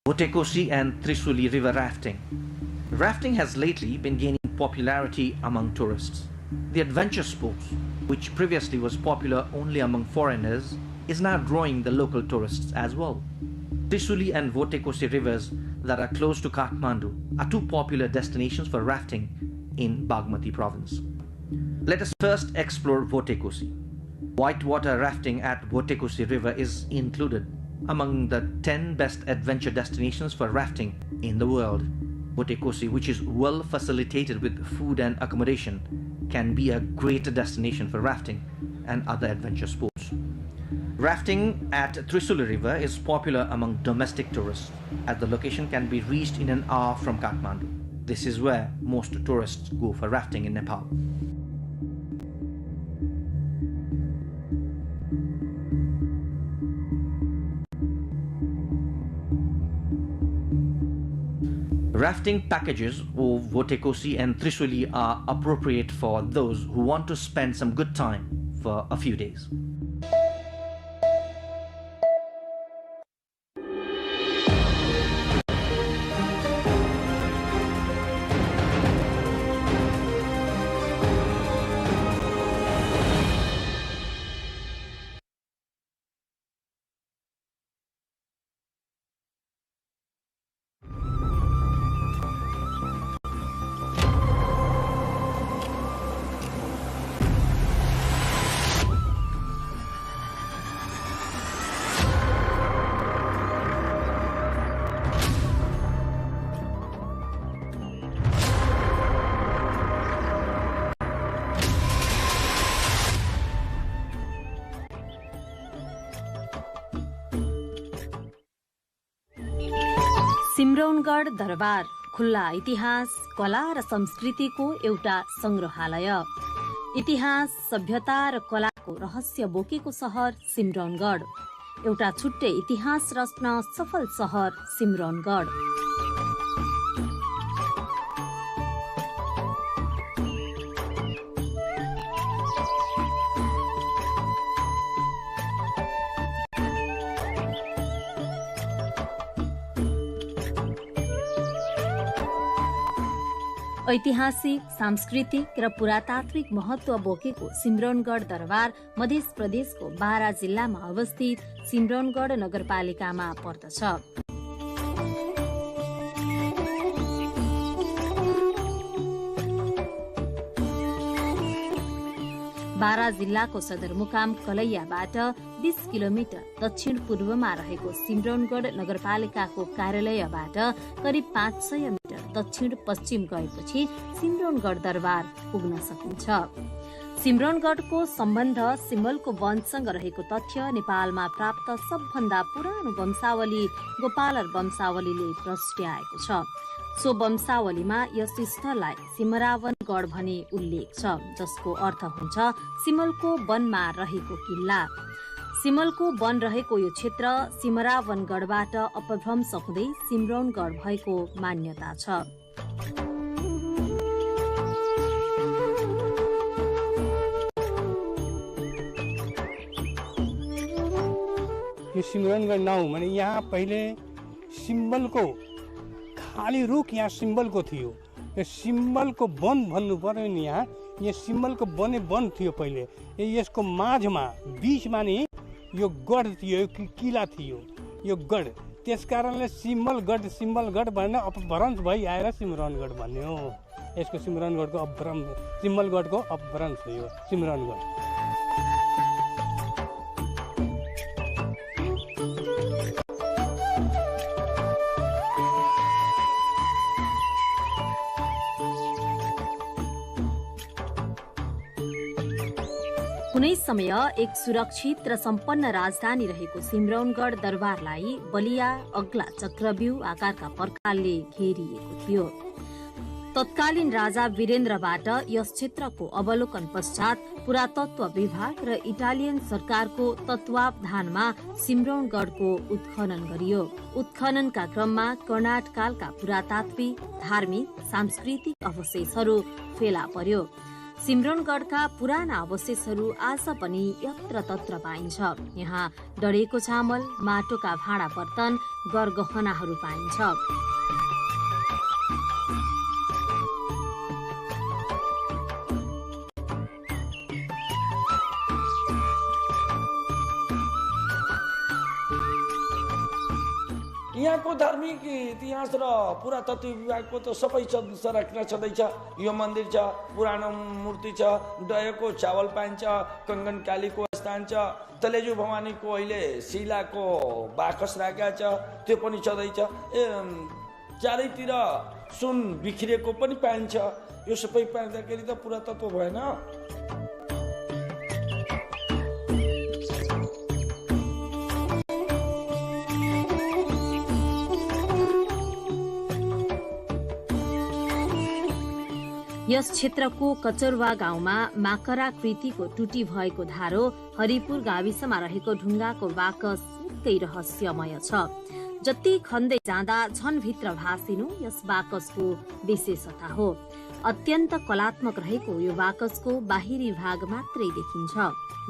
Votekosi and Trisuli river rafting. Rafting has lately been gaining popularity among tourists. The adventure sports, which previously was popular only among foreigners, is now drawing the local tourists as well. Trisuli and Votekosi rivers that are close to Kathmandu are two popular destinations for rafting in Bagmati province. Let us first explore Votekosi. Whitewater rafting at Votekosi river is included among the 10 best adventure destinations for rafting in the world. Votekosi, which is well facilitated with food and accommodation, can be a great destination for rafting and other adventure sports. Rafting at Trisuli river is popular among domestic tourists, as the location can be reached in an hour from Kathmandu. This is where most tourists go for rafting in Nepal. Rafting packages of Votekosi and Trisuli are appropriate for those who want to spend some good time for a few days. Simraungadh दरबार खुल्ला इतिहास, कला र संस्कृतिको एउटा संग्रहालय। इतिहास, सभ्यता र कलाको रहस्य बोकेको सहर सिमरौनगढ। एउटा छुट्टै इतिहास रच्न सफल सहर सिमरौनगढ। ऐतिहासिक, सांस्कृतिक र पुरातात्विक महत्व बोकेको सिमरौनगढ दरबार मध्य प्रदेशको बारा जिल्लामा अवस्थित सिमरौनगढ नगरपालिकामा पर्दछ। बारा जिल्लाको सदरमुकाम कलैयाबाट 20 किलोमिटर दक्षिण पूर्वमा रहेको सिमरौनगढ नगरपालिकाको कार्यालयबाट करिब 500 मिटर दक्षिण पश्चिम गएपछि सिमरौनगढ दरबार पुग्न सकिन्छ। सिमरौनगढको सम्बन्ध सिमलको वंशसँग रहेको तथ्य नेपालमा प्राप्त सबभन्दा पुरानो वंशावली गोपालर वंशावलीले प्रस्ट्याएको छ। सो वंशावलीमा यस स्थललाई सिमरावनगढ भनी उल्लेख छ, जसको अर्थ हुन्छ सिमलको वनमा रहेको किल्ला। सिमलको वन रहेको यो क्षेत्र सिमरावनगढबाट अपभ्रंश हुँदै सिमरौनगढ भएको मान्यता छ। यो सिमरौनगढ नाउँ भने यहाँ पहिले सिम्बलको खाली रुख यहाँ सिम्बलको थियो, यो सिम्बलको वन भन्नु पर्यो नि। यहाँ सिम्बलको वनै वन थियो पहिले। यसको माझमा बीचमा नि यो गढ थियो, किला थियो यो गढ। त्यस कारणले सिम्बलगढ भनेर अपभ्रंश भई आएर सिमरनगढ भन्ने हो। यसको सिमरनगढको अपभ्रंश, सिम्बलगढको अपभ्रंश हो यो सिमरनगढ। कुनै समय एक सुरक्षित र सम्पन्न राजधानी रहेको सिमरौनगढ दरबारलाई बलिया अग्ला चक्रव्यूह आकारका पर्खालले घेरिएको थियो। तत्कालीन राजा वीरेन्द्रबाट यस क्षेत्रको अवलोकन पश्चात पुरातत्व विभाग र इटालियन सरकारको तत्वावधानमा सिमरौनगढको उत्खनन गरियो। उत्खननका क्रममा कर्णाटकालका पुरातात्विक, धार्मिक, सांस्कृतिक अवशेषहरू फेला पर्यो। सिमरौनगढका पुराना अवशेषहरू आज पनि यत्रतत्र पाइन्छ। यहाँ डढेको चामल, माटोका भाँडा बर्तन, गरगहनाहरू पाइन्छ। यहाँको धार्मिक इतिहास र पुरातत्व विभागको त सबै संरक्षण छँदैछ। यो मन्दिर छ, पुरानो मूर्ति छ, डयको चावल पाइन्छ, कंगन कालीको स्थान छ, तलेजु भवानीको अहिले शिलाको बाकस राखेका छ, त्यो पनि छँदैछ। चारैतिर सुन बिखरेको पनि पाइन्छ। यो सबै पाइँदाखेरि त पुरातत्व भएन। यस क्षेत्रको कचरवा गाउँमा माकराकृतिको टुटी भएको धारो हरिपुर गाविसमा रहेको ढुङ्गाको बाकस निकै रहस्यमय छ। जति खन्दै जाँदा झन भित्र भासिनु यस बाकसको विशेषता हो। अत्यन्त कलात्मक रहेको यो बाकसको बाहिरी भाग मात्रै देखिन्छ,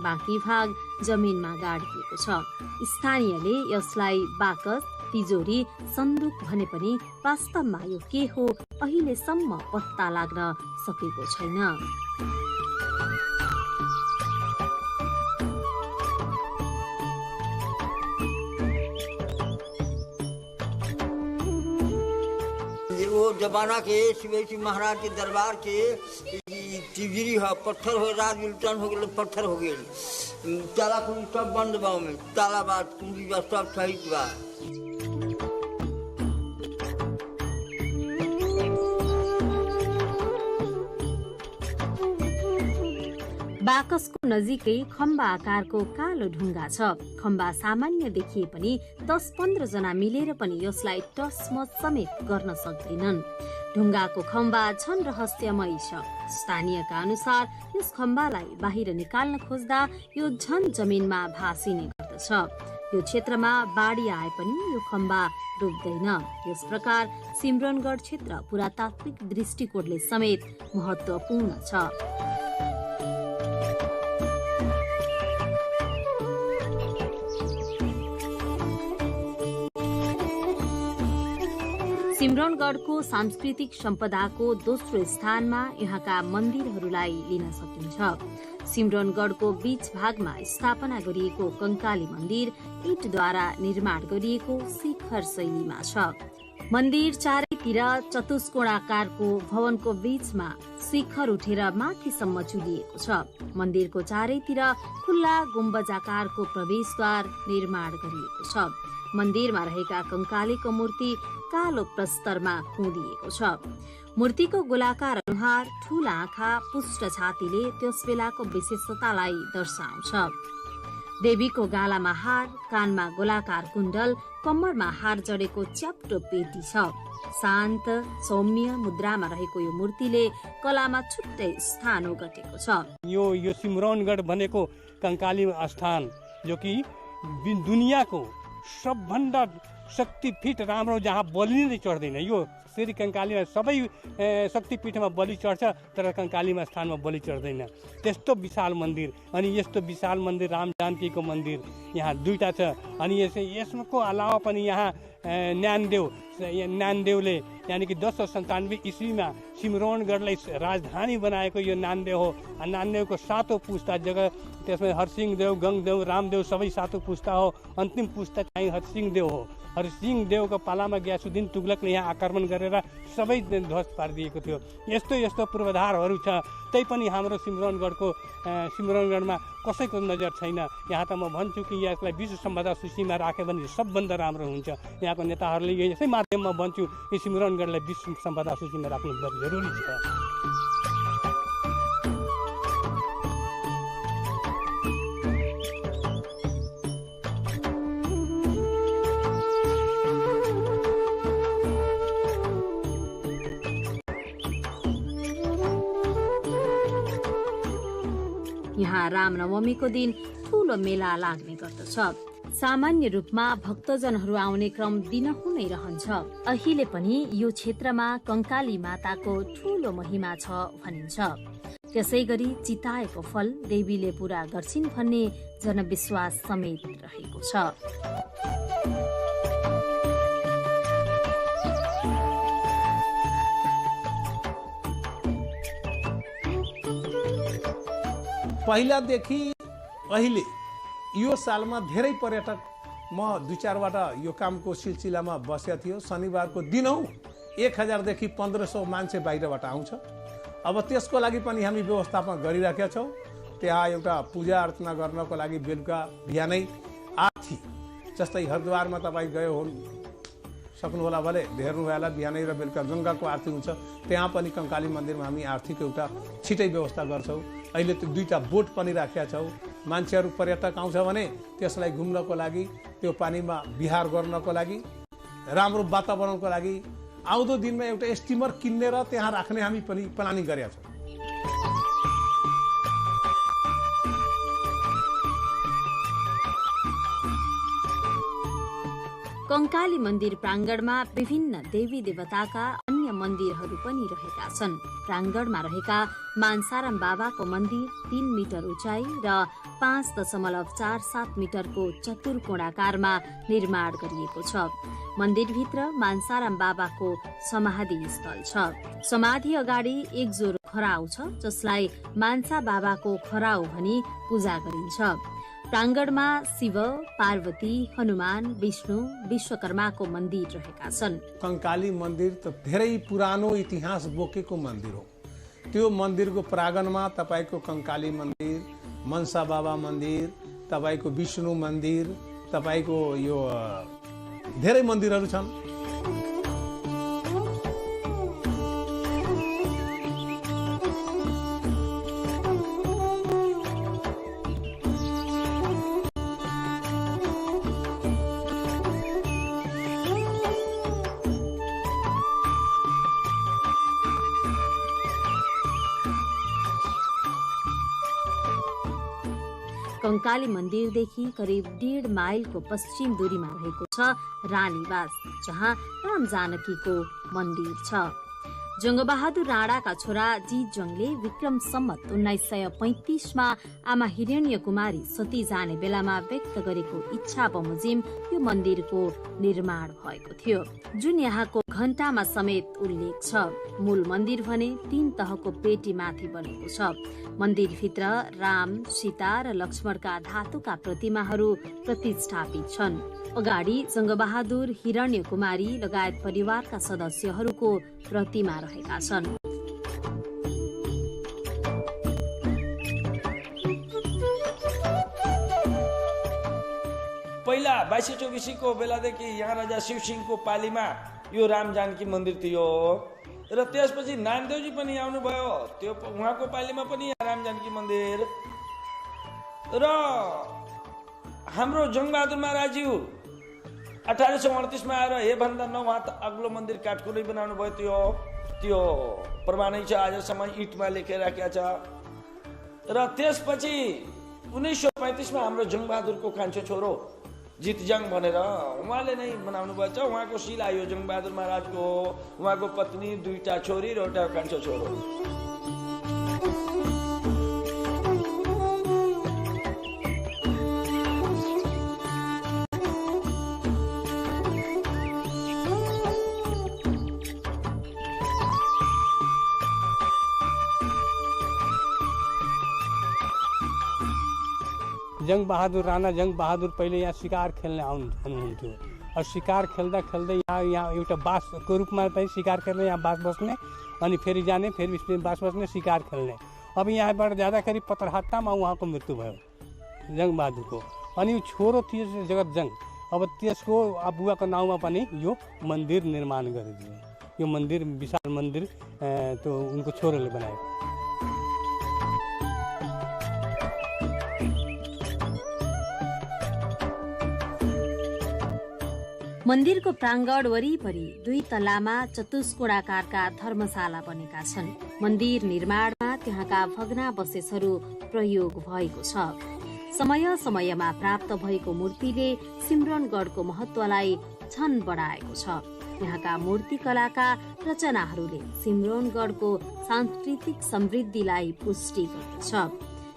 बाँकी भाग जमिनमा गाडिएको छ। स्थानीयले यसलाई बाकस, तिजोरी, सन्दुक भने पनि वास्तवमा यो के हो अहिलेसम्म पत्ता लाग्न सकेको छैन। वो जमाना के शिवाजी महाराज के दरबार के तिजोरी है, पत्थर हो, रात उल्टन हो गए, पत्थर हो गए, ताला कुंडी सब बंद बा, में ताला बात कुंडी बा सब सहित बा। बाकसको नजिकै खम्बा आकारको कालो ढुङ्गा छ। खम्बा सामान्य देखिए पनि 10-15 जना मिलेर पनि यसलाई टसमस समेत गर्न सक्दैनन्। ढुङ्गाको खम्बा झन रहस्यमय छ। स्थानीयका अनुसार यस खम्बालाई बाहिर निकाल्न खोज्दा यो झन जमिनमा भासिने गर्दछ। यो क्षेत्रमा बाढी आए पनि यो खम्बा डुब्दैन। यस प्रकार सिमरौनगढ क्षेत्र पुरातात्विक दृष्टिकोणले समेत महत्त्वपूर्ण छ। सिमरौनगढको सांस्कृतिक सम्पदाको दोस्रो स्थानमा यहाँका मन्दिरहरूलाई लिन सकिन्छ। सिमरौनगढको बीच भागमा स्थापना गरिएको कंकाली मन्दिर ईंटद्वारा निर्माण गरिएको शिखर शैलीमा छ। मन्दिर चारैतिर चतुष्कोणाकारको भवनको बीचमा शिखर उठेर माथिसम्म चुलिएको छ। मन्दिरको चारैतिर खुल्ला गुम्बजाकारको प्रवेशद्वार निर्माण गरिएको छ। मन्दिरमा रहेका कंकालीको मूर्ति कालो प्रस्तरमा कुँदिएको छ। मूर्तिको गोलाकार अनुहार, ठूला आँखा, पुष्ट छातीले त्यस बेलाको विशेषतालाई दर्शाउँछ। देवीको गालामा हार, कानमा गोलाकार कुण्डल, कम्मरमा हार जडेको च्याप्टो पेटी छ। शान्त सौम्य मुद्रामा रहेको यो मूर्तिले कलामा छुट्टै स्थान ओगटेको छ। यो सिमरौनगढ भनेको कंकाली स्थान जो कि दुनियाँको सबभन्दा शक्तिपीठ राम्रो, जहाँ बलि नै चढ्दैन। यो श्री कंकालीमा सबै शक्तिपीठमा बलि चढ्छ, तर कंकालीमा स्थानमा बलि चढ्दैन। त्यस्तो विशाल मन्दिर, अनि यस्तो विशाल मन्दिर राम जानकीको मन्दिर यहाँ दुईटा छ। अनि यसको अलावा पनि यहाँ नानदेवले यानि कि 1097 ईस्वीमा सिमरौनगढलाई राजधानी बनाएको यो नानदेव हो। नानदेवको 7औं पुस्ता जगह त्यसमा हरसिंहदेव, गङदेव, रामदेव सबै 7औं पुस्ता हो। अन्तिम पुस्ता चाहिँ हरसिंहदेव हो। हरसिंहदेवको पालामा ग्यासुद्दिन तुगलकले यहाँ आक्रमण गरेर सबै ध्वस्त पारिदिएको थियो। यस्तो यस्तो पूर्वाधारहरू छ। तैपनि हाम्रो सिमरौनगढमा कसैको नजर छैन। यहाँ त म भन्छु कि यसलाई विश्व सम्पदा सूचीमा राख्यो भने सबभन्दा राम्रो हुन्छ। यहाँको नेताहरूले यसै माध्यममा भन्छु कि सिमरौनगढलाई विश्व सम्पदा सूचीमा राख्नु जरुरी छ। यहाँ रामनवमीको दिन ठूलो मेला लाग्ने गर्दछ। सामान्य रूपमा भक्तजनहरू आउने क्रम दिनहुँ नै रहन्छ। अहिले पनि यो क्षेत्रमा कंकाली माताको ठूलो महिमा छ भनिन्छ। त्यसै गरी चिताएको फल देवीले पूरा गर्छिन् भन्ने जनविश्वास समेत रहेको छ। पहिलादेखि अहिले यो सालमा धेरै पर्यटक, म 2-4 यो कामको सिलसिलामा बसेको थियो। शनिबारको दिनौ 1000 देखि 1500 मान्छे बाहिरबाट आउँछ। अब त्यसको लागि पनि हामी व्यवस्थापन गरिराखेका छौँ। त्यहाँ एउटा पूजा अर्चना गर्नको लागि बेलुका बिहानै आरती, जस्तै हरिद्वारमा तपाईँ गयो सक्नुहोला भले हेर्नु होला, बिहानै र बेलुका गङ्गाको आरती हुन्छ। त्यहाँ पनि कंकाली मन्दिरमा हामी आरतीको एउटा छिटै व्यवस्था गर्छौँ। अहिले त 2टा बोट पनि राखेका छौँ। मान्छेहरू पर्यटक आउँछ भने त्यसलाई घुम्नको लागि, त्यो पानीमा विहार गर्नको लागि, राम्रो वातावरणको लागि आउँदो दिनमा एउटा स्टिमर किन्ने र त्यहाँ राख्ने हामी पनि प्लानिङ गरेका छौँ। कंकाली मन्दिर प्राङ्गणमा विभिन्न देवी देवताका अन्य मन्दिरहरू पनि रहेका छन्। प्राङ्गणमा रहेका मानसाराम बाबाको मन्दिर 3 मिटर उचाइ र 5.47 मिटरको चतुर्कोणाकारमा निर्माण गरिएको छ। मन्दिरभित्र मानसाराम बाबाको समाधि स्थल छ। समाधि अगाडि एक जोर खराउ छ, जसलाई मानसा बाबाको खराउ भनी पूजा गरिन्छ। प्राङ्गणमा शिव, पार्वती, हनुमान, विष्णु, विश्वकर्माको मन्दिर रहेका छन्। कंकाली मन्दिर त धेरै पुरानो इतिहास बोकेको मन्दिर हो। त्यो मन्दिरको प्राङ्गणमा तपाईको कंकाली मन्दिर, मनसा बाबा मन्दिर, तपाईको विष्णु मन्दिर, तपाईको यो धेरै मन्दिरहरू छन्। कंकाली मन्दिरदेखि करिब 1.5 माइलको पश्चिम दूरीमा रहेको छ रानीवास, जहाँ राम जानकीको मन्दिर छ। जङ्गबहादुर राणाका छोरा जीतजङले विक्रम सम्मत 1935मा आमा हिरण्य कुमारी सती जाने बेलामा व्यक्त गरेको इच्छा बमोजिम यो मन्दिरको निर्माण भएको थियो, जुन यहाँको घण्टामा समेत उल्लेख छ। मूल मन्दिर भने 3 तहको पेटी माथि बनेको छ। मन्दिरभित्र राम, सीता र लक्ष्मणका धातुका प्रतिमाहरू प्रतिष्ठापित छन्। अगाडि जङ्गबहादुर, हिरण्य कुमारी लगायत परिवारका सदस्यहरूको प्रतिमा रहेका छन्। पहिला 2224 बेलादेखि यहाँ राजा शिवसिंहको पालीमा यो राम जानकी मन्दिर थियो र त्यसपछि नानदेवजी पनि आउनुभयो, त्यो उहाँको पालीमा पनि राम जानकी मन्दिर र हाम्रो जङ्गबहादुर महाराजज्यू 1838मा आएर हे भन्दा न उहाँ त अग्लो मन्दिर काठको नै बनाउनु भयो। त्यो प्रमाणै छ, आजसम्म इटमा लेखेर राखेको छ। र त्यसपछि 1935मा हाम्रो जङ्गबहादुरको कान्छो छोरो जितजङ भनेर उहाँले नै बनाउनु भएको छ। उहाँको शिला यो जङ्गबहादुर महाराजको हो। उहाँको पत्नी, 2टा छोरी र एउटा कान्छो छोरो। जङ्गबहादुर राणा जङ्गबहादुर पहिले यहाँ शिकार खेल्ने हुनुहुन्थ्यो। और शिकार खेल्दा खेल्दै यहाँ एउटा बासको रूपमा पनि शिकार खेल्ने, यहाँ बास बस्ने, अनि फेरि जाने, फेरि बास बस्ने, शिकार खेल्ने। अब यहाँबाट जाँदाखेरि पत्रहट्टामा उहाँको मृत्यु भयो जङ्गबहादुरको। अनि छोरो थियो जगतजङ। अब त्यसको बुवाको नाउँमा पनि यो मन्दिर निर्माण गरिदियो। यो मन्दिर विशाल मन्दिर त्यो उनको छोरोले बनाएको। मन्दिरको प्राङ्गण वरिपरि 2 तल्लामा चतुष्कोणाकारका धर्मशाला बनेका छन्। मन्दिर निर्माणमा त्यहाँका भग्नावशेषहरू प्रयोग भएको छ। समय समयमा प्राप्त भएको मूर्तिले सिमरनगढको महत्वलाई झन बढाएको छ। यहाँका मूर्तिकलाका रचनाहरूले सिमरनगढको सांस्कृतिक समृद्धिलाई पुष्टि गर्दछ।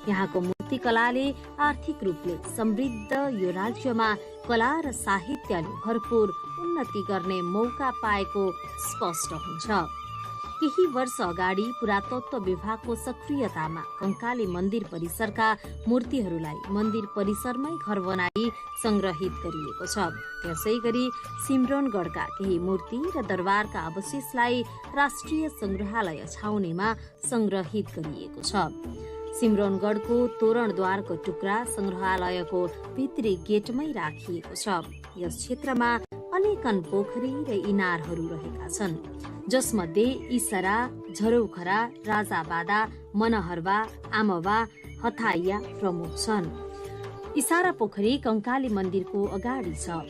यहाँको मूर्तिकलाले आर्थिक रूपले समृद्ध यो राज्यमा कला र साहित्यले भरपूर उन्नति गर्ने मौका पाएको स्पष्ट हुन्छ। केही वर्ष अगाडि पुरातत्व विभागको सक्रियतामा कंकाली मन्दिर परिसरका मूर्तिहरूलाई मन्दिर परिसरमै घर बनाई संग्रहित गरिएको छ। त्यसै गरी सिमरनगढका केही मूर्ति र दरबारका अवशेषलाई राष्ट्रिय संग्रहालय छाउनीमा संग्रहित गरिएको छ। सिमरनगढको तोरणद्वारको टुक्रा संग्रहालयको भित्री गेटमै राखिएको छ। यस क्षेत्रमा अनेकन पोखरी र इनारहरू रहेका छन्, जसमध्ये इसरा, झरौखरा, राजाबादा, मनहरवा, आमवा, हथाइया प्रमुख छन्। इसारा पोखरी कंकाली मन्दिरको अगाडि छ।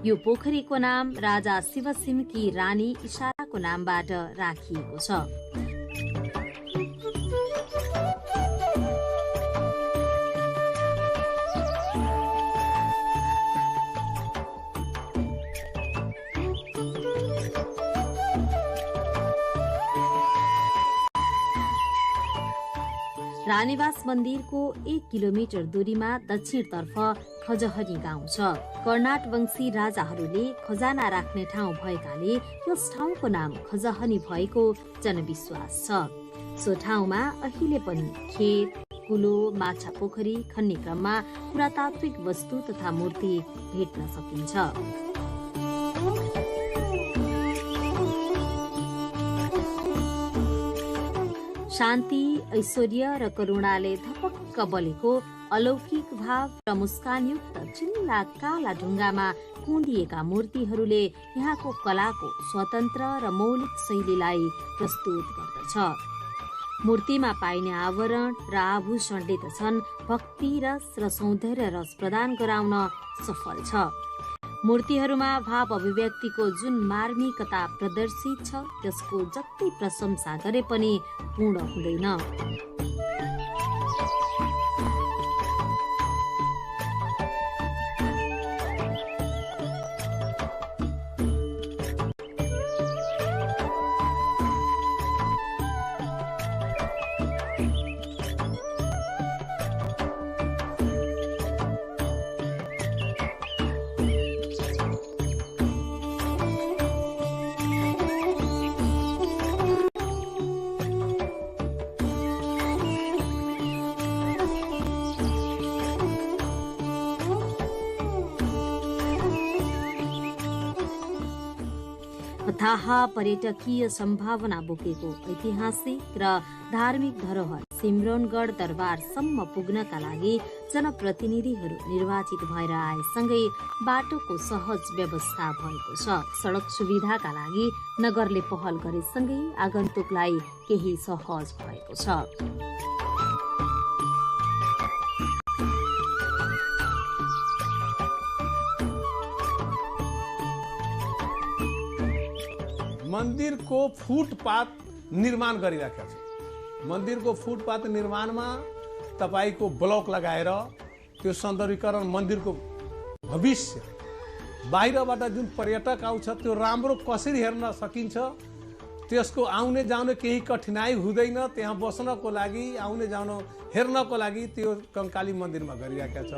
यो पोखरीको नाम राजा शिवसिमकी रानी इसाराको नामबाट राखिएको छ। रानीवास मन्दिरको 1 किलोमिटर दूरीमा दक्षिणतर्फ खजहरी गाउँ छ। कर्णाट वंशी राजाहरूले खजाना राख्ने ठाउँ भएकाले यस ठाउँको नाम खजहनी भएको जनविश्वास छ। सो ठाउँमा अहिले पनि खेत, कुलो, माछा पोखरी खन्ने क्रममा पुरातात्विक वस्तु तथा मूर्ति भेट्न सकिन्छ। शान्ति, ऐश्वर्य र करुणाले धपक्क बलेको अलौकिक भाव र मुस्कानयुक्त चिल्ला काला ढुङ्गामा कुँदिएका मूर्तिहरूले यहाँको कलाको स्वतन्त्र र मौलिक शैलीलाई प्रस्तुत गर्दछ। मूर्तिमा पाइने आवरण र आभूषणले त छन् भक्ति रस र सौन्दर्य रस प्रदान गराउन सफल छ। मूर्तिहरूमा भाव अभिव्यक्तिको जुन मार्मिकता प्रदर्शित छ त्यसको जति प्रशंसा गरे पनि पूर्ण हुँदैन। अथाह पर्यटकीय सम्भावना बोकेको ऐतिहासिक र धार्मिक धरोहर सिमरनगढ दरबारसम्म पुग्नका लागि जनप्रतिनिधिहरू निर्वाचित भएर आएसँगै बाटोको सहज व्यवस्था भएको छ। सडक सुविधाका लागि नगरले पहल गरेसँगै आगन्तुकलाई केही सहज भएको छ। मन्दिरको फुटपाथ निर्माण गरिराखेका छ। मन्दिरको फुटपाथ निर्माणमा तपाईको ब्लक लगाएर त्यो सौन्दर्यीकरण मन्दिरको भविष्य बाहिरबाट जुन पर्यटक आउँछ त्यो राम्रो कसरी हेर्न सकिन्छ, त्यसको आउने जाने केही कठिनाइ हुँदैन। त्यहाँ बस्नको लागि, आउने जान हेर्नको लागि त्यो कंकाली मन्दिरमा गरिराखेका छ।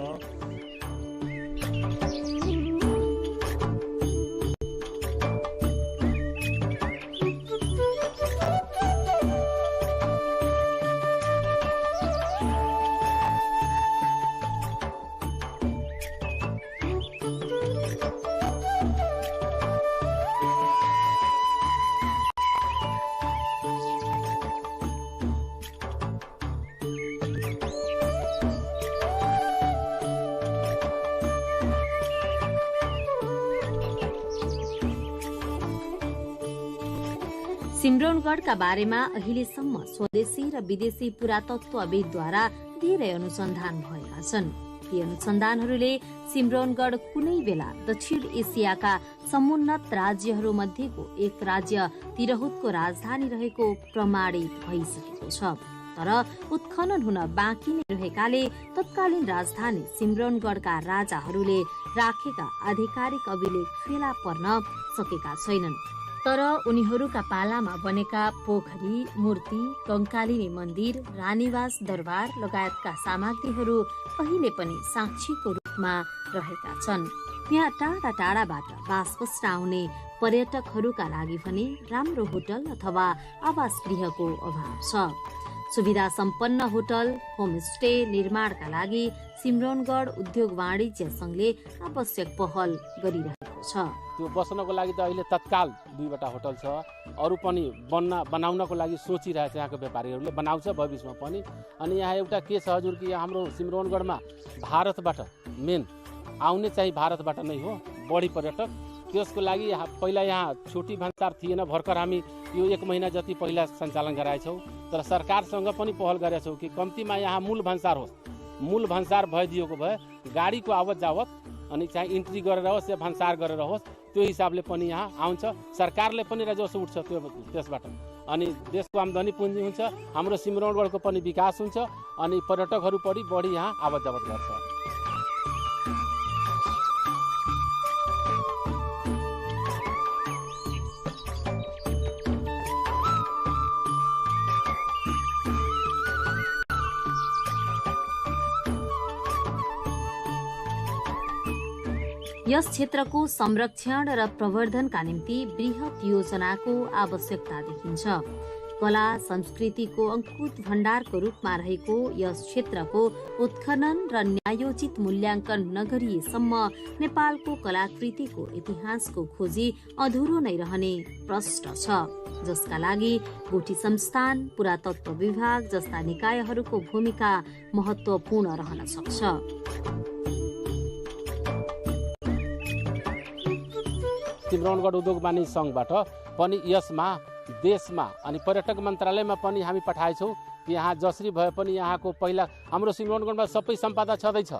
सिम्रौनगढका बारेमा अहिलेसम्म स्वदेशी र विदेशी पुरातत्वविदद्वारा धेरै अनुसन्धान भएका छन्। यी अनुसन्धानहरूले सिम्रौनगढ कुनै बेला दक्षिण एसियाका समुन्नत राज्यहरू मध्येको एक राज्य तिरहुतको राजधानी रहेको प्रमाणित भइसकेको छ। तर उत्खनन हुन बाँकी नै रहेकाले तत्कालीन राजधानी सिम्रौनगढका राजाहरूले राखेका आधिकारिक अभिलेख फेला पर्न सकेका छैनन्। तर उनीहरूका पालामा बनेका पोखरी, मूर्ति, कंकालिनी मन्दिर, रानीवास दरबार लगायतका सामग्रीहरू अहिले पनि साक्षीको रूपमा रहेका छन्। यहाँ टाढा टाढाबाट बास बस्न आउने पर्यटकहरूका लागि भने राम्रो होटल अथवा आवास गृहको अभाव छ। सुविधा सम्पन्न होटल, होमस्टे निर्माणका लागि सिम्रौनगढ उद्योग वाणिज्य संघले आवश्यक पहल गरिरहेको छ। त्यो बस्नको लागि त अहिले तत्काल 2वटा होटल छ। अरू पनि बनाउनको लागि सोचिरहेछ यहाँको व्यापारीहरूले, बनाउँछ भविष्यमा पनि। अनि यहाँ एउटा के छ हजुर कि हाम्रो सिम्रौनगढमा भारतबाट मेन आउने चाहिँ भारतबाट नै हो बढी पर्यटक। त्यसको लागि पहिला यहाँ छोटी भन्सार थिएन, भर्खर हामी यो 1 महिना जति पहिला सञ्चालन गराएछौँ। तर सरकारसँग पनि पहल गरेछौँ कि कम्तीमा यहाँ मूल भन्सार होस्। मूल भन्सार भइदिएको भए गाडीको आवत जावत अनि चाहिँ इन्ट्री गरेर होस् या भन्सार गरेर होस्, त्यो हिसाबले पनि यहाँ आउँछ। सरकारले पनि राजस्व उठ्छ त्यसबाट, अनि देशको आम्दानी पुँजी हुन्छ, हाम्रो सिम्रौनगढको पनि विकास हुन्छ, अनि पर्यटकहरू पनि बढी यहाँ आवत जावत गर्छ। यस क्षेत्रको संरक्षण र प्रवर्धनका निम्ति बृहत योजनाको आवश्यकता देखिन्छ। कला संस्कृतिको अंकुत भण्डारको रूपमा रहेको यस क्षेत्रको उत्खनन र न्यायोचित मूल्याङ्कन नगरिएसम्म नेपालको कलाकृतिको इतिहासको खोजी अधुरो नै रहने प्रश्न छ, जसका लागि गुठी संस्थान, पुरातत्व विभाग जस्ता निकायहरूको भूमिका महत्वपूर्ण रहन सक्छ। सिम्रौनगढ उद्योग वाणिज्य संघबाट पनि यसमा देशमा अनि पर्यटक मन्त्रालयमा पनि हामी पठाएछौँ कि यहाँ जसरी भए पनि यहाँको पहिला हाम्रो सिम्रौनगढमा सबै सम्पदा छँदैछ,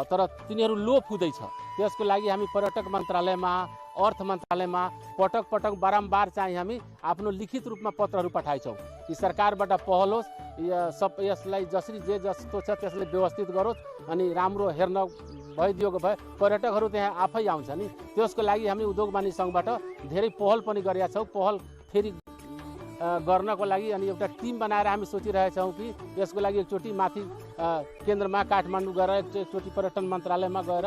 तर तिनीहरू लोप हुँदैछ। त्यसको लागि हामी पर्यटक मन्त्रालयमा, अर्थ मन्त्रालयमा पटक पटक बारम्बार चाहिँ हामी आफ्नो लिखित रूपमा पत्रहरू पठाएछौँ कि सरकारबाट पहल होस्, यसलाई जसरी जे जस्तो छ त्यसले व्यवस्थित गरोस् अनि राम्रो हेर्न भइदिएको भए पर्यटकहरू त्यहाँ आफै आउँछ नि। त्यसको लागि हामी उद्योग वाणिज्य संघबाट धेरै पहल पनि गरेका छौँ। पहल फेरि गर्नको लागि अनि एउटा टिम बनाएर हामी सोचिरहेछौँ कि यसको लागि एकचोटि माथि केन्द्रमा काठमाडौँ गएर एकचोटि पर्यटन मन्त्रालयमा गएर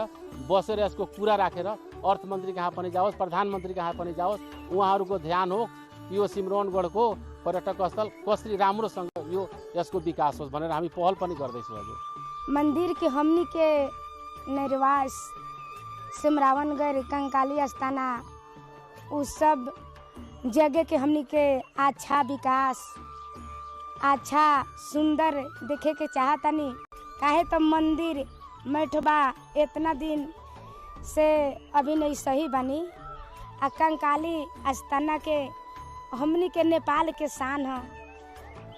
बसेर यसको कुरा राखेर अर्थमन्त्री कहाँ पनि जाओस्, प्रधानमन्त्री कहाँ पनि जाओस्, उहाँहरूको ध्यान हो यो सिम्रौनगढको पर्यटक स्थल कसरी राम्रोसँग यो यसको विकास होस् भनेर हामी पहल पनि गर्दैछौँ। हजुर मंदिर के हमनी के निर्वास सिमरावनगढ़ कंकाली अस्ताना उ सब जगह के हमनी के अच्छा विकास, अच्छा सुंदर देखे के चाहतनी। काहे तो मंदिर मैठबा इतना दिन से अभी नहीं सही बनी। आ कंकाली अस्ताना के हमनी के नेपाल के शान है।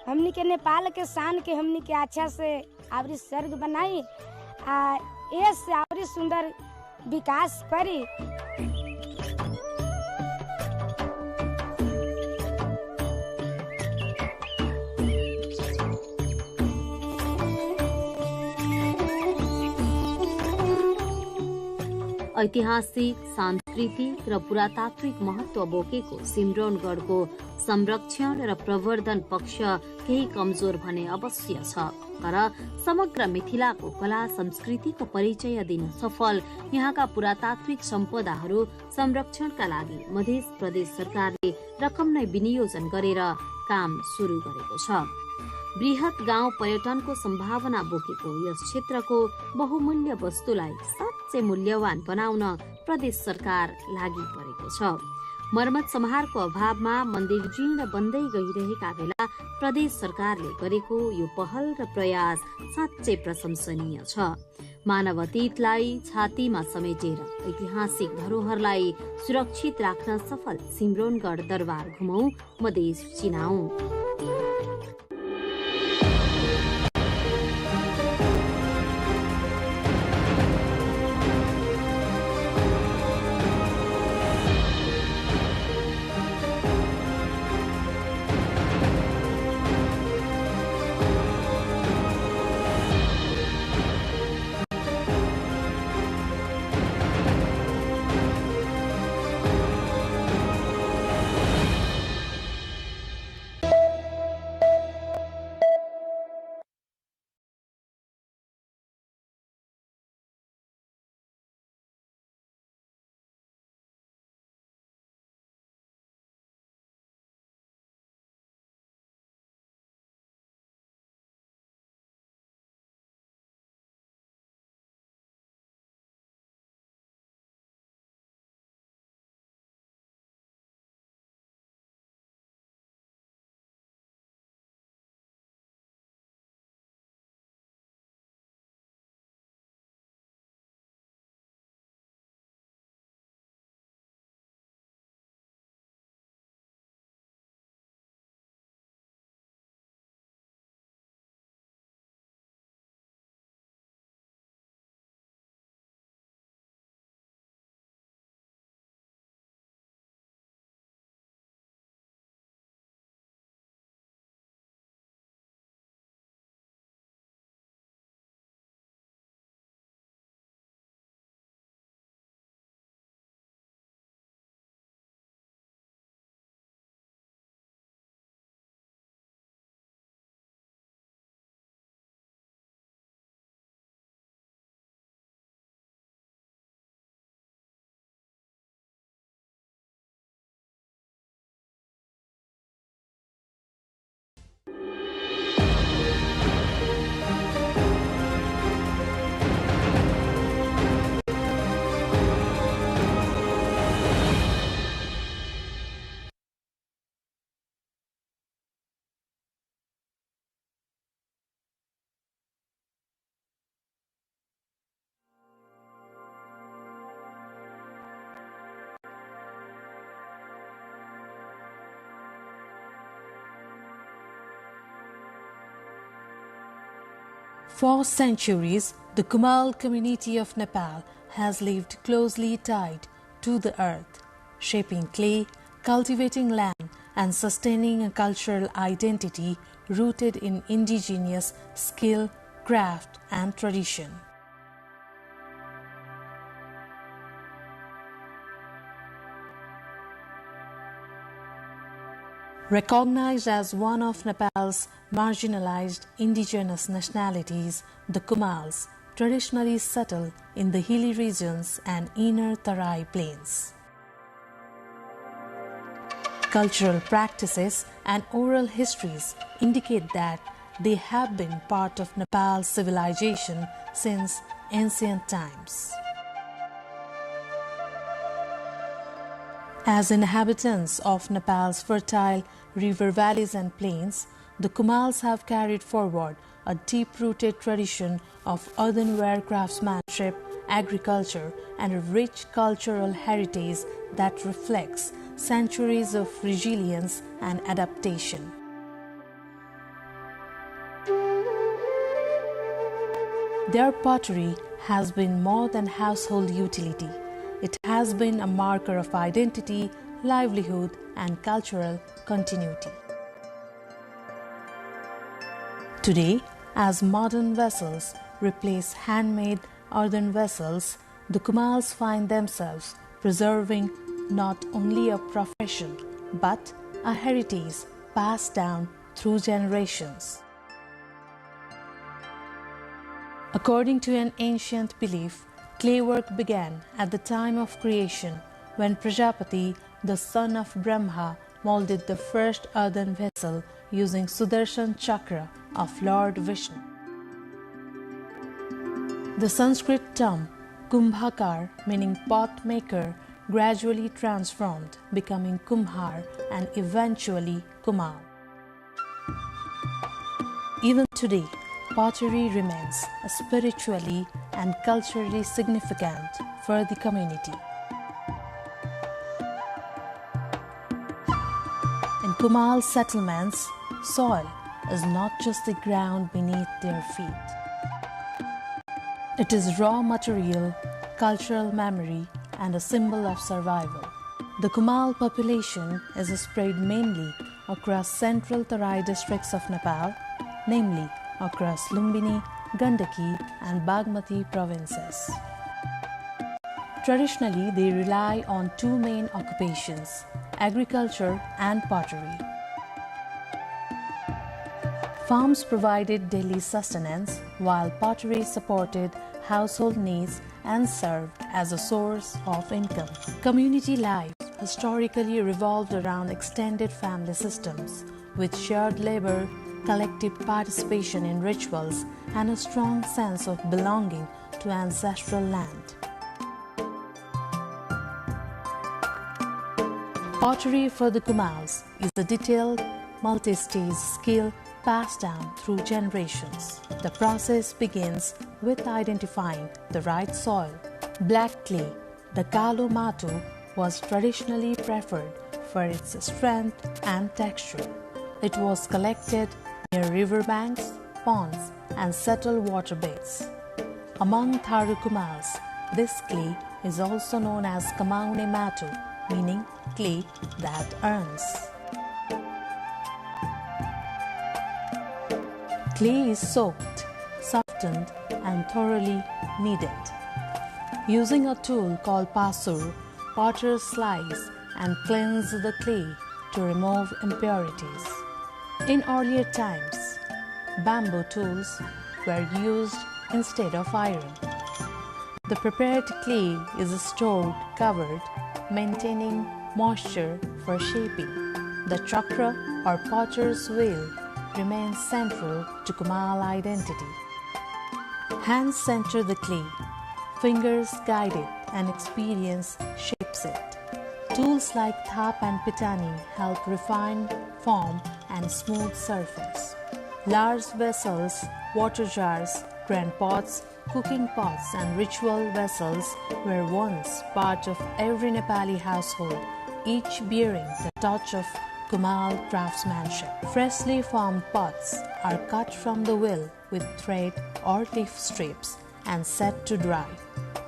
हमनी के नेपाल के शान के हमनी के अच्छा से आवरी स्वर्ग बनाई ये से आवरी सुंदर विकास करी। ऐतिहासिक, सांस्कृतिक र पुरातात्विक महत्व बोकेको सिम्रौनगढको संरक्षण र प्रवर्धन पक्ष केही कमजोर भने अवश्य छ। तर समग्र मिथिलाको कला संस्कृतिको परिचय दिन सफल यहाँका पुरातात्विक सम्पदाहरू संरक्षणका लागि मध्य प्रदेश सरकारले रकम नै विनियोजन गरेर काम सुरु गरेको छ। बृहत गाउँ पर्यटनको सम्भावना बोकेको यस क्षेत्रको बहुमूल्य वस्तुलाई साँच्चै मूल्यवान बनाउन प्रदेश सरकार लागि परेको छ। मर्मत सम्हारको अभावमा मन्दिर जीर्ण बन्दै गइरहेका बेला प्रदेश सरकारले गरेको यो पहल र प्रयास साँच्चै प्रशंसनीय छ। मानव अतीतलाई छातीमा समेटेर ऐतिहासिक धरोहरलाई सुरक्षित राख्न सफल सिम्रोनगढ दरबार घुमौं, Madhesh चिनाऊ। For centuries, the Kumal community of Nepal has lived closely tied to the earth, shaping clay, cultivating land, and sustaining a cultural identity rooted in indigenous skill, craft, and tradition. Recognized as one of Nepal's marginalized indigenous nationalities, the Kumals traditionally settle in the hilly regions and inner Tarai plains. Cultural practices and oral histories indicate that they have been part of Nepal's civilization since ancient times. As inhabitants of Nepal's fertile river valleys and plains, the Kumals have carried forward a deep-rooted tradition of earthenware craftsmanship, agriculture, and a rich cultural heritage that reflects centuries of resilience and adaptation. Their pottery has been more than household utility. It has been a marker of identity, livelihood, and cultural continuity. Today, as modern vessels replace handmade earthen vessels, the Kumals find themselves preserving not only a profession but a heritage passed down through generations. According to an ancient belief, clay work began at the time of creation when Prajapati, the son of Brahma, molded the first earthen vessel using Sudarshan Chakra of Lord Vishnu. The Sanskrit term Kumbhakar, meaning pot maker, gradually transformed, becoming Kumhar and eventually Kumal. Even today, pottery remains spiritually and culturally significant for the community. In Kumal settlements, soil is not just the ground beneath their feet. It is raw material, cultural memory, and a symbol of survival. The Kumal population is spread mainly across central Tarai districts of Nepal, namely across Lumbini, Gandaki, and Bagmati provinces. Traditionally, they rely on two main occupations, agriculture and pottery. Farms provided daily sustenance, while pottery supported household needs and served as a source of income. Community life historically revolved around extended family systems, with shared labor, collective participation in rituals, and a strong sense of belonging to ancestral land. Pottery for the Kumals is a detailed, multi-stage skill passed down through generations. The process begins with identifying the right soil. Black clay, the Kalo Matu, was traditionally preferred for its strength and texture. It was collected near riverbanks, ponds, and settled waterbeds. Among Tharu Kumals, this clay is also known as Kamaune Matu, meaning clay that earns. Clay is soaked, softened, and thoroughly kneaded. Using a tool called pasur, potters slice and cleanse the clay to remove impurities. In earlier times, bamboo tools were used instead of iron. The prepared clay is stored covered, maintaining moisture for shaping. The chakra or potter's wheel remains central to Kumal identity. Hands center the clay, fingers guide it, and experience shapes it. Tools like thap and pitani help refine form and smooth surface. Large vessels, water jars, grand pots, cooking pots, and ritual vessels were once part of every Nepali household, each bearing the touch of Kumal craftsmanship. Freshly formed pots are cut from the wheel with thread or leaf strips and set to dry.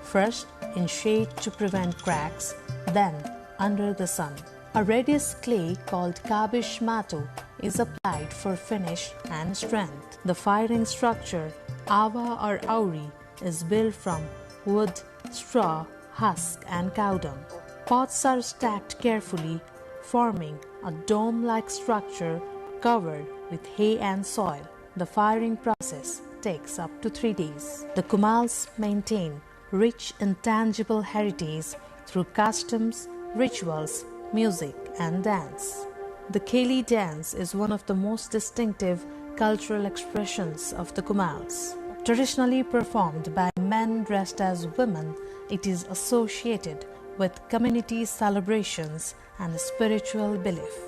First in shade to prevent cracks, then under the sun. A reddish clay called Kabish Matu is applied for finish and strength. The firing structure, Ava or Auri, is built from wood, straw, husk, and cow dung. Pots are stacked carefully, forming a dome-like structure covered with hay and soil. The firing process takes up to 3 days. The Kumals maintain rich intangible heritage through customs, rituals, music, and dance. The Keli dance is one of the most distinctive cultural expressions of the Kumals. Traditionally performed by men dressed as women, it is associated with community celebrations and spiritual belief.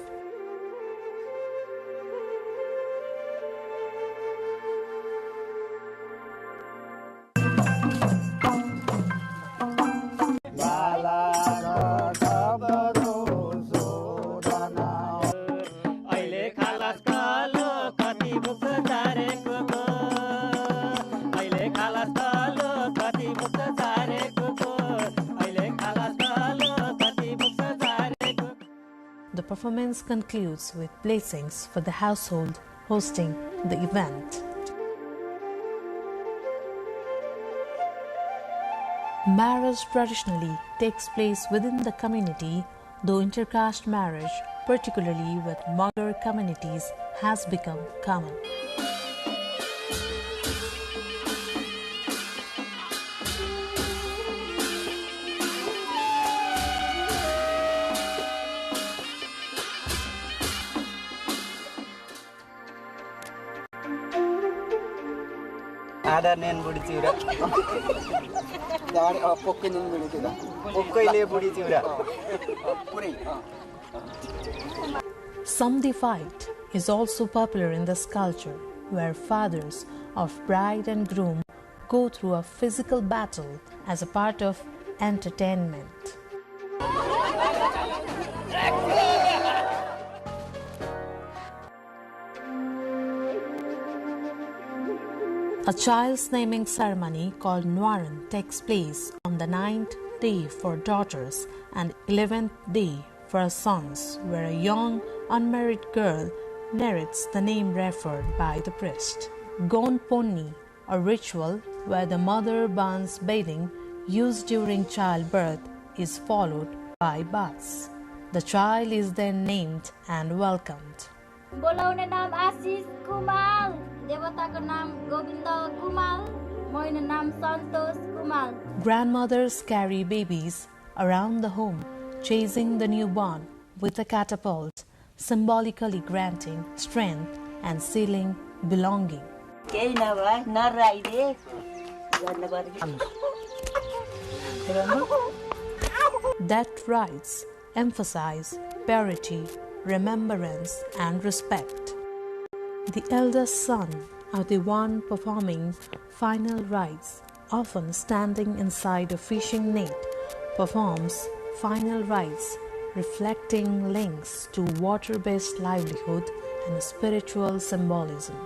The performance concludes with blessings for the household hosting the event. Marriage traditionally takes place within the community, though intercaste marriage, particularly with Magar communities, has become common. Ada nen budi ciura, dari pokoknya nen budi ciura, pokoknya budi ciura. Samdi fight is also popular in this culture, where fathers of bride and groom go through a physical battle as a part of entertainment. A child's naming ceremony called Nwaran takes place on the 9th day for daughters and 11th day for sons, where a young unmarried girl narrates the name referred by the priest. Gon Ponni, a ritual where the mother burns bedding used during childbirth, is followed by baths. The child is then named and welcomed. बोलाउने नाम आशिष कुमाल, देवताको नाम गोविन्द कुमाल, मेरो नाम सन्तोष Kumal. Grandmothers carry babies around the home, chasing the newborn with a catapult, symbolically granting strength and sealing belonging. That rites emphasize purity, remembrance, and respect. The eldest son, or the one performing final rites, often standing inside a fishing net, performs final rites reflecting links to water-based livelihood and spiritual symbolism.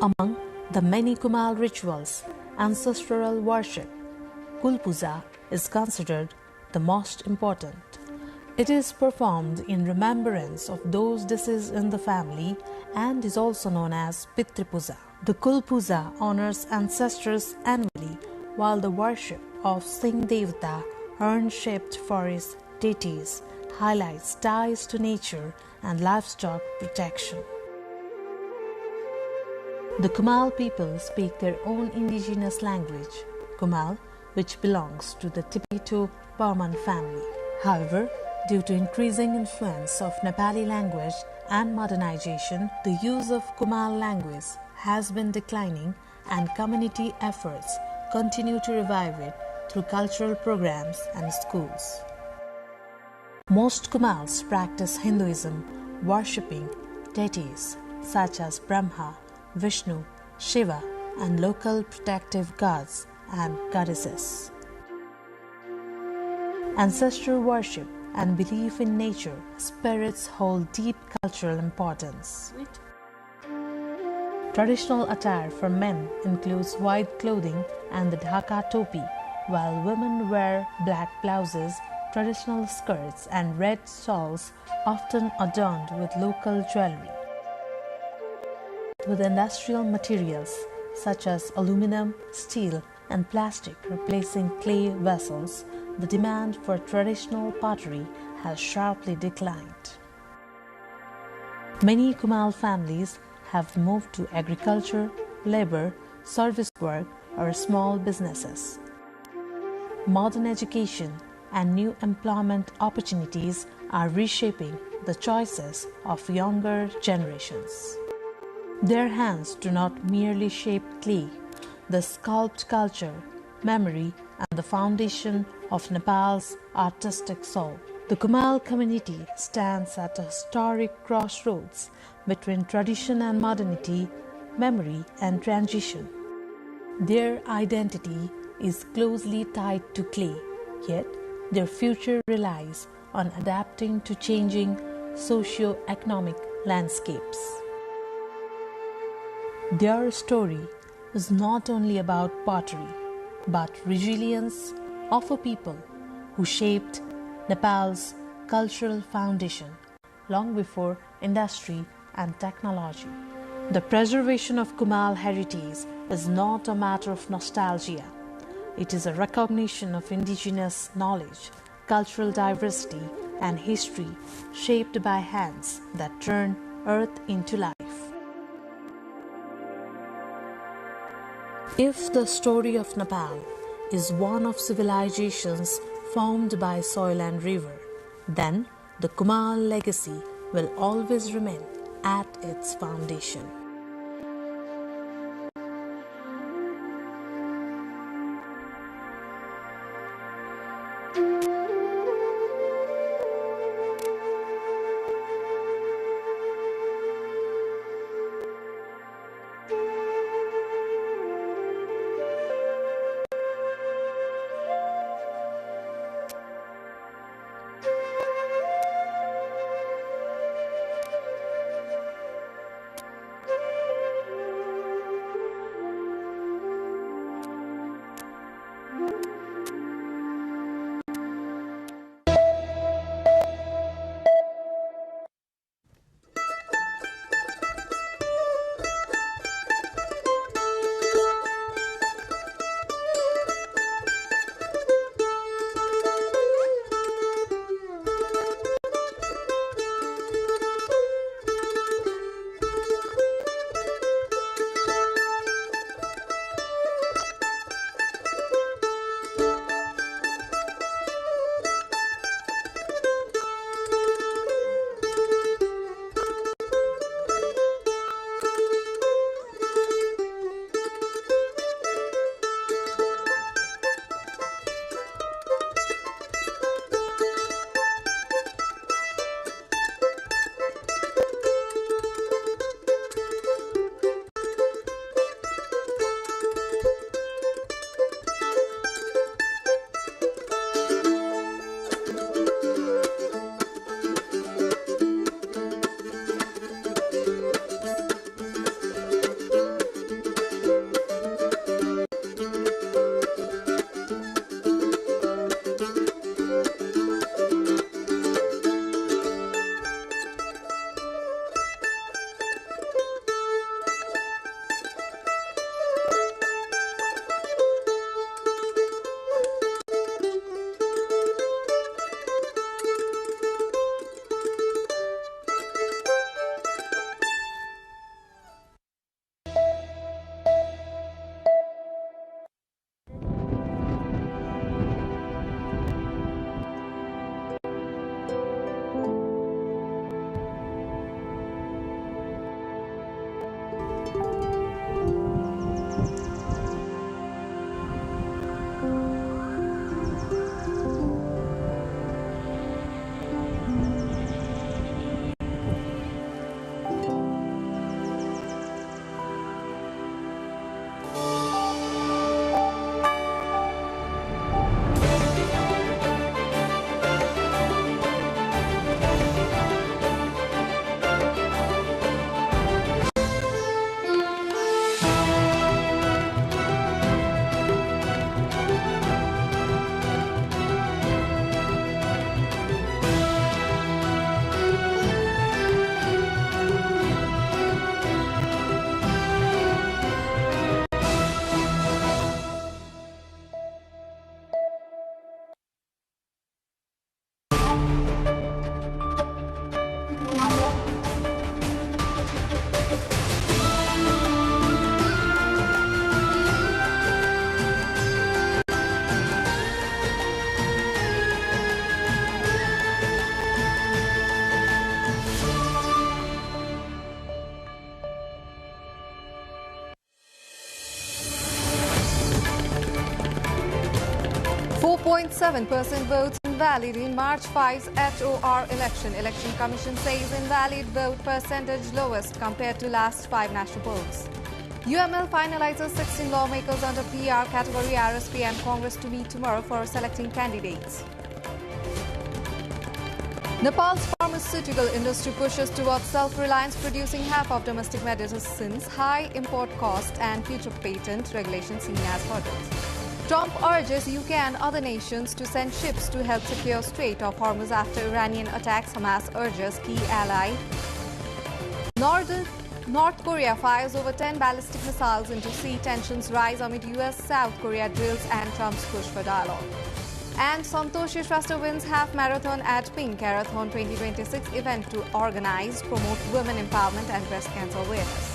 Among the many Kumal rituals, ancestral worship, Kul Puja is considered the most important. It is performed in remembrance of those deceased in the family and is also known as Pitri Puja. The Kul Puja honors ancestors annually, while the worship of Singh Devta, urn-shaped forest deities, highlights ties to nature and livestock protection. The Kumal people speak their own indigenous language, Kumal, which belongs to the Tibeto-Burman family. However, due to increasing influence of Nepali language and modernization, the use of Kumal language has been declining, and community efforts continue to revive it through cultural programs and schools. Most Kumals practice Hinduism, worshipping deities such as Brahma, Vishnu, Shiva, and local protective gods and goddesses. Ancestral worship and belief in nature spirits hold deep cultural importance. Traditional attire for men includes white clothing and the dhaka topi, while women wear black blouses, traditional skirts, and red shawls, often adorned with local jewelry. With industrial materials such as aluminum, steel, and plastic replacing clay vessels, the demand for traditional pottery has sharply declined. Many Kumal families have moved to agriculture, labor, service work, or small businesses. Modern education and new employment opportunities are reshaping the choices of younger generations. Their hands do not merely shape clay, they sculpt culture, memory, and the foundation of Nepal's artistic soul. The Kumal community stands at a historic crossroads between tradition and modernity, memory and transition. Their identity is closely tied to clay, yet their future relies on adapting to changing socio-economic landscapes. Their story is not only about pottery, but resilience of a people who shaped Nepal's cultural foundation long before industry and technology. The preservation of Kumal heritage is not a matter of nostalgia. It is a recognition of indigenous knowledge, cultural diversity, and history shaped by hands that turn earth into life. If the story of Nepal is one of civilizations formed by soil and river, then the Kumal legacy will always remain at its foundation. .7% votes invalid in March 5's HOR election. Election Commission says invalid vote percentage lowest compared to last 5 national polls. UML finalizes 16 lawmakers under PR category, RSP and Congress to meet tomorrow for selecting candidates. Nepal's pharmaceutical industry pushes towards self-reliance, producing half of domestic medicines. High import cost and future patent regulations seen as hurdles. Trump urges UK and other nations to send ships to help secure Strait of Hormuz after Iranian attacks. Hamas urges key ally. North Korea fires over 10 ballistic missiles into sea. Tensions rise amid US-South Korea drills and Trump's push for dialogue. And Santoshi Shrestha wins half marathon at Pink Marathon 2026 event to organize, promote women empowerment and breast cancer awareness.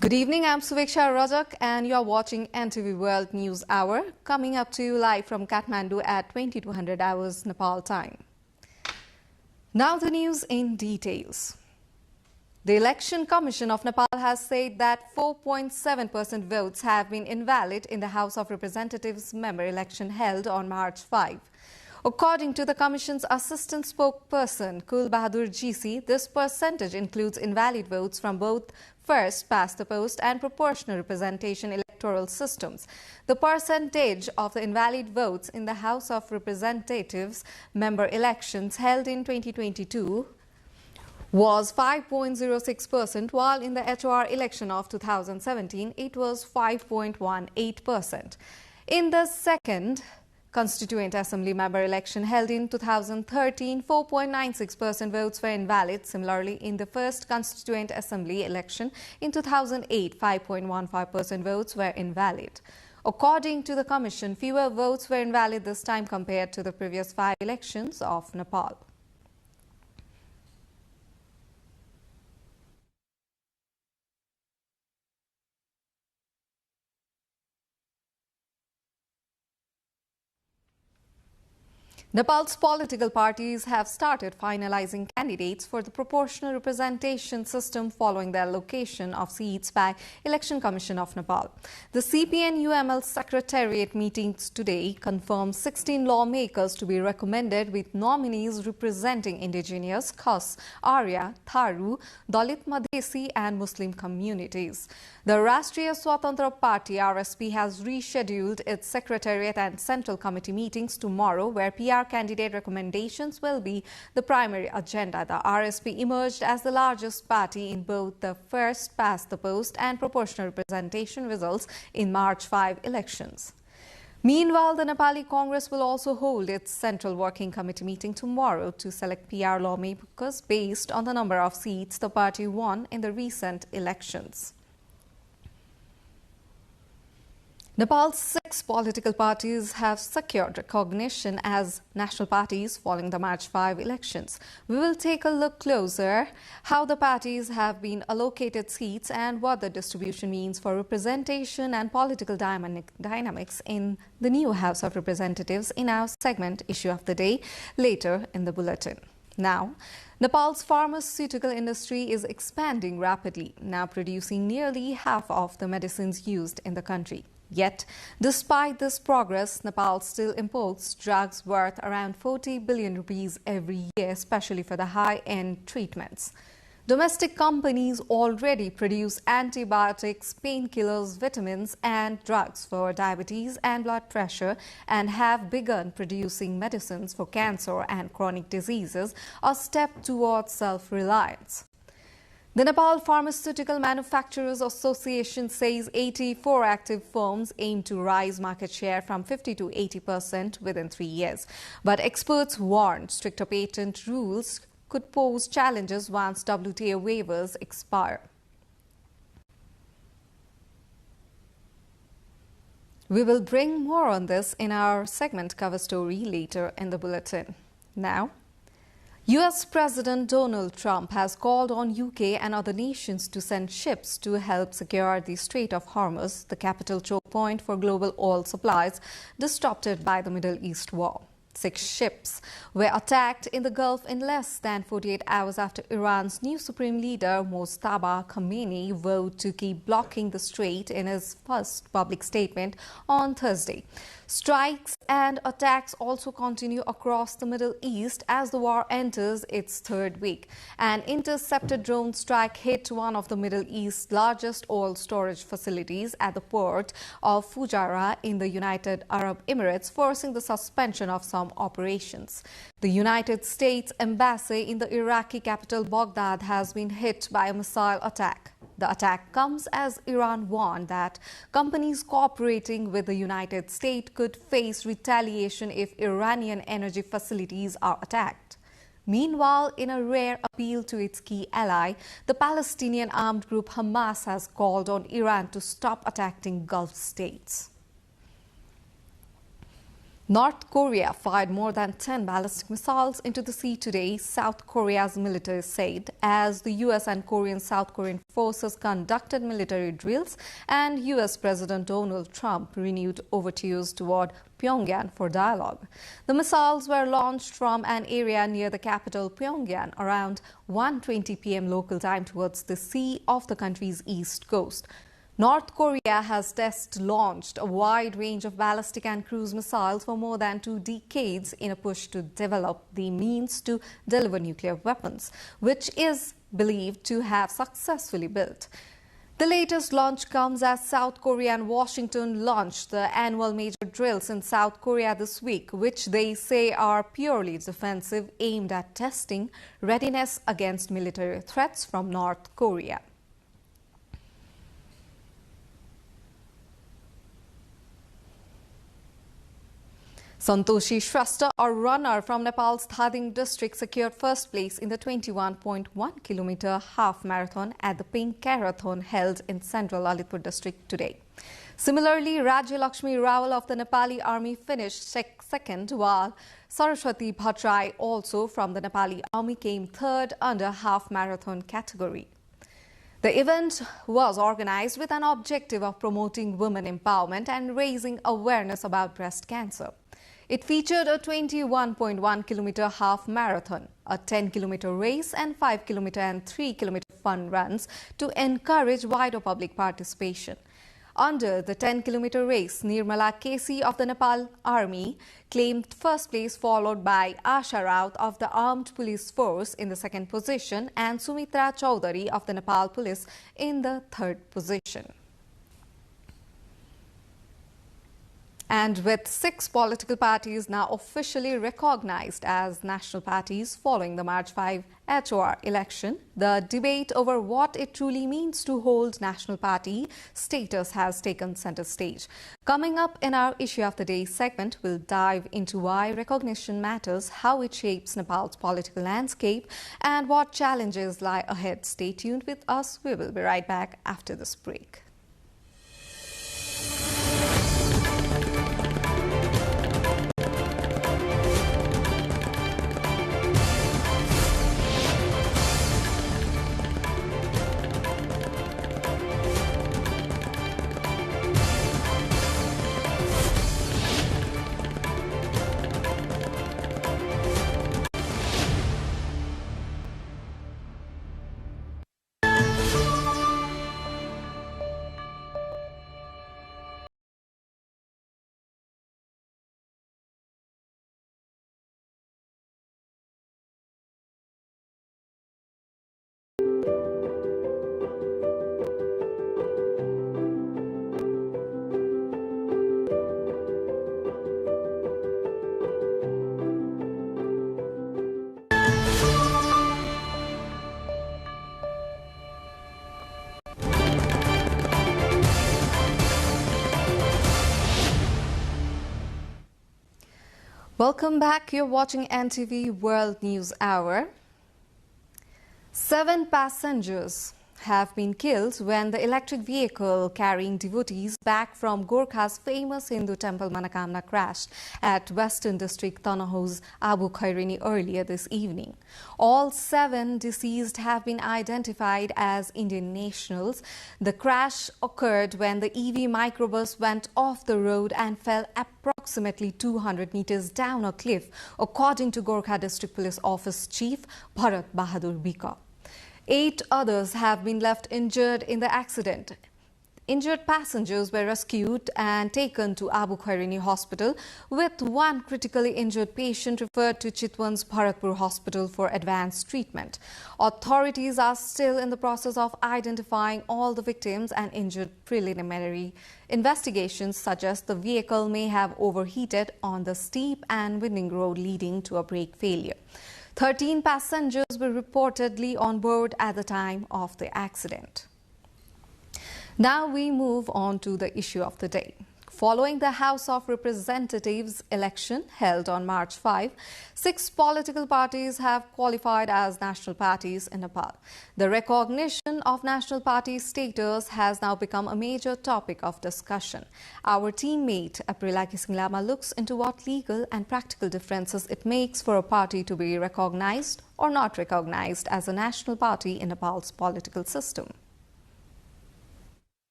Good evening, I'm Suveksha Rajak and you are watching NTV World News Hour, coming up to you live from Kathmandu at 2200 hours Nepal time. Now the news in details. The Election Commission of Nepal has said that 4.7% votes have been invalid in the House of Representatives member election held on March 5. According to the Commission's assistant spokesperson, Kul Bahadur GC, this percentage includes invalid votes from both first past the post and proportional representation electoral systems. The percentage of the invalid votes in the House of Representatives member elections held in 2022 was 5.06%, while in the HOR election of 2017 it was 5.18%. In the second Constituent Assembly member election held in 2013, 4.96% votes were invalid. Similarly, in the first Constituent Assembly election in 2008, 5.15% votes were invalid. According to the Commission, fewer votes were invalid this time compared to the previous 5 elections of Nepal. Nepal's political parties have started finalizing candidates for the proportional representation system following the allocation of seats by Election Commission of Nepal. The CPN-UML Secretariat meetings today confirmed 16 lawmakers to be recommended with nominees representing indigenous, Khas, Arya, Tharu, Dalit Madhesi and Muslim communities. The Rashtriya Swatantra Party RSP has rescheduled its Secretariat and Central Committee meetings tomorrow, where PR candidate recommendations will be the primary agenda. The RSP emerged as the largest party in both the first past the post and proportional representation results in March 5 elections. Meanwhile, the Nepali Congress will also hold its Central Working Committee meeting tomorrow to select PR lawmakers based on the number of seats the party won in the recent elections. Nepal's 6 political parties have secured recognition as national parties following the March 5 elections. We will take a look closer how the parties have been allocated seats and what the distribution means for representation and political dynamics in the new House of Representatives in our segment Issue of the Day later in the bulletin. Now, Nepal's pharmaceutical industry is expanding rapidly, now producing nearly half of the medicines used in the country. Yet, despite this progress, Nepal still imports drugs worth around 40 billion rupees every year, especially for the high-end treatments. Domestic companies already produce antibiotics, painkillers, vitamins and drugs for diabetes and blood pressure and have begun producing medicines for cancer and chronic diseases, a step towards self-reliance. The Nepal Pharmaceutical Manufacturers Association says 84 active firms aim to rise market share from 50 to 80% within 3 years. But experts warn stricter patent rules could pose challenges once WTA waivers expire. We will bring more on this in our segment cover story later in the bulletin. Now, US President Donald Trump has called on UK and other nations to send ships to help secure the Strait of Hormuz, the capital choke point for global oil supplies, disrupted by the Middle East war. 6 ships were attacked in the Gulf in less than 48 hours after Iran's new supreme leader Mojtaba Khamenei vowed to keep blocking the strait in his first public statement on Thursday. Strikes and attacks also continue across the Middle East as the war enters its 3rd week. An intercepted drone strike hit one of the Middle East's largest oil storage facilities at the port of Fujairah in the United Arab Emirates, forcing the suspension of some operations. The United States embassy in the Iraqi capital Baghdad has been hit by a missile attack. The attack comes as Iran warned that companies cooperating with the United States could face retaliation if Iranian energy facilities are attacked. Meanwhile, in a rare appeal to its key ally, the Palestinian armed group Hamas has called on Iran to stop attacking Gulf states. North Korea fired more than 10 ballistic missiles into the sea today, South Korea's military said, as the U.S. and South Korean forces conducted military drills and U.S. President Donald Trump renewed overtures toward Pyongyang for dialogue. The missiles were launched from an area near the capital Pyongyang around 1:20 p.m. local time towards the sea off the country's east coast. North Korea has test-launched a wide range of ballistic and cruise missiles for more than 2 decades in a push to develop the means to deliver nuclear weapons, which is believed to have successfully built. The latest launch comes as South Korea and Washington launched the annual major drills in South Korea this week, which they say are purely defensive, aimed at testing readiness against military threats from North Korea. Santoshi Shrestha, a runner from Nepal's Thading district, secured first place in the 21.1-kilometer half marathon at the Pink Marathon held in central Lalitpur district today. Similarly, Rajya Lakshmi Rawal of the Nepali army finished second, while Saraswati Bhattrai, also from the Nepali army, came third under half marathon category. The event was organized with an objective of promoting women empowerment and raising awareness about breast cancer. It featured a 21.1-kilometer half marathon, a 10-kilometer race, and 5-kilometer and 3-kilometer fun runs to encourage wider public participation. Under the 10-kilometer race, Nirmala Kesi of the Nepal Army claimed first place, followed by Asha Raut of the Armed Police Force in the second position and Sumitra Chaudhary of the Nepal Police in the third position. And with 6 political parties now officially recognized as national parties following the March 5 HOR election, the debate over what it truly means to hold national party status has taken center stage. Coming up in our Issue of the Day segment, we'll dive into why recognition matters, how it shapes Nepal's political landscape, and what challenges lie ahead. Stay tuned with us. We will be right back after this break. Welcome back. You're watching NTV World News Hour. 7 passengers have been killed when the electric vehicle carrying devotees back from Gorkha's famous Hindu temple Manakamna crashed at Western District Tanahu's Abu Khairini earlier this evening. All 7 deceased have been identified as Indian nationals. The crash occurred when the EV microbus went off the road and fell approximately 200 meters down a cliff, according to Gorkha District Police Office Chief Bharat Bahadur Bika. 8 others have been left injured in the accident. Injured passengers were rescued and taken to Abu Khairini Hospital, with 1 critically injured patient referred to Chitwan's Bharatpur Hospital for advanced treatment. Authorities are still in the process of identifying all the victims, and injured. Preliminary investigations suggest the vehicle may have overheated on the steep and winding road leading to a brake failure. 13 passengers were reportedly on board at the time of the accident. Now we move on to the issue of the day. Following the House of Representatives election held on March 5, 6 political parties have qualified as national parties in Nepal. The recognition of national party status has now become a major topic of discussion. Our teammate Aprila Kisinglama looks into what legal and practical differences it makes for a party to be recognized or not recognized as a national party in Nepal's political system.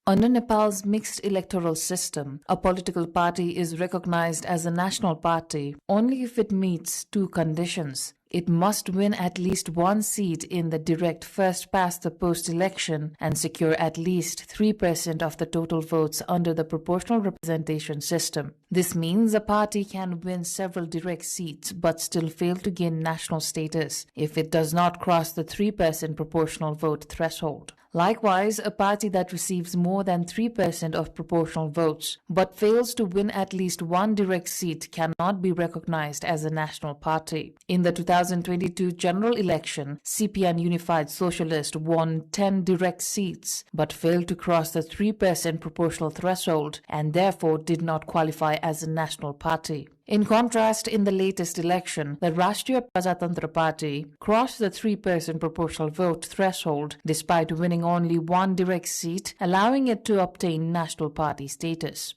Under Nepal's mixed electoral system, a political party is recognized as a national party only if it meets 2 conditions. It must win at least 1 seat in the direct first-past-the-post election and secure at least 3% of the total votes under the proportional representation system. This means a party can win several direct seats but still fail to gain national status if it does not cross the 3% proportional vote threshold. Likewise, a party that receives more than 3% of proportional votes but fails to win at least 1 direct seat cannot be recognized as a national party. In the 2022 general election, CPN Unified Socialist won 10 direct seats but failed to cross the 3% proportional threshold and therefore did not qualify as a national party. In contrast, in the latest election, the Rashtriya Prajatantra Party crossed the 3% proportional vote threshold despite winning only 1 direct seat, allowing it to obtain national party status.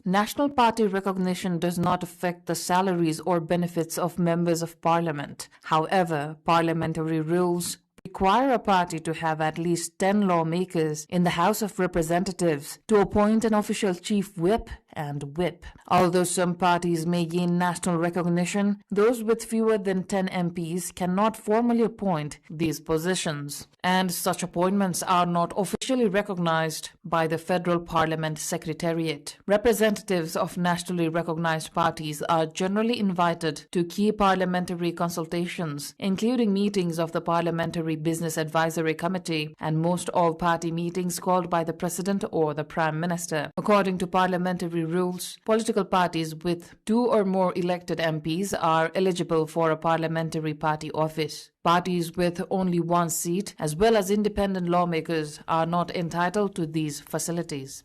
National party recognition does not affect the salaries or benefits of members of parliament. However, parliamentary rules require a party to have at least 10 lawmakers in the House of Representatives to appoint an official chief whip and whip. Although some parties may gain national recognition, those with fewer than 10 MPs cannot formally appoint these positions, and such appointments are not officially recognized by the Federal Parliament Secretariat. Representatives of nationally recognized parties are generally invited to key parliamentary consultations, including meetings of the Parliamentary Business Advisory Committee and most all-party meetings called by the President or the Prime Minister. According to parliamentary rules, political parties with 2 or more elected MPs are eligible for a parliamentary party office. Parties with only 1 seat, as well as independent lawmakers, are not entitled to these facilities.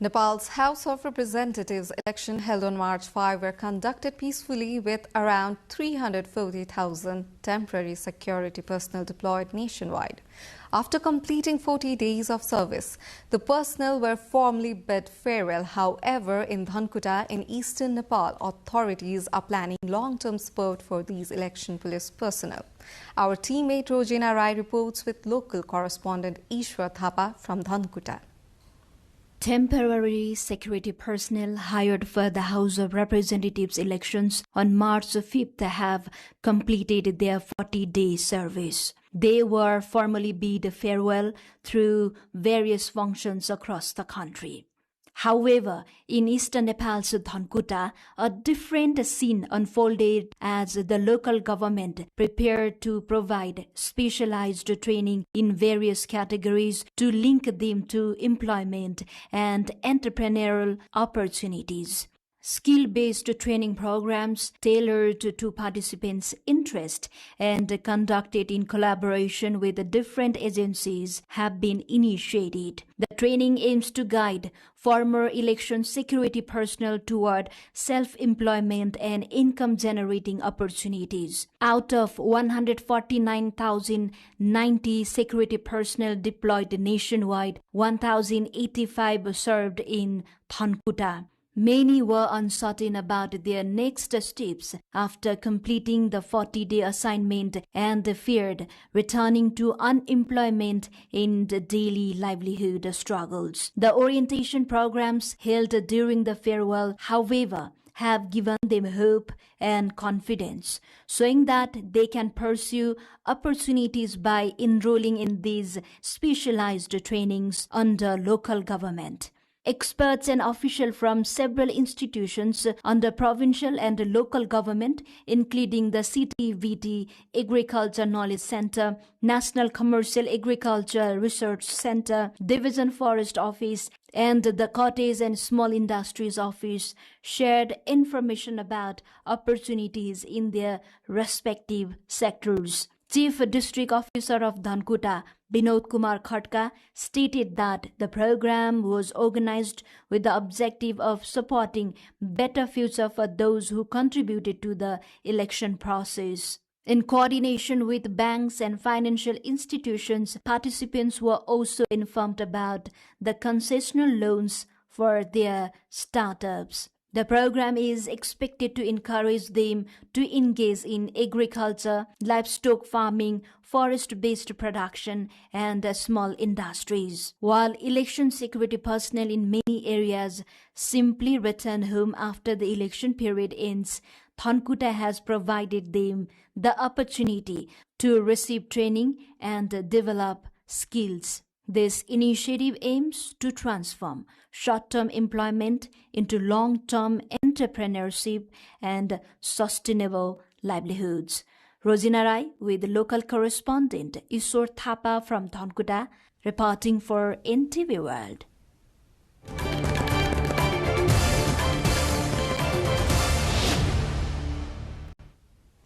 Nepal's House of Representatives election held on March 5 were conducted peacefully with around 340,000 temporary security personnel deployed nationwide. After completing 40 days of service, the personnel were formally bid farewell. However, in Dhankuta in eastern Nepal, authorities are planning long-term support for these election police personnel. Our teammate Rojina Rai reports with local correspondent Ishwar Thapa from Dhankuta. Temporary security personnel hired for the House of Representatives elections on March 5th have completed their 40-day service. They were formally bid farewell through various functions across the country. However, in eastern Nepal's Dhankuta, a different scene unfolded as the local government prepared to provide specialized training in various categories to link them to employment and entrepreneurial opportunities. Skill-based training programs tailored to participants' interest and conducted in collaboration with different agencies have been initiated. The training aims to guide former election security personnel toward self-employment and income-generating opportunities. Out of 149,090 security personnel deployed nationwide, 1,085 served in Dhankuta. Many were uncertain about their next steps after completing the 40-day assignment and feared returning to unemployment and daily livelihood struggles. The orientation programs held during the farewell, however, have given them hope and confidence, showing that they can pursue opportunities by enrolling in these specialized trainings under local government. Experts and officials from several institutions under provincial and local government, including the CTVT Agriculture Knowledge Center, National Commercial Agriculture Research Center, Division Forest Office, and the Cottage and Small Industries Office, shared information about opportunities in their respective sectors. Chief District Officer of Dhankuta, Binod Kumar Khatka, stated that the program was organized with the objective of supporting better future for those who contributed to the election process. In coordination with banks and financial institutions, participants were also informed about the concessional loans for their startups. The program is expected to encourage them to engage in agriculture, livestock farming, forest-based production, and small industries. While election security personnel in many areas simply return home after the election period ends, Dhankuta has provided them the opportunity to receive training and develop skills. This initiative aims to transform short-term employment into long-term entrepreneurship and sustainable livelihoods. Rosina Rai with local correspondent Ishwar Thapa from Dhankuta, reporting for NTV World.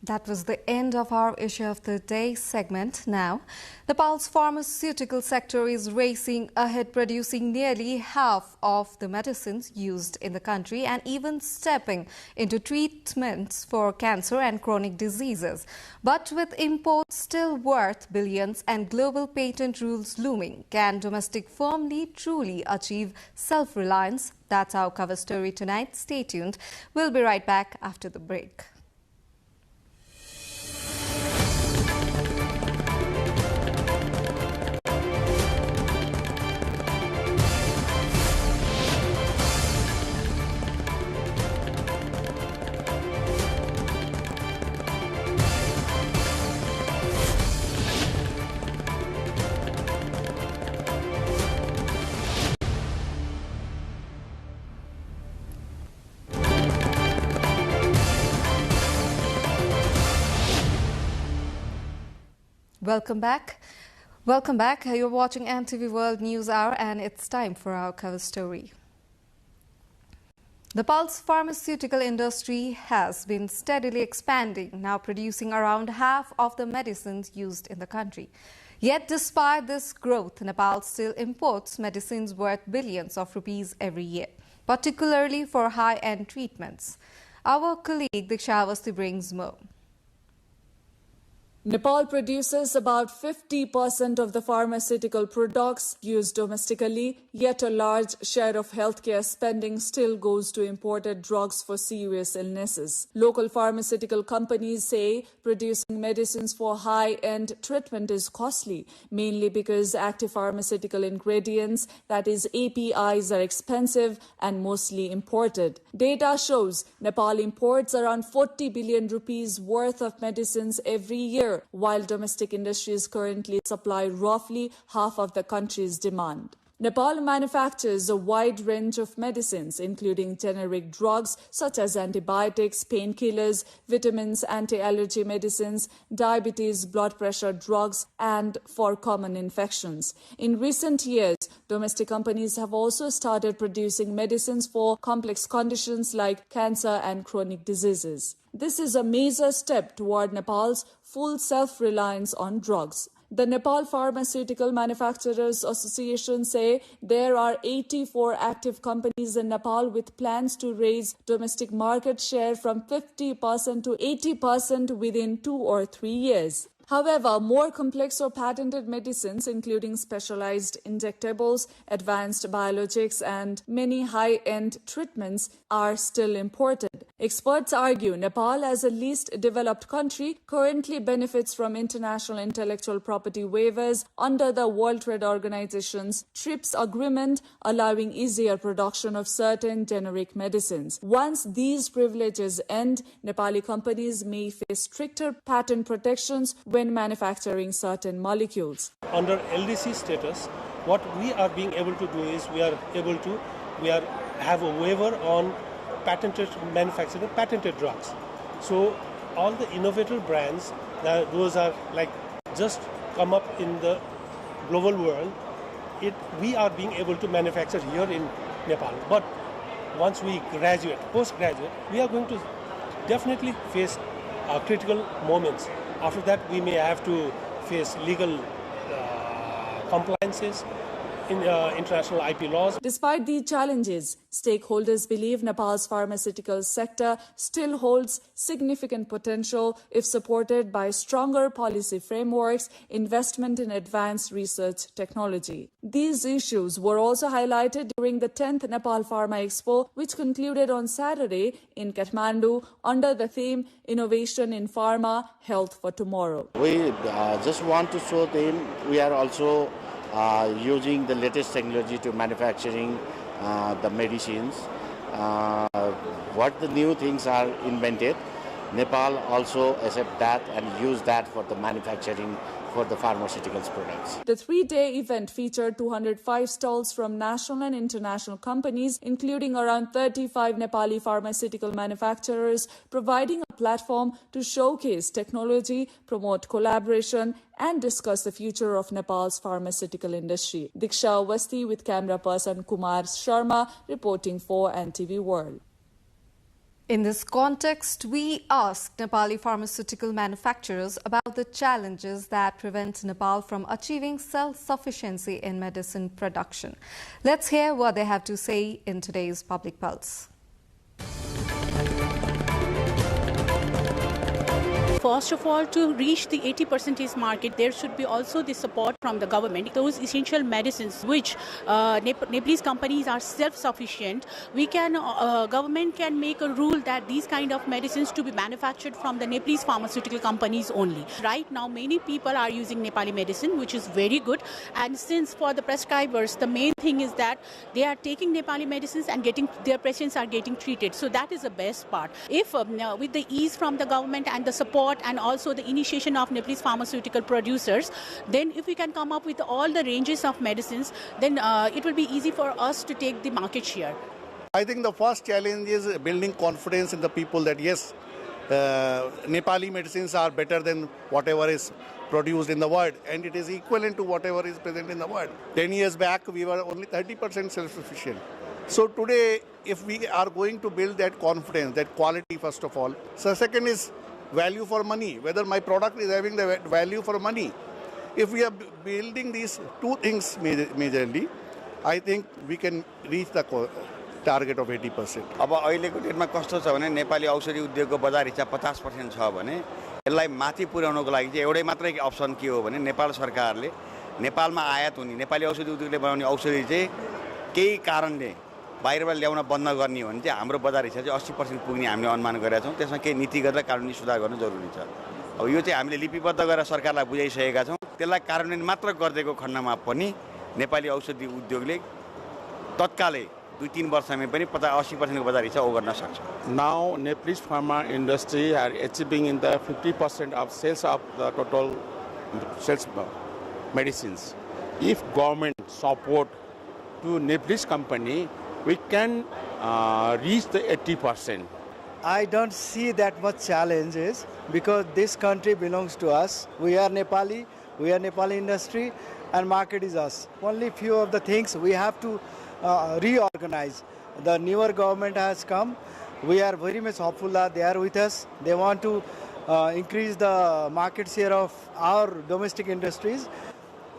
That was the end of our Issue of the Day segment. Now, Nepal's pharmaceutical sector is racing ahead, producing nearly half of the medicines used in the country and even stepping into treatments for cancer and chronic diseases. But with imports still worth billions and global patent rules looming, can domestic firmly truly achieve self-reliance? That's our cover story tonight. Stay tuned. We'll be right back after the break. Welcome back. Welcome back. You're watching NTV World News Hour and it's time for our cover story. Nepal's pharmaceutical industry has been steadily expanding, now producing around half of the medicines used in the country. Yet despite this growth, Nepal still imports medicines worth billions of rupees every year, particularly for high-end treatments. Our colleague Diksha Avasti brings more. Nepal produces about 50% of the pharmaceutical products used domestically, yet a large share of healthcare spending still goes to imported drugs for serious illnesses. Local pharmaceutical companies say producing medicines for high-end treatment is costly, mainly because active pharmaceutical ingredients, that is APIs, are expensive and mostly imported. Data shows Nepal imports around 40 billion rupees worth of medicines every year, while domestic industries currently supply roughly half of the country's demand. Nepal manufactures a wide range of medicines, including generic drugs such as antibiotics, painkillers, vitamins, anti-allergy medicines, diabetes, blood pressure drugs, and for common infections. In recent years, domestic companies have also started producing medicines for complex conditions like cancer and chronic diseases. This is a major step toward Nepal's full self-reliance on drugs. The Nepal Pharmaceutical Manufacturers Association say there are 84 active companies in Nepal with plans to raise domestic market share from 50% to 80% within 2 or 3 years. However, more complex or patented medicines, including specialized injectables, advanced biologics, and many high-end treatments, are still imported. Experts argue Nepal, as a least developed country, currently benefits from international intellectual property waivers under the World Trade Organization's TRIPS agreement, allowing easier production of certain generic medicines. Once these privileges end, Nepali companies may face stricter patent protections when manufacturing certain molecules. Under LDC status, what we are being able to do is we have a waiver on patented manufacturing patented drugs. So all the innovator brands, those are like just come up in the global world. We are being able to manufacture here in Nepal. But once we postgraduate, we are going to definitely face critical moments. After that, we may have to face legal compliances in international IP laws. Despite these challenges, stakeholders believe Nepal's pharmaceutical sector still holds significant potential if supported by stronger policy frameworks, investment in advanced research technology. These issues were also highlighted during the 10th Nepal Pharma Expo, which concluded on Saturday in Kathmandu under the theme Innovation in Pharma, Health for Tomorrow. We just want to show them we are also using the latest technology to manufacturing the medicines. What the new things are invented, Nepal also accept that and use that for the manufacturing for the pharmaceuticals products. The three-day event featured 205 stalls from national and international companies, including around 35 Nepali pharmaceutical manufacturers, providing a platform to showcase technology, promote collaboration, and discuss the future of Nepal's pharmaceutical industry. Diksha Awasthi with camera person Kumar Sharma reporting for NTV World. In this context, we asked Nepali pharmaceutical manufacturers about the challenges that prevent Nepal from achieving self-sufficiency in medicine production. Let's hear what they have to say in today's Public Pulse. First of all, to reach the 80% market, there should be also the support from the government. Those essential medicines which Nepalese companies are self-sufficient, government can make a rule that these kind of medicines to be manufactured from the Nepalese pharmaceutical companies only. Right now, many people are using Nepali medicine, which is very good. And since for the prescribers, the main thing is that they are taking Nepali medicines and their patients are getting treated. So that is the best part. If with the ease from the government and the support and also the initiation of Nepalese pharmaceutical producers, then if we can come up with all the ranges of medicines, then it will be easy for us to take the market share. I think the first challenge is building confidence in the people that yes, Nepali medicines are better than whatever is produced in the world, and it is equivalent to whatever is present in the world. 10 years back, we were only 30% self-sufficient. So today, if we are going to build that confidence, that quality first of all, so second is value for money, whether my product is having the value for money. If we are building these two things majorly, I think we can reach the target of 80%. अब अहिलेको डेटमा कस्तो छ भने नेपाली औषधि उद्योगको बजार हिस्सा 50% छ भने यसलाई माथि पुर्याउनको लागि चाहिँ एउटै मात्रै अप्सन के हो भने नेपाल सरकारले नेपालमा आयात हुने नेपाली औषधि उद्योगले बनाउने औषधि चाहिँ केही कारणले बाहिरबाट ल्याउन बन्द गर्ने हो भने चाहिँ हाम्रो बजार हिस्सा चाहिँ 80% पुग्ने हामीले अनुमान गरेका छौं। त्यसमा केही नीतिगत र कानुनी सुधार गर्न जरुरी छ। अब यो चाहिँ हामीले लिपिबद्ध गरेर सरकारलाई बुझाइसकेका छौं। त्यसलाई कार्यान्वयन मात्र गर्दैको खण्डमा पनि नेपाली औषधि उद्योगले तत्कालै 2-3 वर्षमै पनि 80% को बजार हिस्सा ओगट्न सक्छ। Now Nepalese pharma industry are achieving in the 50% of sales of the total sales medicines. If government support to Nepalese company, we can reach the 80%. I don't see that much challenges because this country belongs to us. We are Nepali, we are Nepali industry, and market is us. Only few of the things we have to reorganize. The newer government has come. We are very much hopeful that they are with us. They want to increase the market share of our domestic industries.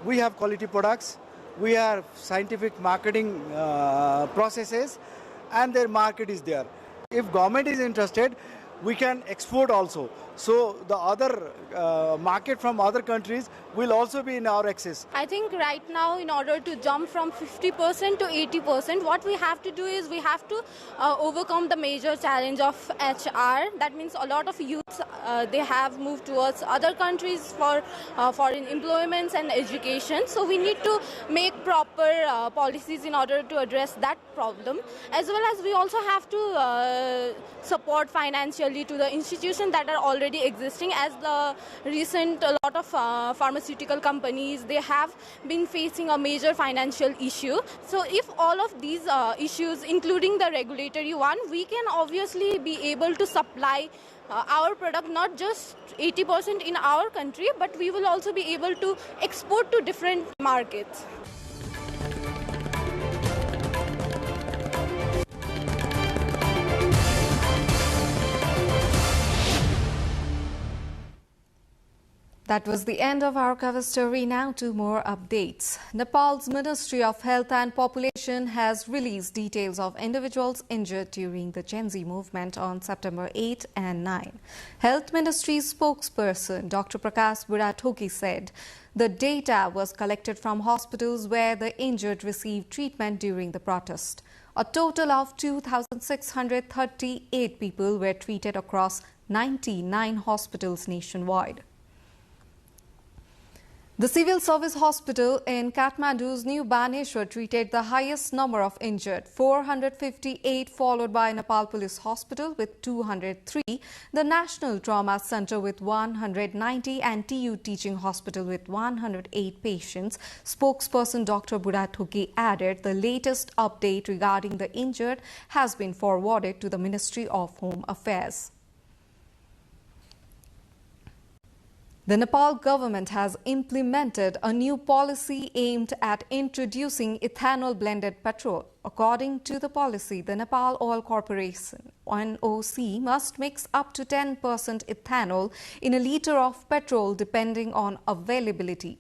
We have quality products. We have scientific marketing processes, and their market is there. If government is interested, we can export also. So the other market from other countries will also be in our access. I think right now, in order to jump from 50% to 80%, what we have to do is we have to overcome the major challenge of HR. That means a lot of youths, they have moved towards other countries for foreign employments and education. So we need to make proper policies in order to address that problem. As well as we also have to support financially to the institutions that are already existing. As the recent, a lot of pharmaceutical companies, they have been facing a major financial issue. So if all of these issues, including the regulatory one, we can obviously be able to supply our product not just 80% in our country, but we will also be able to export to different markets. That was the end of our cover story. Now to more updates. Nepal's Ministry of Health and Population has released details of individuals injured during the Gen Z movement on September 8 and 9. Health Ministry's spokesperson Dr. Prakash Burathoki said the data was collected from hospitals where the injured received treatment during the protest. A total of 2,638 people were treated across 99 hospitals nationwide. The Civil Service Hospital in Kathmandu's New Baneshwar treated the highest number of injured, 458, followed by Nepal Police Hospital with 203, the National Trauma Center with 190 and TU Teaching Hospital with 108 patients. Spokesperson Dr. Burathoki added the latest update regarding the injured has been forwarded to the Ministry of Home Affairs. The Nepal government has implemented a new policy aimed at introducing ethanol-blended petrol. According to the policy, the Nepal Oil Corporation, NOC, must mix up to 10% ethanol in a liter of petrol depending on availability.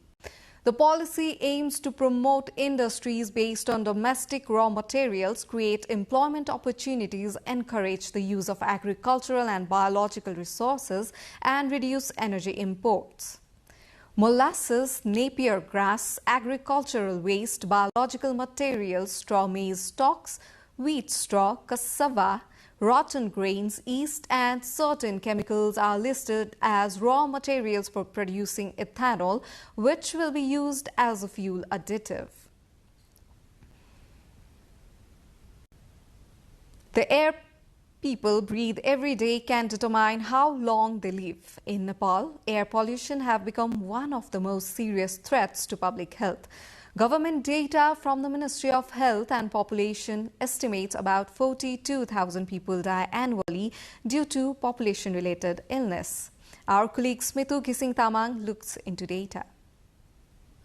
The policy aims to promote industries based on domestic raw materials, create employment opportunities, encourage the use of agricultural and biological resources, and reduce energy imports. Molasses, Napier grass, agricultural waste, biological materials, straw maize stalks, wheat straw, cassava, rotten grains, yeast, and certain chemicals are listed as raw materials for producing ethanol, which will be used as a fuel additive. The air people breathe every day can determine how long they live. In Nepal, air pollution have become one of the most serious threats to public health. Government data from the Ministry of Health and Population estimates about 42,000 people die annually due to population-related illness. Our colleague Smithu Gising-Tamang looks into data.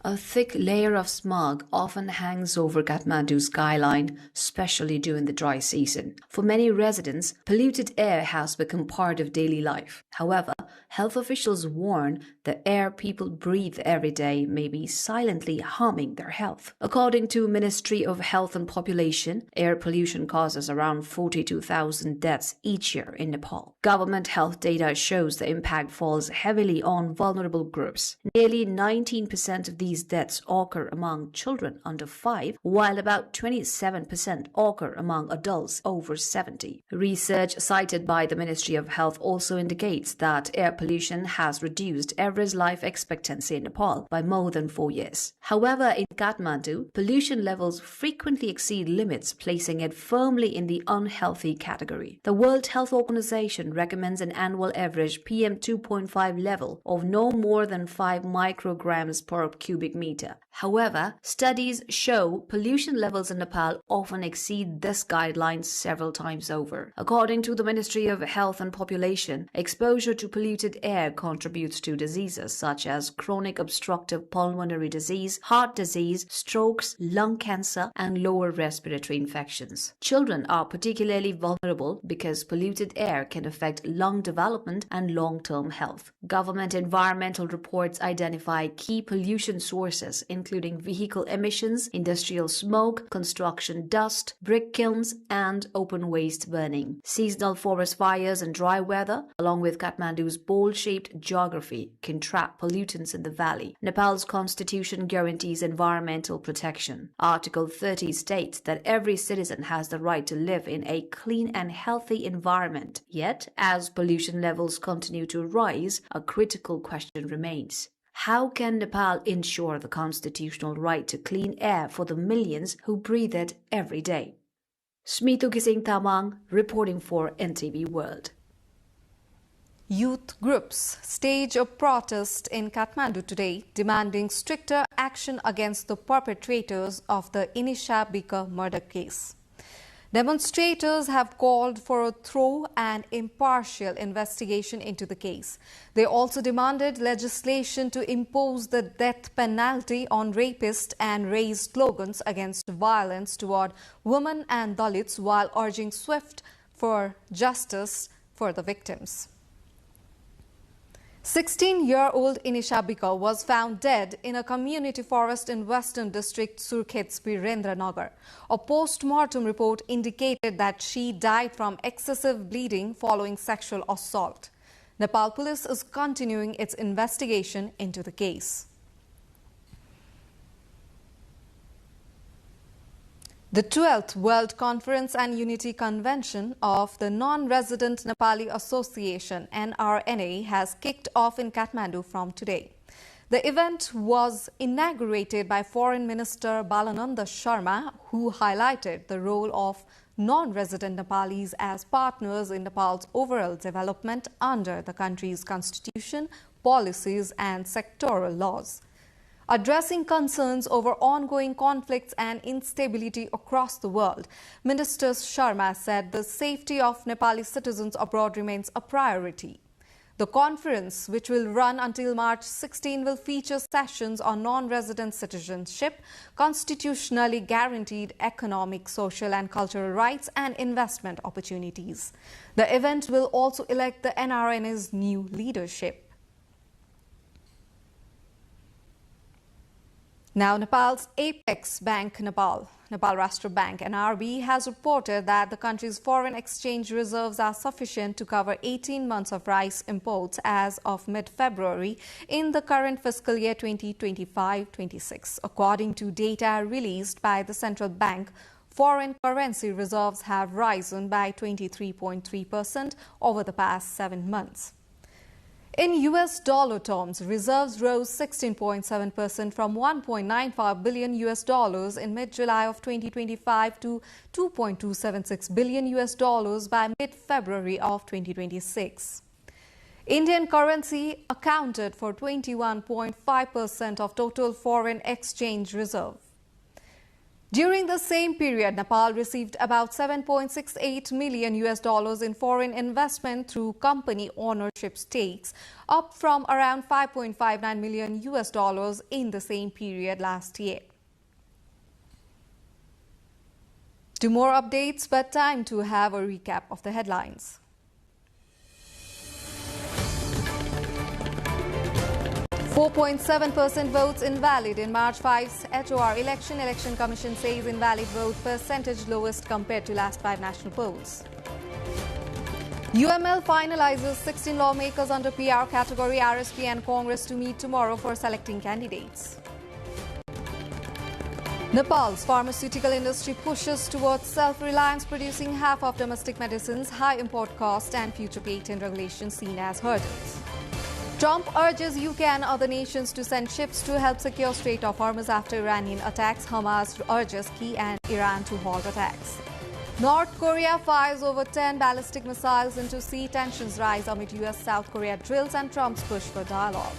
A thick layer of smog often hangs over Kathmandu's skyline, especially during the dry season. For many residents, polluted air has become part of daily life. However, health officials warn the air people breathe every day may be silently harming their health. According to Ministry of Health and Population, air pollution causes around 42,000 deaths each year in Nepal. Government health data shows the impact falls heavily on vulnerable groups. Nearly 19% of these deaths occur among children under 5, while about 27% occur among adults over 70. Research cited by the Ministry of Health also indicates that air pollution has reduced average life expectancy in Nepal by more than 4 years. However, in Kathmandu, pollution levels frequently exceed limits, placing it firmly in the unhealthy category. The World Health Organization recommends an annual average PM2.5 level of no more than 5 micrograms per cubic meter. However, studies show pollution levels in Nepal often exceed this guideline several times over. According to the Ministry of Health and Population, exposure to polluted air contributes to diseases such as chronic obstructive pulmonary disease, heart disease, strokes, lung cancer, and lower respiratory infections. Children are particularly vulnerable because polluted air can affect lung development and long-term health. Government environmental reports identify key pollution sources, including vehicle emissions, industrial smoke, construction dust, brick kilns, and open waste burning. Seasonal forest fires and dry weather, along with Kathmandu's bowl-shaped geography, can trap pollutants in the valley. Nepal's constitution guarantees environmental protection. Article 30 states that every citizen has the right to live in a clean and healthy environment. Yet, as pollution levels continue to rise, a critical question remains. How can Nepal ensure the constitutional right to clean air for the millions who breathe it every day? Smithu Gising-Tamang reporting for NTV World. Youth groups stage a protest in Kathmandu today demanding stricter action against the perpetrators of the Inisha Bika murder case. Demonstrators have called for a thorough and impartial investigation into the case. They also demanded legislation to impose the death penalty on rapists and raised slogans against violence toward women and Dalits while urging swift for justice for the victims. 16-year-old Inisha Bika was found dead in a community forest in Western District Surkhet's Virendranagar. A post-mortem report indicated that she died from excessive bleeding following sexual assault. Nepal police is continuing its investigation into the case. The 12th World Conference and Unity Convention of the Non-Resident Nepali Association (NRNA) has kicked off in Kathmandu from today. The event was inaugurated by Foreign Minister Balananda Sharma, who highlighted the role of non-resident Nepalis as partners in Nepal's overall development under the country's constitution, policies and sectoral laws. Addressing concerns over ongoing conflicts and instability across the world, Minister Sharma said the safety of Nepali citizens abroad remains a priority. The conference, which will run until March 16, will feature sessions on non-resident citizenship, constitutionally guaranteed economic, social and cultural rights and investment opportunities. The event will also elect the NRNA's new leadership. Now, Nepal's apex bank, Nepal Rashtra Bank (NRB), has reported that the country's foreign exchange reserves are sufficient to cover 18 months of rice imports as of mid-February in the current fiscal year 2025-26. According to data released by the central bank, foreign currency reserves have risen by 23.3% over the past 7 months. In US dollar terms, reserves rose 16.7% from $1.95 billion in mid-July of 2025 to $2.276 billion by mid-February of 2026. Indian currency accounted for 21.5% of total foreign exchange reserve. During the same period, Nepal received about $7.68 million in foreign investment through company ownership stakes, up from around $5.59 million in the same period last year. Two more updates, but time to have a recap of the headlines. 4.7% votes invalid in March 5's HOR election. Election Commission says invalid vote percentage lowest compared to last 5 national polls. UML finalizes 16 lawmakers under PR category. RSP and Congress to meet tomorrow for selecting candidates. Nepal's pharmaceutical industry pushes towards self-reliance, producing half of domestic medicines. High import cost and future patent regulations seen as hurdles. Trump urges UK and other nations to send ships to help secure Strait of Hormuz after Iranian attacks. Hamas urges Kyiv and Iran to halt attacks. North Korea fires over 10 ballistic missiles into sea. Tensions rise amid US-South Korea drills and Trump's push for dialogue.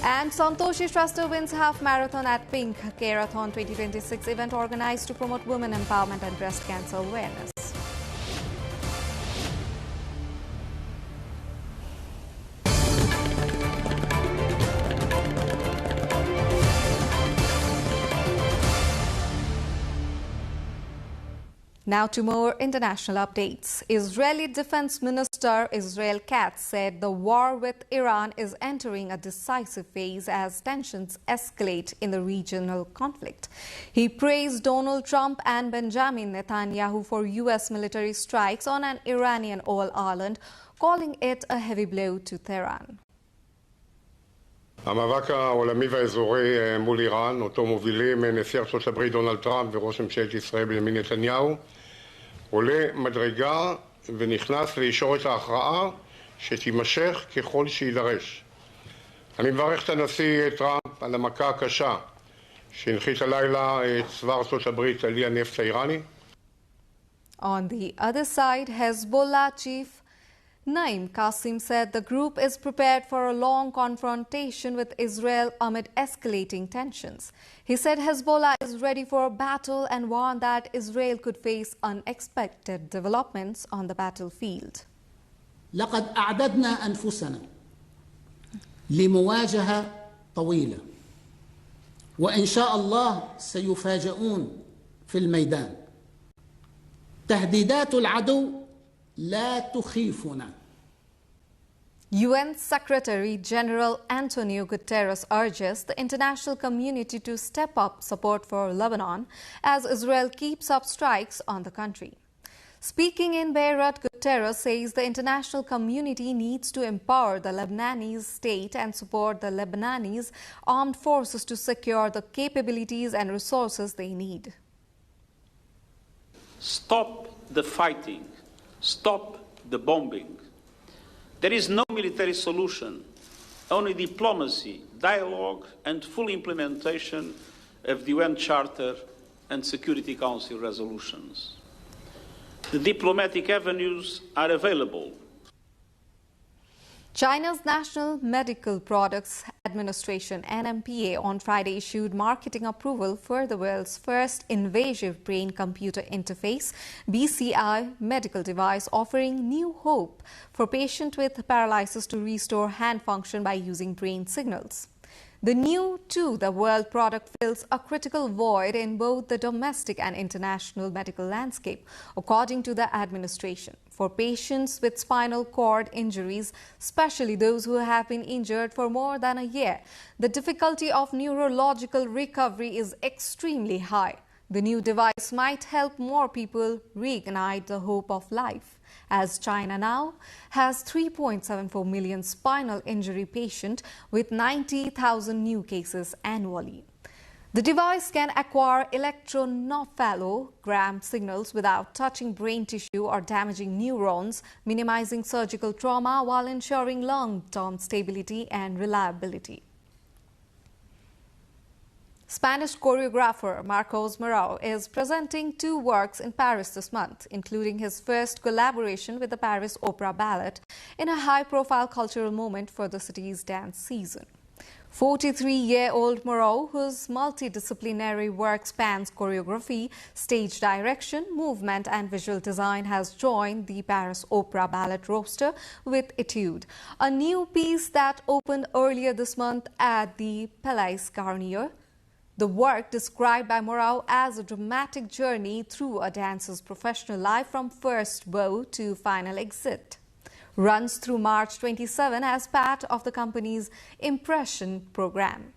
And Santoshi Shrestha wins half marathon at Pink Care-a-thon 2026 event organized to promote women empowerment and breast cancer awareness. Now to more international updates. Israeli Defense Minister Israel Katz said the war with Iran is entering a decisive phase as tensions escalate in the regional conflict. He praised Donald Trump and Benjamin Netanyahu for U.S. military strikes on an Iranian oil island, calling it a heavy blow to Tehran. המאבק העולמי והאזורי מול איראן, אותו מובילים נשיא ארצות הברית דונלד טראמפ וראש ממשלת ישראל בנימין נתניהו, עולה מדרגה ונכנס לישורת ההכרעה שתימשך ככל שידרש. אני מברך את הנשיא טראמפ על המכה הקשה שהנחית הלילה צבא ארצות הברית על אי הנפט האיראני. On the other side, Hezbollah chief Naim Qasim said the group is prepared for a long confrontation with Israel amid escalating tensions. He said Hezbollah is ready for a battle and warned that Israel could face unexpected developments on the battlefield. لقد أعددنا أنفسنا لمواجهة طويلة وإن شاء الله سيفاجئون في الميدان. تهديدات العدو لا تخيفنا. UN Secretary General Antonio Guterres urges the international community to step up support for Lebanon as Israel keeps up strikes on the country. Speaking in Beirut, Guterres says the international community needs to empower the Lebanese state and support the Lebanese armed forces to secure the capabilities and resources they need. Stop the fighting. Stop the bombing. There is no military solution, only diplomacy, dialogue, and full implementation of the UN Charter and Security Council resolutions. The diplomatic avenues are available. China's National Medical Products Administration, NMPA, on Friday issued marketing approval for the world's first invasive brain-computer interface, BCI, medical device offering new hope for patients with paralysis to restore hand function by using brain signals. The new to-the-world product fills a critical void in both the domestic and international medical landscape, according to the administration. For patients with spinal cord injuries, especially those who have been injured for more than a year, the difficulty of neurological recovery is extremely high. The new device might help more people reignite the hope of life, as China now has 3.74 million spinal injury patients with 90,000 new cases annually. The device can acquire electroencephalogram signals without touching brain tissue or damaging neurons, minimizing surgical trauma while ensuring long-term stability and reliability. Spanish choreographer Marcos Morao is presenting 2 works in Paris this month, including his first collaboration with the Paris Opera Ballet in a high-profile cultural moment for the city's dance season. 43-year-old Morao, whose multidisciplinary work spans choreography, stage direction, movement and visual design, has joined the Paris Opera Ballet roster with Etude, a new piece that opened earlier this month at the Palais Garnier. The work, described by Morao as a dramatic journey through a dancer's professional life from first bow to final exit, runs through March 27 as part of the company's Impression program.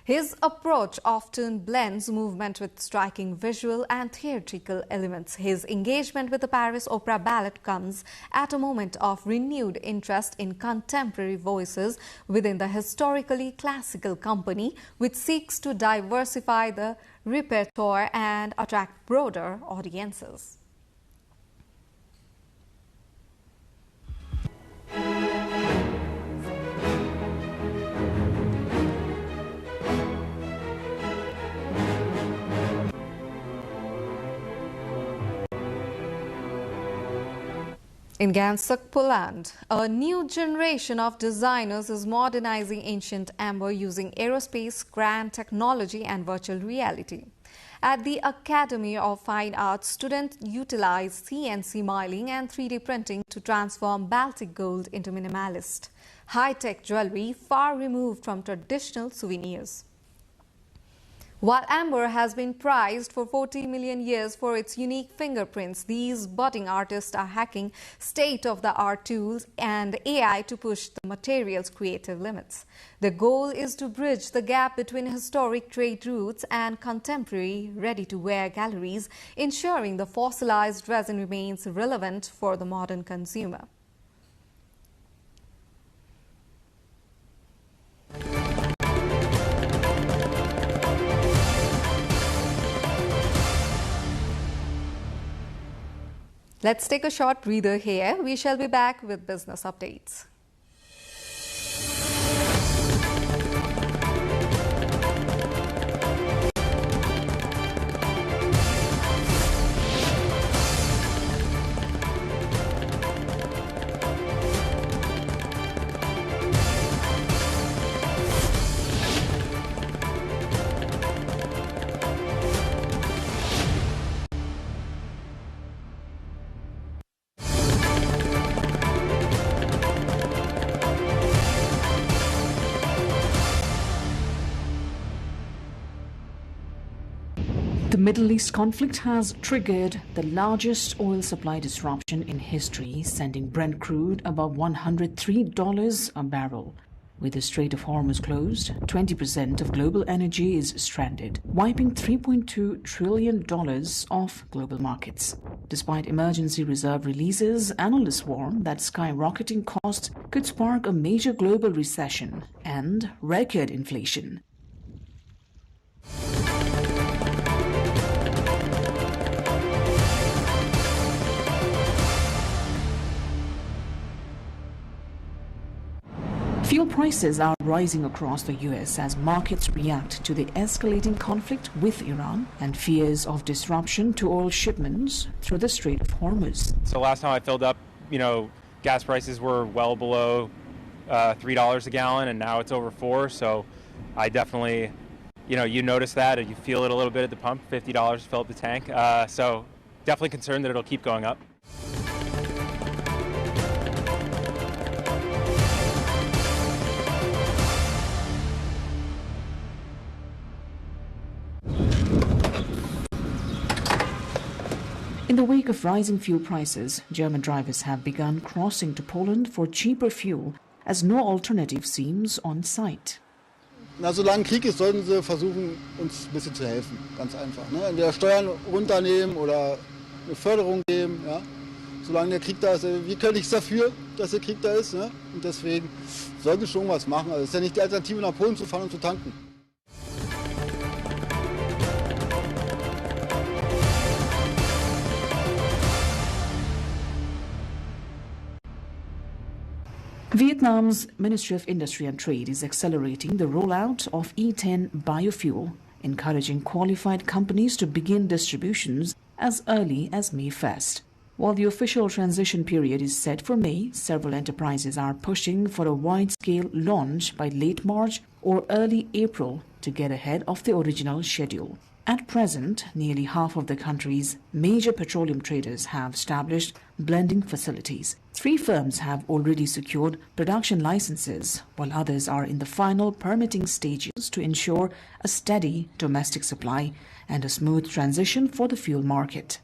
His approach often blends movement with striking visual and theatrical elements. His engagement with the Paris Opera Ballet comes at a moment of renewed interest in contemporary voices within the historically classical company, which seeks to diversify the repertoire and attract broader audiences. In Gdańsk, Poland, a new generation of designers is modernizing ancient amber using aerospace, grand technology and virtual reality. At the Academy of Fine Arts, students utilize CNC milling and 3D printing to transform Baltic gold into minimalist, high-tech jewelry far removed from traditional souvenirs. While amber has been prized for 40 million years for its unique fingerprints, these budding artists are hacking state-of-the-art tools and AI to push the material's creative limits. The goal is to bridge the gap between historic trade routes and contemporary ready-to-wear galleries, ensuring the fossilized resin remains relevant for the modern consumer. Let's take a short breather here. We shall be back with business updates. The Middle East conflict has triggered the largest oil supply disruption in history, sending Brent crude above $103 a barrel. With the Strait of Hormuz closed, 20% of global energy is stranded, wiping $3.2 trillion off global markets. Despite emergency reserve releases, analysts warn that skyrocketing costs could spark a major global recession and record inflation. Fuel prices are rising across the U.S. as markets react to the escalating conflict with Iran and fears of disruption to oil shipments through the Strait of Hormuz. So last time I filled up, gas prices were well below $3 a gallon, and now it's over $4. So I definitely, you notice that, or you feel it a little bit at the pump, $50 to fill up the tank. So definitely concerned that it'll keep going up. In the wake of rising fuel prices, German drivers have begun crossing to Poland for cheaper fuel, as no alternative seems on site. Na, solange Krieg ist, sollten sie versuchen, uns ein bisschen zu helfen. Ganz einfach. Ne? Entweder Steuern runternehmen oder eine Förderung geben. Ja? Solange der Krieg da ist, wir können nichts dafür, dass der Krieg da ist. Ne? Und deswegen sollten sie schon was machen. Also es ist ja nicht die Alternative, nach Polen zu fahren und zu tanken. Vietnam's Ministry of Industry and Trade is accelerating the rollout of E10 biofuel, encouraging qualified companies to begin distributions as early as May 1st. While the official transition period is set for May, several enterprises are pushing for a wide-scale launch by late March or early April to get ahead of the original schedule. At present, nearly half of the country's major petroleum traders have established blending facilities. 3 firms have already secured production licenses, while others are in the final permitting stages to ensure a steady domestic supply and a smooth transition for the fuel market.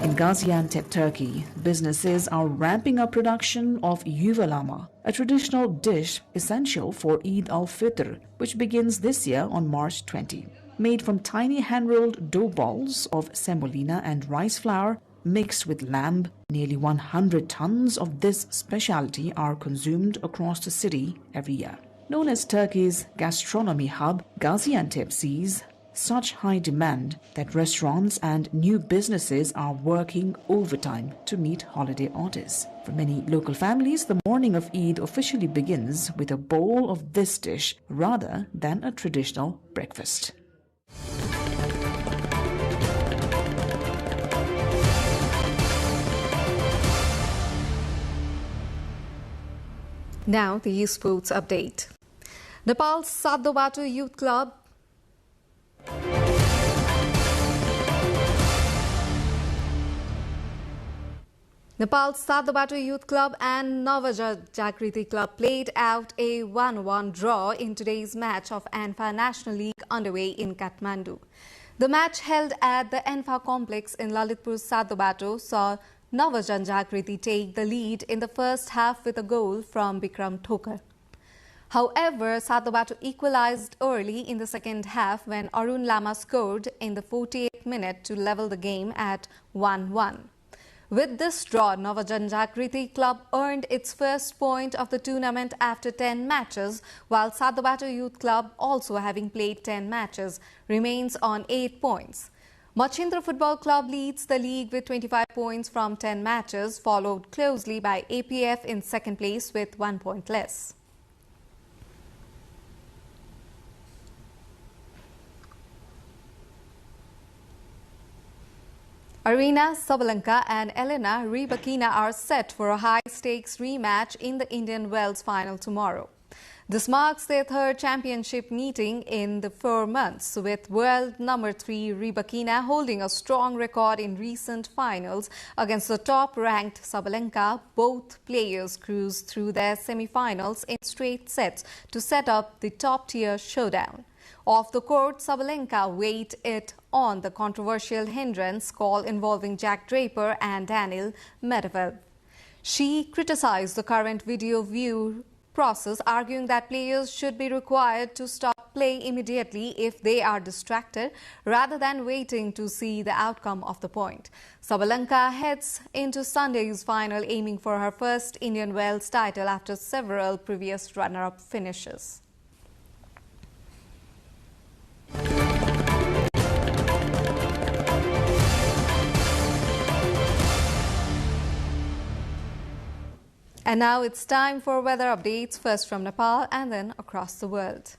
In Gaziantep, Turkey, businesses are ramping up production of yuvalama, a traditional dish essential for Eid al-Fitr, which begins this year on March 20. Made from tiny hand-rolled dough balls of semolina and rice flour mixed with lamb, nearly 100 tons of this specialty are consumed across the city every year. Known as Turkey's gastronomy hub, Gaziantep sees such high demand that restaurants and new businesses are working overtime to meet holiday orders. For many local families, the morning of Eid officially begins with a bowl of this dish rather than a traditional breakfast. Now the sports update. Nepal's Sadobatu Youth Club Nepal's Sadobatu Youth Club and Jagriti Club played out a 1-1 draw in today's match of ANFA National League underway in Kathmandu. The match held at the ANFA complex in Lalitpur Sadobatu saw Jagriti take the lead in the first half with a goal from Bikram Thokar. However, Sadobatu equalized early in the second half when Arun Lama scored in the 48th minute to level the game at 1-1. With this draw, Jagriti Club earned its first point of the tournament after 10 matches, while Sadobatu Youth Club, also having played 10 matches, remains on 8 points. Machindra Football Club leads the league with 25 points from 10 matches, followed closely by APF in second place with 1 point less. Arina Sabalenka and Elena Rybakina are set for a high-stakes rematch in the Indian Wells final tomorrow. This marks their third championship meeting in the 4 months, with world number 3 Rybakina holding a strong record in recent finals against the top-ranked Sabalenka. Both players cruised through their semi-finals in straight sets to set up the top-tier showdown. Off the court, Sabalenka weighed it on the controversial hindrance call involving Jack Draper and Daniil Medvedev. She criticized the current video view process, arguing that players should be required to stop play immediately if they are distracted, rather than waiting to see the outcome of the point. Sabalenka heads into Sunday's final aiming for her first Indian Wells title after several previous runner-up finishes. And now it's time for weather updates, first from Nepal and then across the world.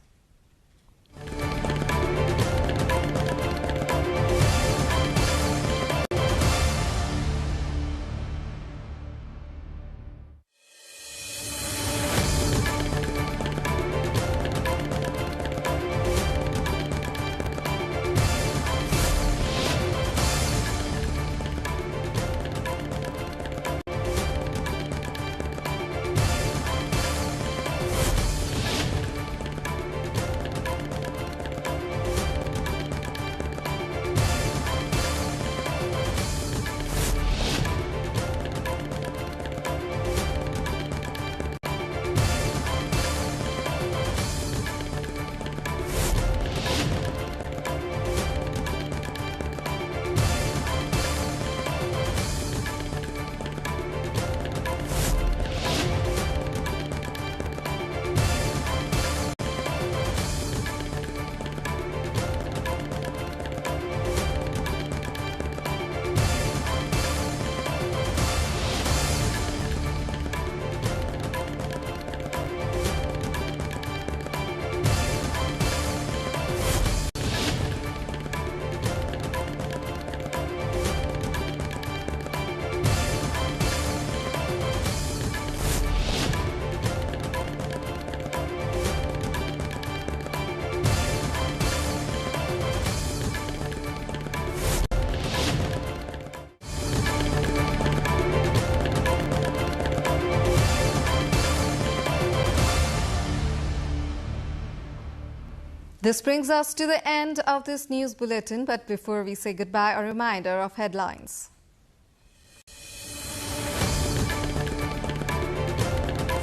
This brings us to the end of this news bulletin, but before we say goodbye, a reminder of headlines.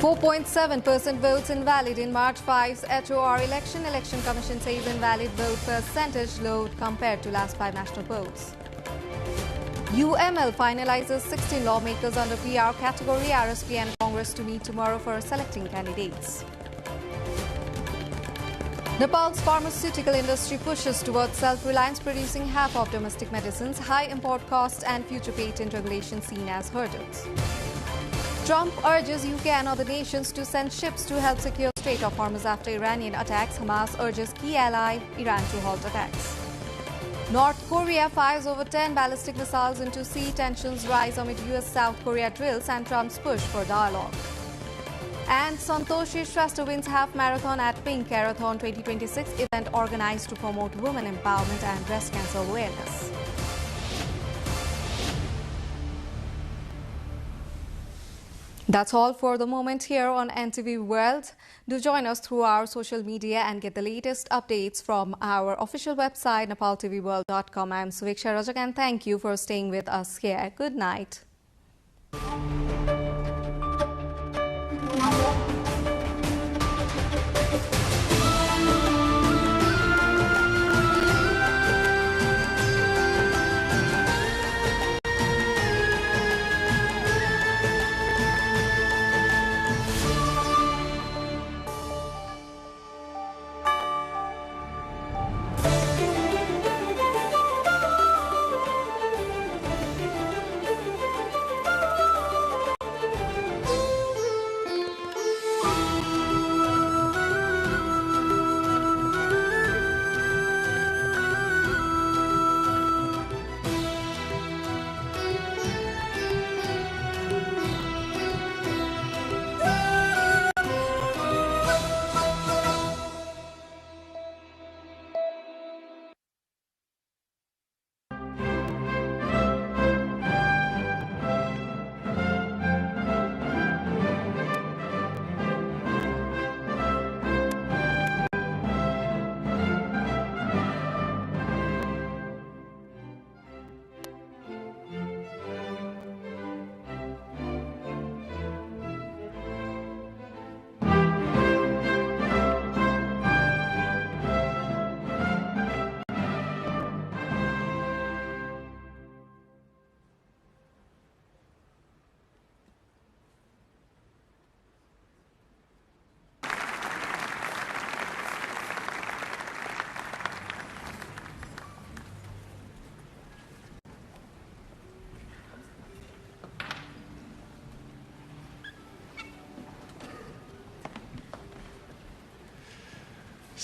4.7% votes invalid in March 5's HOR election. Election Commission says invalid vote percentage low compared to last 5 national polls. UML finalizes 16 lawmakers under PR category. RSP and Congress to meet tomorrow for selecting candidates. Nepal's pharmaceutical industry pushes towards self-reliance, producing half of domestic medicines. High import costs and future patent regulation seen as hurdles. Trump urges UK and other nations to send ships to help secure Strait of Hormuz after Iranian attacks. Hamas urges key ally Iran to halt attacks. North Korea fires over 10 ballistic missiles into sea. Tensions rise amid US-South Korea drills and Trump's push for dialogue. And Santoshi Shrestha wins half marathon at Pink Marathon 2026 event organized to promote women empowerment and breast cancer awareness. That's all for the moment here on NTV World. Do join us through our social media and get the latest updates from our official website, nepaltelevision.com. I'm Suviksha Rajak and thank you for staying with us here. Good night.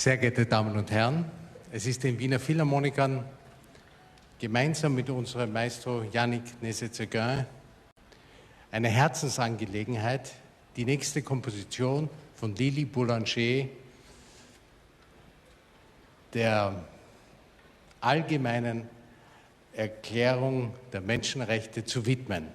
Sehr geehrte Damen und Herren, es ist den Wiener Philharmonikern gemeinsam mit unserem Maestro Yannick Nézet-Séguin eine Herzensangelegenheit, die nächste Komposition von Lili Boulanger der allgemeinen Erklärung der Menschenrechte zu widmen.